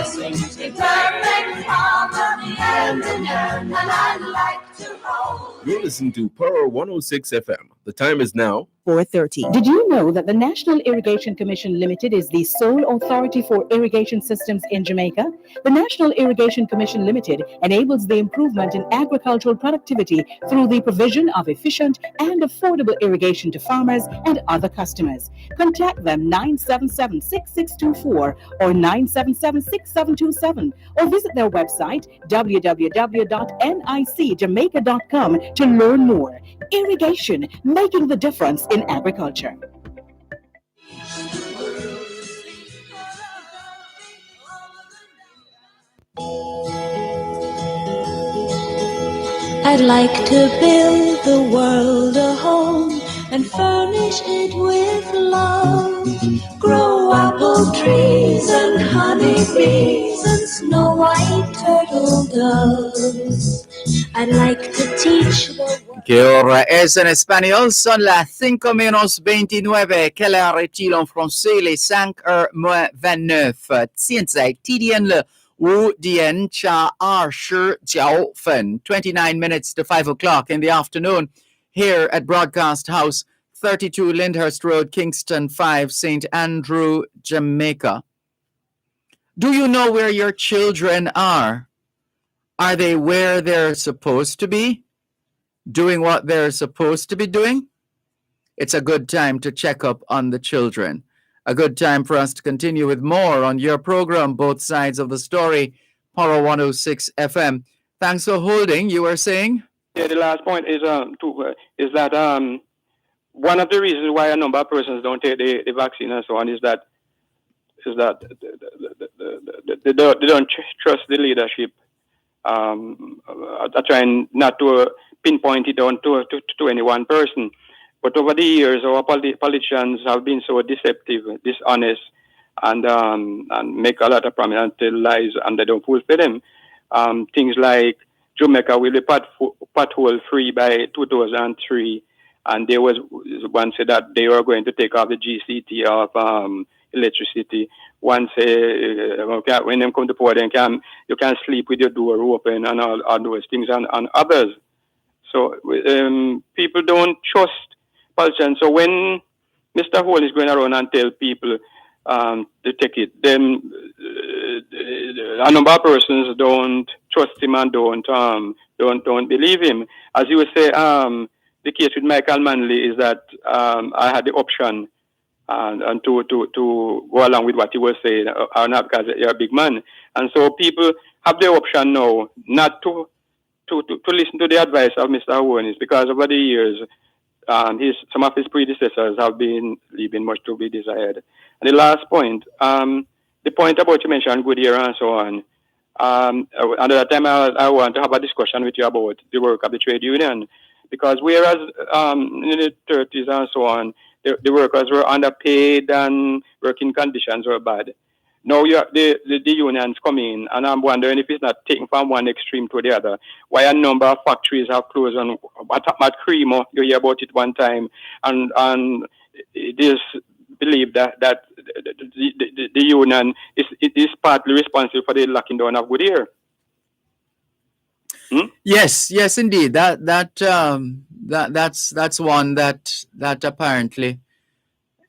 sing in perfect harmony, and I'd like to hold. You're listening to Power 106 FM, The time is now 4:30. Did you know that the National Irrigation Commission Limited is the sole authority for irrigation systems in Jamaica? The National Irrigation Commission Limited enables the improvement in agricultural productivity through the provision of efficient and affordable irrigation to farmers and other customers. Contact them 977-6624 or 977-6727 or visit their website www.nicjamaica.com to learn more. Irrigation, making the difference in agriculture. I'd like to build the world a home and furnish it with love. Grow apple trees and honey bees and snow white turtle doves. I'd like to teach the ¿Qué hora es en español? Son las 5:29. Quelle heure est-il en français? Les 5:29. 现在几点了？5点加29分. 29 minutes to 5 o'clock in the afternoon here at Broadcast House, 32 Lyndhurst Road, Kingston 5, St. Andrew, Jamaica. Do you know where your children are? Are they where they're supposed to be? Doing what they're supposed to be doing? It's a good time to check up on the children. A good time for us to continue with more on your program, Both Sides of the Story, Power 106 FM. Thanks for holding. You were saying? Yeah, the last point is that one of the reasons why a number of persons don't take the vaccine and so on is that they don't trust the leadership. I'm trying not to pinpoint it down to any one person. But over the years, our politicians have been so deceptive, dishonest, and make a lot of promises until lies, and they don't fulfill them. Things like Jamaica will be pothole free by 2003, and there was one said that they were going to take off the GCT of electricity. One say when them come to port, you can sleep with your door open and all those things, and others. So people don't trust politicians. So when Mr. Hall is going around and tell people to take it, then a number of persons don't trust him and don't believe him. As you would say, the case with Michael Manley is that I had the option and to go along with what he was saying, or not, because you're a big man. And so people have the option now not to listen to the advice of Mr. Owens, because over the years, some of his predecessors have been leaving much to be desired. And the last point, the point about you mentioned Goodyear and so on. Another time I want to have a discussion with you about the work of the trade union, because whereas in the 30s and so on, the workers were underpaid and working conditions were bad. Now the unions come in, and I'm wondering if it's not taken from one extreme to the other. Why a number of factories have closed, and what happened at Cremo, you hear about it one time, and it is believed that the union is partly responsible for the locking down of Goodyear. Yes, indeed. That's one that apparently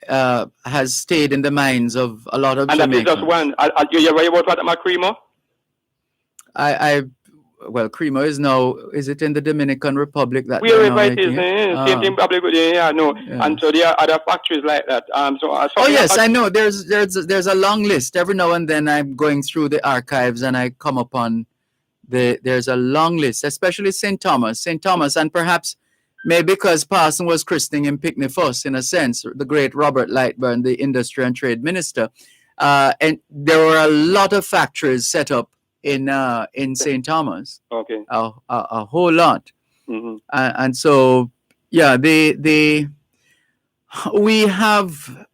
has stayed in the minds of a lot of Jamaicans. And that is just one. You hear about what happened at Cremo? Well, Cremo is it in the Dominican Republic that wherever it is, same thing probably. Yeah. And so there are other factories like that. Yes, I know. There's a long list. Every now and then I'm going through the archives and I come upon there's a long list, especially St. Thomas, and perhaps maybe because Parson was christening him Picnic Fuss in a sense, the great Robert Lightburn, the Industry and Trade Minister, and there were a lot of factories set up in St. Thomas. Okay. A whole lot. Mm-hmm. And so, yeah, we have,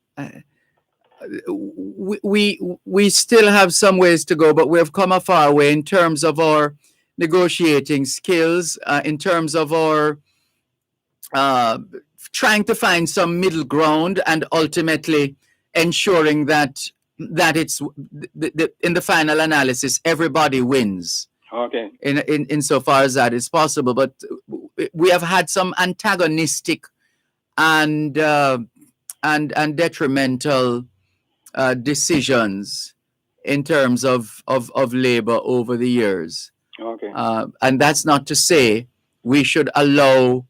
we still have some ways to go, but we have come a far way in terms of our negotiating skills, in terms of our trying to find some middle ground, and ultimately ensuring that it's in the final analysis, everybody wins. Okay. In so far as that is possible, but we have had some antagonistic and and detrimental decisions in terms of labor over the years. Okay. And that's not to say we should allow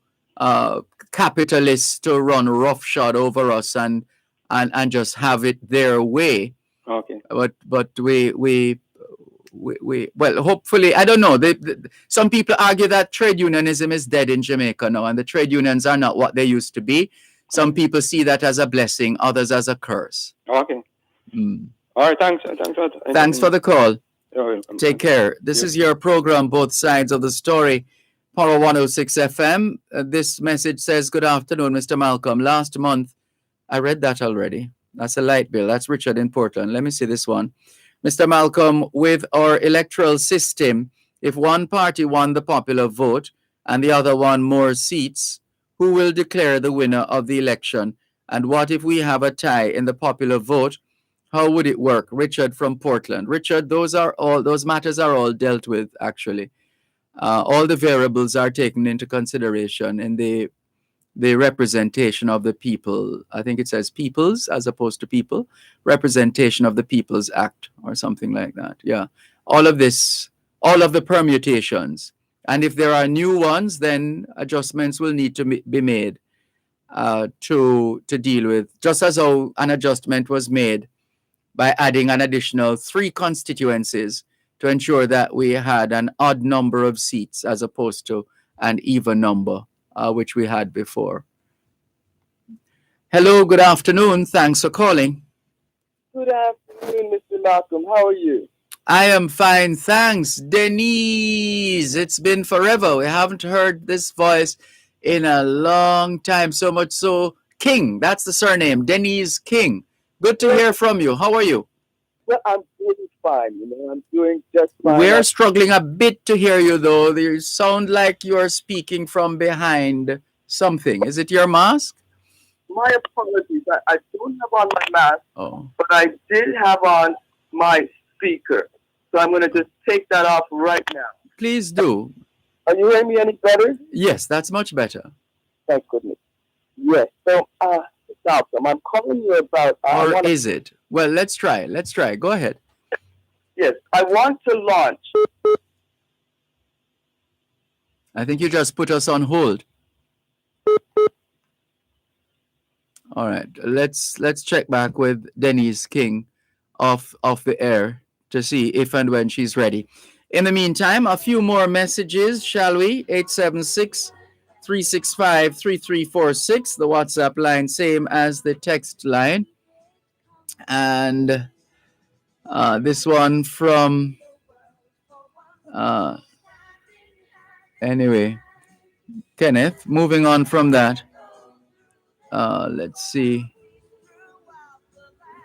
capitalists to run roughshod over us and just have it their way. Okay. But we well, hopefully, I don't know. Some people argue that trade unionism is dead in Jamaica now, and the trade unions are not what they used to be. Some people see that as a blessing, others as a curse. Okay. Mm. All right. Thanks. Thanks for the call. You're welcome. Take care. This is your program, Both Sides of the Story, Power 106 FM. This message says, good afternoon, Mr. Malcolm. Last month, I read that already. That's a light bill. That's Richard in Portland. Let me see this one. Mr. Malcolm, with our electoral system, if one party won the popular vote and the other won more seats, who will declare the winner of the election? And what if we have a tie in the popular vote? How would it work? Richard from Portland. Richard, those matters are all dealt with, actually. All the variables are taken into consideration in the representation of the people. I think it says peoples as opposed to people. Representation of the People's Act or something like that. Yeah. All of this, all of the permutations. And if there are new ones, then adjustments will need to be made to deal with, just as how an adjustment was made by adding an additional 3 constituencies to ensure that we had an odd number of seats as opposed to an even number, which we had before. Hello, good afternoon. Thanks for calling. Good afternoon, Mr. Malcolm. How are you? I am fine, thanks. Denise, it's been forever. We haven't heard this voice in a long time. So much so, King, that's the surname, Denise King. Good to hear from you. How are you? Well, I'm doing fine. I'm doing just fine. We're struggling a bit to hear you, though. You sound like you're speaking from behind something. Is it your mask? My apologies. I don't have on my mask, Oh. but I did have on my speaker. So I'm going to just take that off right now. Please do. Are you hearing me any better? Yes, that's much better. Thank goodness. Yes. So, Malcolm, I'm calling you about... Or is it? Well, let's try. Let's try. Go ahead. Yes. I want to launch... I think you just put us on hold. All right. Let's check back with Denise King off the air to see if and when she's ready. In the meantime, a few more messages, shall we? 876-365-3346, the WhatsApp line, same as the text line. And this one from, anyway, Kenneth, moving on from that. Let's see.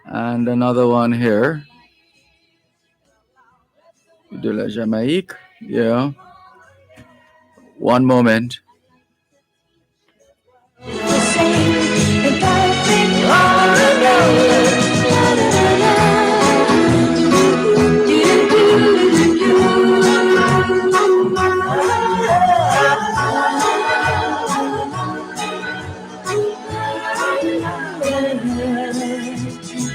And another one here. De la Jamaïque. Yeah. One moment.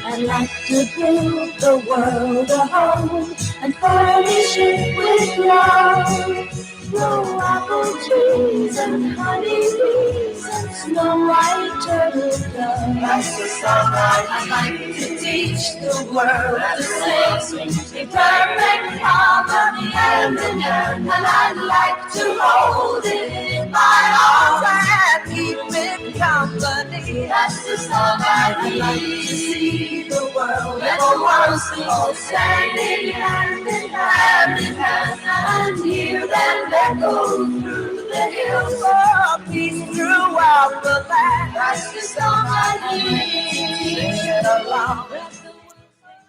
I'd like to build the world a home and furnish it with love. Grow apple trees and honey bees and snow white turtle doves. That's the song I'd like to teach the world to sing. In perfect harmony hand in hand, and I'd like to hold it in my arms and keep it company. That's the song I'd like to see the world ever once all standing hand in hand, and hear them echo through the hills of peace throughout the land. That's the song I'd like to sing it along.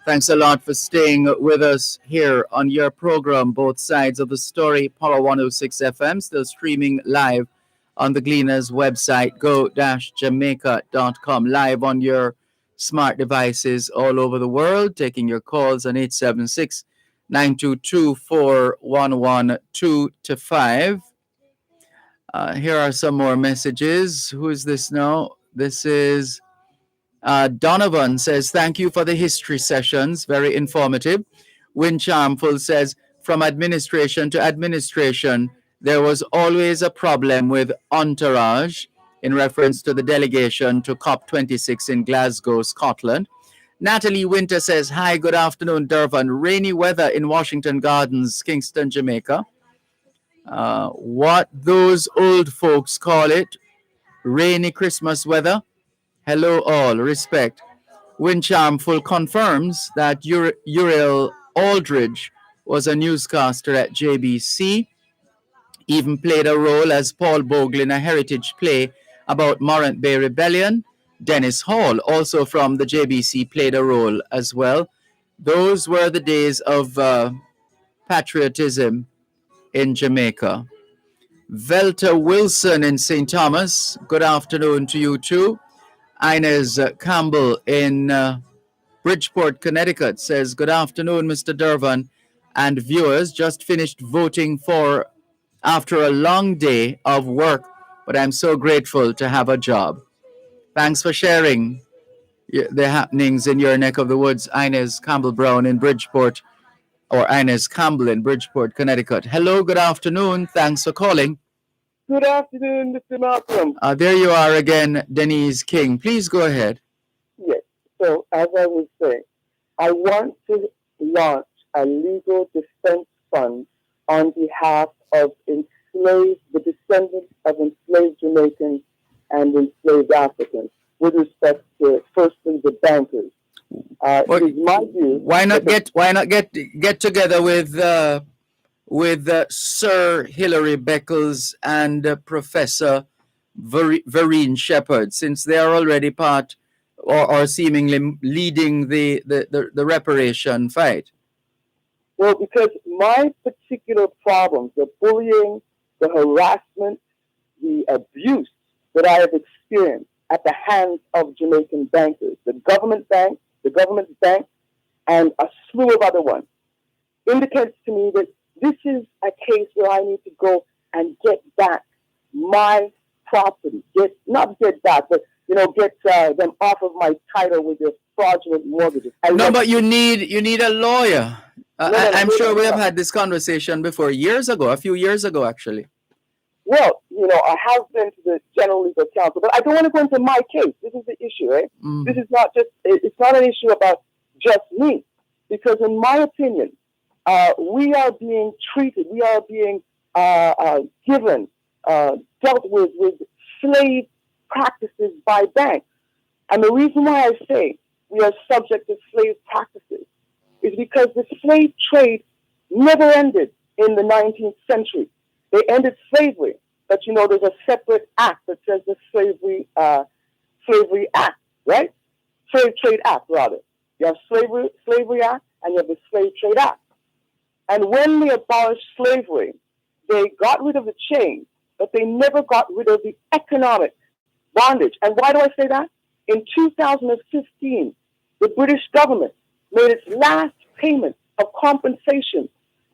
Thanks a lot for staying with us here on your program, Both Sides of the Story, Power 106 FM, still streaming live on the Gleaners website, go-jamaica.com, live on your smart devices all over the world, taking your calls on 876-922-4112-5. Here are some more messages. Who is this now? This is Donovan says, thank you for the history sessions. Very informative. Win Charmful says, from administration to administration, there was always a problem with entourage in reference to the delegation to COP26 in Glasgow, Scotland. Natalie Winter says, hi, good afternoon, Dervan. Rainy weather in Washington Gardens, Kingston, Jamaica. What those old folks call it, rainy Christmas weather. Hello all, respect. Win Charmful confirms that Uriel Aldridge was a newscaster at JBC, even played a role as Paul Bogle in a heritage play about Morant Bay Rebellion. Dennis Hall, also from the JBC, played a role as well. Those were the days of patriotism in Jamaica. Velta Wilson in St. Thomas, good afternoon to you too. Inez Campbell in Bridgeport, Connecticut says, good afternoon, Mr. Dervan and viewers. Just finished voting for after a long day of work, but I'm so grateful to have a job. Thanks for sharing the happenings in your neck of the woods, Inez Campbell Brown in Bridgeport, or Inez Campbell in Bridgeport, Connecticut. Hello, good afternoon. Thanks for calling. Good afternoon, Mr. Malcolm. There you are again, Denise King. Please go ahead. Yes. So, as I was saying, I want to launch a legal defense fund on behalf of the descendants of enslaved Jamaicans and enslaved Africans, with respect to, firstly, the bankers. It is my view. Why not get together with Sir Hilary Beckles and Professor Vereen Shepherd, since they are already part or seemingly leading the reparation fight? Well, because my particular problems, the bullying, the harassment, the abuse that I have experienced at the hands of Jamaican bankers, the government's bank, and a slew of other ones, indicates to me that this is a case where I need to go and get back my property. Get them off of my title with their fraudulent mortgages. But you need a lawyer. I'm sure we have had this conversation before, a few years ago, actually. Well, I have been to the General Legal Counsel, but I don't want to go into my case. This is the issue, right? This is it's not an issue about just me. Because in my opinion, we are being treated, we are being dealt with slave practices by banks. And the reason why I say we are subject to slave practices is because the slave trade never ended in the 19th century. They ended slavery, but there's a separate act that says the Slavery Act, right? Slave Trade Act, rather. You have Slavery Act and you have the Slave Trade Act. And when they abolished slavery, they got rid of the chains, but they never got rid of the economic bondage. And why do I say that? In 2015, the British government made its last payment of compensation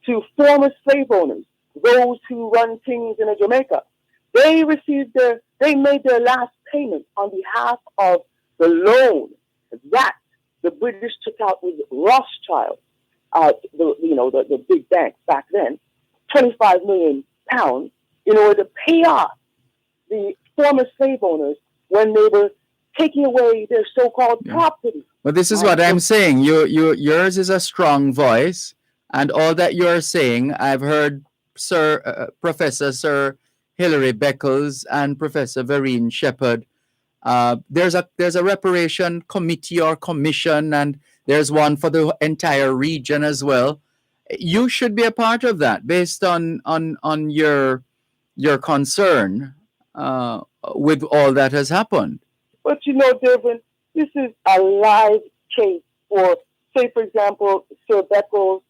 to former slave owners, those who run things in Jamaica. They made their last payment on behalf of the loan that the British took out with Rothschild, the big banks back then, £25 million, in order to pay off the former slave owners when they were taking away their so-called property. But this is what I'm saying. Yours is a strong voice, and all that you're saying, I've heard Professor Sir Hilary Beckles and Professor Vereen Shepherd. There's a reparation committee or commission, and there's one for the entire region as well. You should be a part of that, based on your concern with all that has happened. But Dervan, this is a live case for, say, for example, Sir Beckles,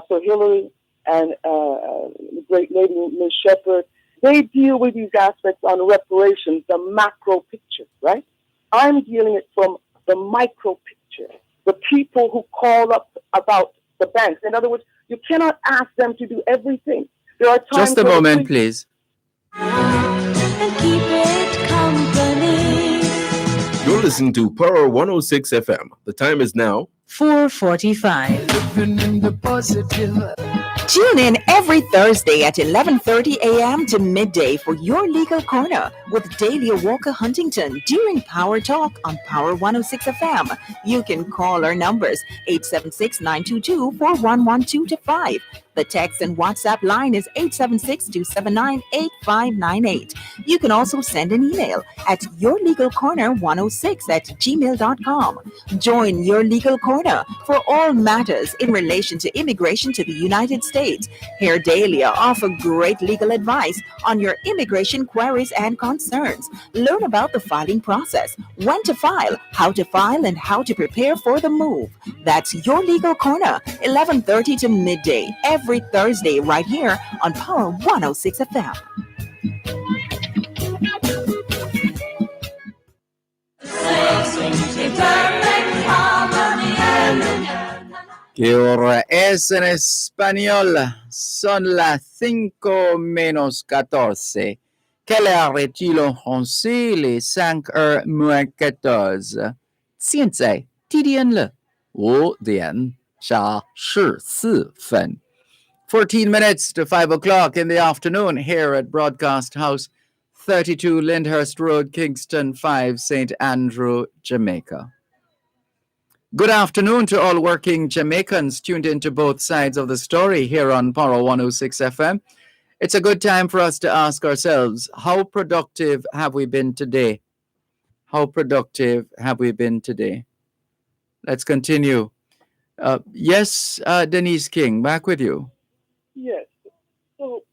Sir Hilary, and the great lady Ms. Shepherd. They deal with these aspects on reparations, the macro picture, right? I'm dealing it from the micro picture, the people who call up about the banks. In other words, you cannot ask them to do everything. There are times. Just a moment, please. listening to Power 106 FM. The time is now 4:45. Tune in every Thursday at 11:30 a.m. to midday for your legal corner with Dahlia Walker Huntington during Power Talk on Power 106 FM. You can call our numbers 876-922-4112-5. The text and WhatsApp line is 876-279-8598. You can also send an email at yourlegalcorner106@gmail.com. Join Your Legal Corner for all matters in relation to immigration to the United States. Here Dahlia offer great legal advice on your immigration queries and concerns. Learn about the filing process, when to file, and how to prepare for the move. That's Your Legal Corner, 11:30 to midday every Thursday right here on Power 106 FM. ¿Qué hora es en español? Son las 5 menos 14. Quelle heure est-il en français? Les 5 heures moins 14. 现在几点了？5点14分. 14 minutes to 5 o'clock in the afternoon here at Broadcast House, 32 Lyndhurst Road, Kingston 5, St. Andrew, Jamaica. Good afternoon to all working Jamaicans tuned into both sides of the story here on Power 106 FM. It's a good time for us to ask ourselves, how productive have we been today? How productive have we been today? Let's continue. Yes, Denise King, back with you. Yes. So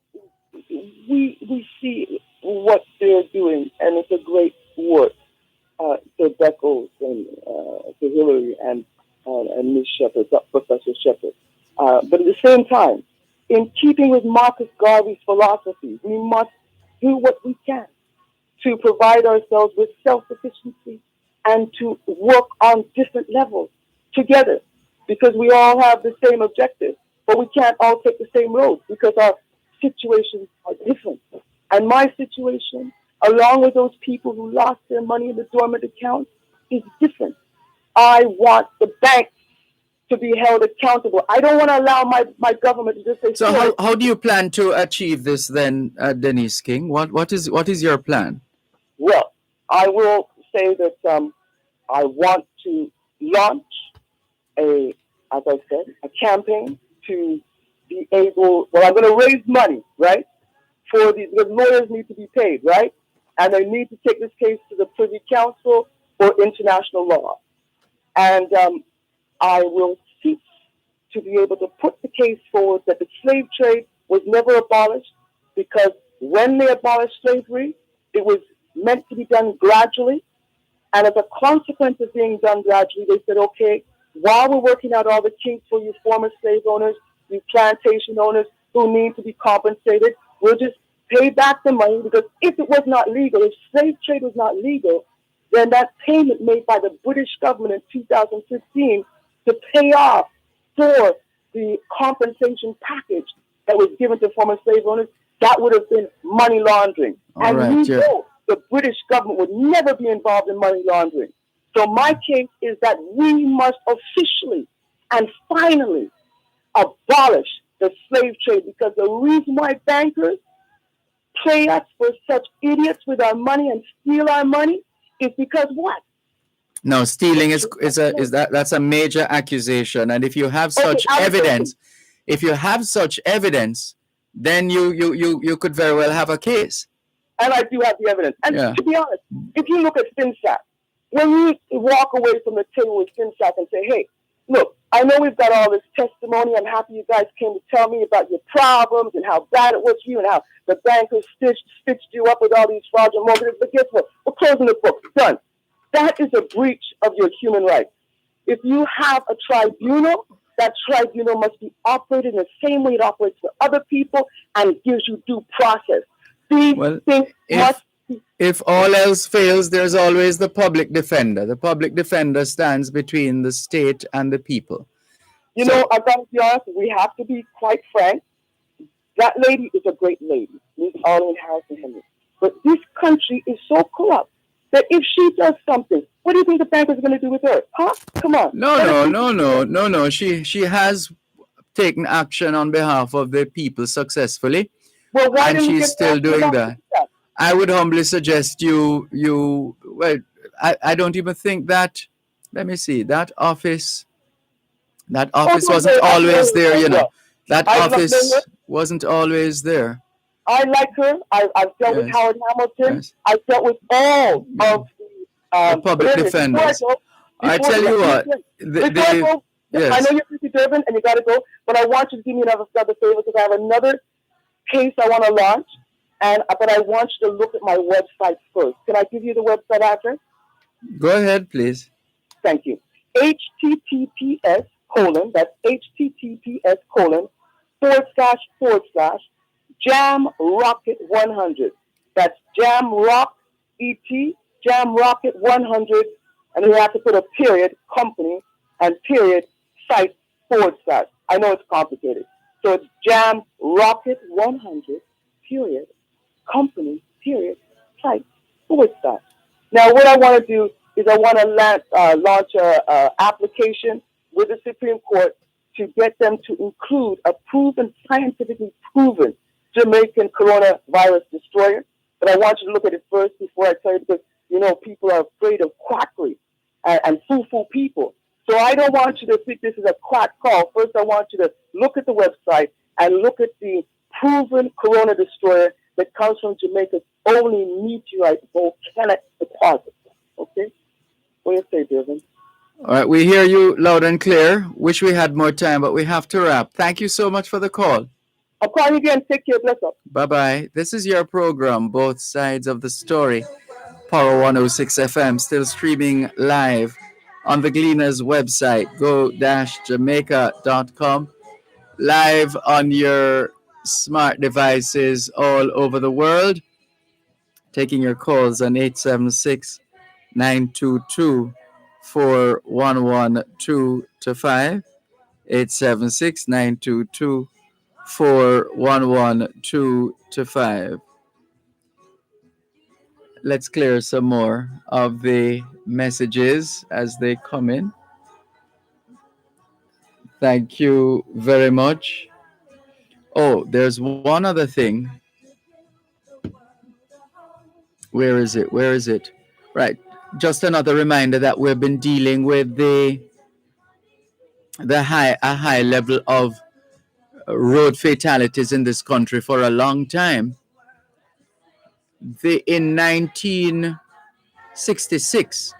we see what they're doing, and it's a great work. To Beckles and to Hillary and Ms. Shepherd, Professor Shepherd. But at the same time, in keeping with Marcus Garvey's philosophy, we must do what we can to provide ourselves with self-sufficiency and to work on different levels together, because we all have the same objective, but we can't all take the same road because our situations are different. And my situation, along with those people who lost their money in the dormant account, is different. I want the banks to be held accountable. I don't want to allow my government to just say... So how do you plan to achieve this then, Denise King? What is your plan? Well, I will say that I want to launch as I said, a campaign to be able... Well, I'm going to raise money, right? The lawyers need to be paid, right? And they need to take this case to the Privy Council or international law. And I will seek to be able to put the case forward that the slave trade was never abolished, because when they abolished slavery, it was meant to be done gradually. And as a consequence of being done gradually, they said, okay, while we're working out all the kinks for you former slave owners, you plantation owners who need to be compensated, we'll just pay back the money, because if it was not legal, if slave trade was not legal, then that payment made by the British government in 2015 to pay off for the compensation package that was given to former slave owners, that would have been money laundering. All right, we know the British government would never be involved in money laundering. So my case is that we must officially and finally abolish the slave trade, because the reason why bankers play us for such idiots with our money and steal our money is because what? No, stealing that's a major accusation, and if you have such evidence, then you could very well have a case. And I do have the evidence. And to be honest, if you look at FinSAC, when you walk away from the table with FinSAC and say, hey, look, I know we've got all this testimony. I'm happy you guys came to tell me about your problems and how bad it was for you and how the bankers stitched you up with all these fraudulent mortgages. But guess what? We're closing the book. Done. That is a breach of your human rights. If you have a tribunal, that tribunal must be operated in the same way it operates for other people and gives you due process. These things must be... If all else fails, there's always the public defender. The public defender stands between the state and the people. You know, I've got to be honest, we have to be quite frank. That lady is a great lady, Miss Arlene Harrison Henry. But this country is so corrupt that if she does something, what do you think the bank is going to do with her? Huh? Come on. No. She has taken action on behalf of the people successfully, well, why and didn't you she's get still back doing to that. I would humbly suggest I don't even think that, let me see, that office wasn't always there, you know. That office wasn't always there. I like her. I've dealt with Howard Hamilton. Yes. I've dealt with all of The public defenders. I tell you what, I know you're busy, Dervan, and you got to go, but I want you to do me another favor because I have another case I want to launch, but I want you to look at my website first. Can I give you the website address? Go ahead, please. Thank you. https:// that's https:// Jam Rocket 100. That's Jam Rock ET, Jam Rocket 100, and you have to put a period, company, and period, site / I know it's complicated. So it's Jam Rocket 100, period, company, period, site / Now what I want to do is I want to launch an application with the Supreme Court to get them to include a scientifically proven Jamaican coronavirus destroyer. But I want you to look at it first before I tell you, because, you know, people are afraid of quackery and foo-foo people. So I don't want you to think this is a quack call. First, I want you to look at the website and look at the proven corona destroyer that comes from Jamaica's only meteorite volcanic deposit. Okay? What do you say, Dervan? All right, we hear you loud and clear. Wish we had more time, but we have to wrap. Thank you so much for the call. I'll call you again. Take care. Bless up. Bye-bye. This is your program, Both Sides of the Story. Power 106 FM, still streaming live on the Gleaners website, go-jamaica.com. Live on your smart devices all over the world. Taking your calls on 876-922-4112-5. 876-922-4112-5. Let's clear some more of the messages as they come in. Thank you very much. Oh, there's one other thing. Where is it? Right. Just another reminder that we've been dealing with a high level of road fatalities in this country for a long time. In 1966,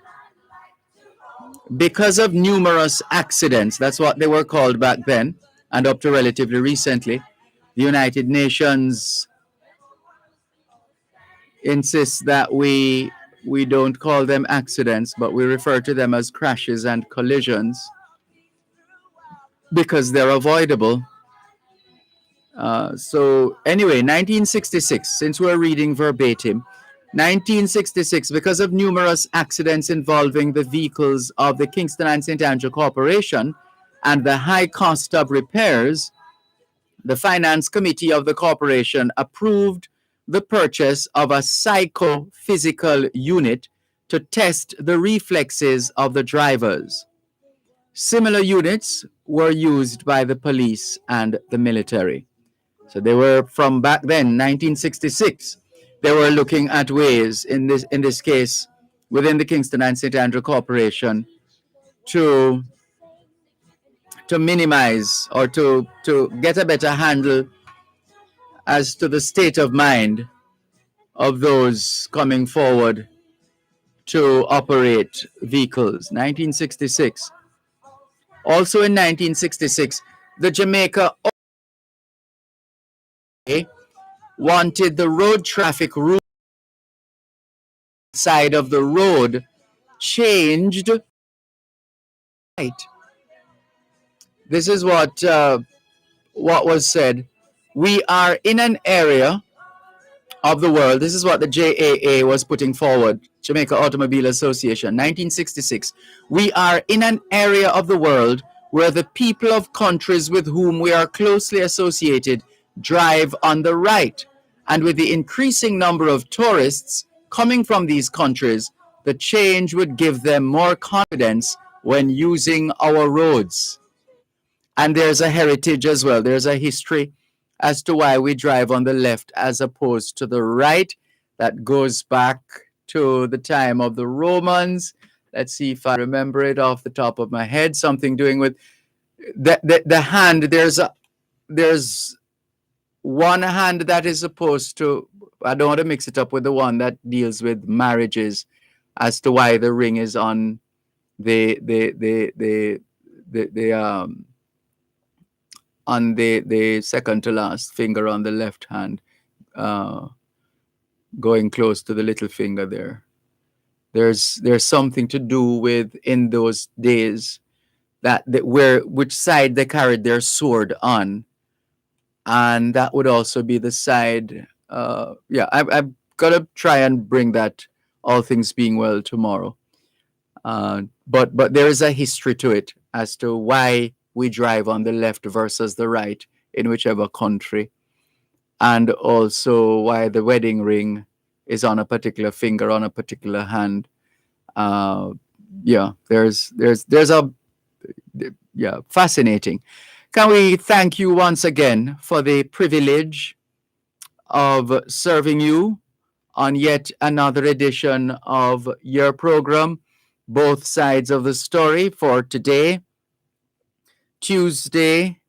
because of numerous accidents, that's what they were called back then, and up to relatively recently, the United Nations insists that we don't call them accidents, but we refer to them as crashes and collisions because they're avoidable. So anyway, 1966, since we're reading verbatim, 1966, because of numerous accidents involving the vehicles of the Kingston and St. Andrew Corporation and the high cost of repairs, the Finance Committee of the corporation approved the purchase of a psychophysical unit to test the reflexes of the drivers. Similar units were used by the police and the military. So they were from back then, 1966. They were looking at ways, in this case, within the Kingston and St. Andrew Corporation, to minimize or to get a better handle as to the state of mind of those coming forward to operate vehicles. 1966. Also in 1966, the Jamaica wanted the road traffic rule side of the road changed. Right. This is what was said. We are in an area of the world. This is what the JAA was putting forward. Jamaica Automobile Association, 1966. We are in an area of the world where the people of countries with whom we are closely associated drive on the right. And with the increasing number of tourists coming from these countries, The change would give them more confidence when using our roads. And there's a heritage as well. There's a history as to why we drive on the left as opposed to the right. That goes back to the time of the Romans. Let's see if I remember it off the top of my head. Something doing with the hand. There's one hand that is supposed to, I don't want to mix it up with the one that deals with marriages, as to why the ring is on on the second to last finger on the left hand, going close to the little finger there. There's something to do with, in those days, that which side they carried their sword on, and that would also be the side. I've got to try and bring that, all things being well, tomorrow. But there is a history to it as to why we drive on the left versus the right in whichever country, and also why the wedding ring is on a particular finger on a particular hand. There's fascinating. Can we thank you once again for the privilege of serving you on yet another edition of your program, Both Sides of the Story, for today, Tuesday,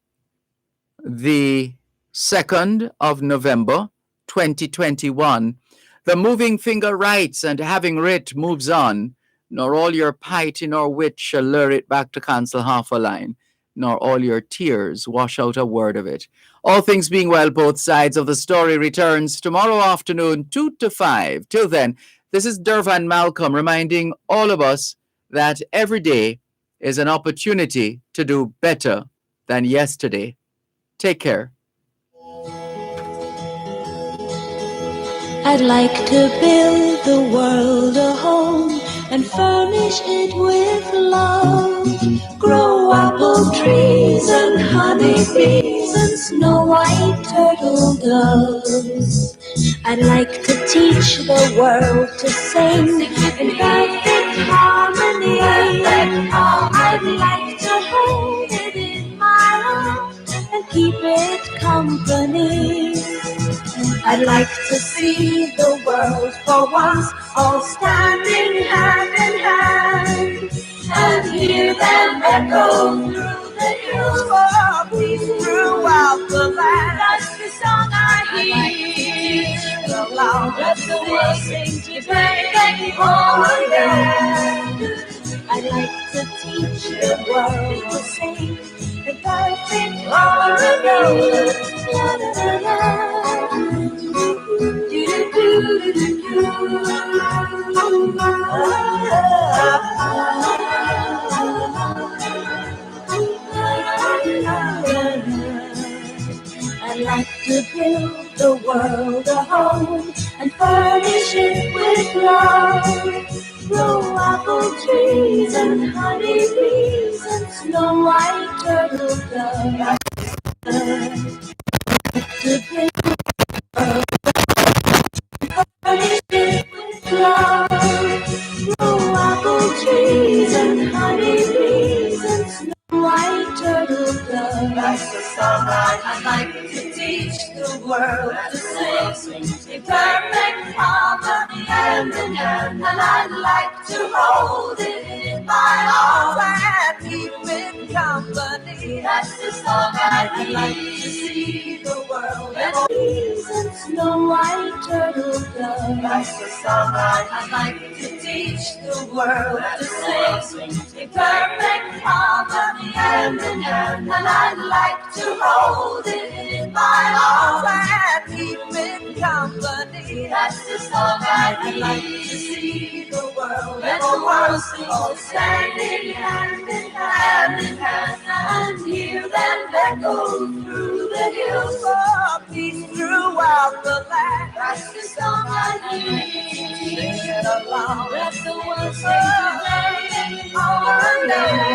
the 2nd of November, 2021. The moving finger writes, and having writ moves on, nor all your piety nor wit shall lure it back to cancel half a line, nor all your tears wash out a word of it. All things being well, Both Sides of the Story returns tomorrow afternoon, 2 to 5. Till then, this is Dervan Malcolm reminding all of us that every day is an opportunity to do better than yesterday. Take care. I'd like to build the world a home and furnish it with love. Grow apple trees and honey bees and snow white turtle doves. I'd like to teach the world to sing in perfect harmony. I'd like to hold it in my arms and keep it company. I'd like to see the world for once all standing hand in hand and hear them echo through the hills of peace throughout the land. That's the song I hear the loudest the world sing today all again. I'd like to teach the world to sing the perfect harmony. I'd like to build the world a home and furnish it with love. Grow apple trees and honey bees and snow white turtle doves. To build furnish it with love. Grow apple trees and honey bees and snow white turtle doves. That's the song I'd like to teach the world to sing. In perfect harmony, hand in hand, and I'd like to hold it in my arms and keep it company. That's the song I'd like to see the world and trees and snow white turtle doves. That's the song I'd like to teach the world to sing. In perfect harmony, hand in hand, and I'd like to hold it in my arms and keep it company. That's the song I'd like to see the world and the world sing, all standing hand in hand, and hear them echo through the hills of peace throughout the land. That's the song I'd like to sing it along. Let the world sing today all again.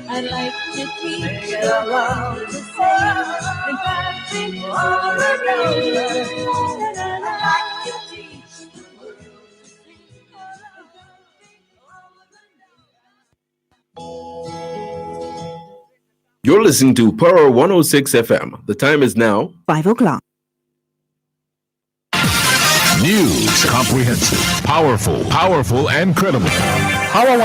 I'd like to teach the world to sing and dancing all around. I'd like to teach the world to sing. You're listening to Power 106 FM. The time is now 5 o'clock. News, comprehensive, powerful, and credible. Power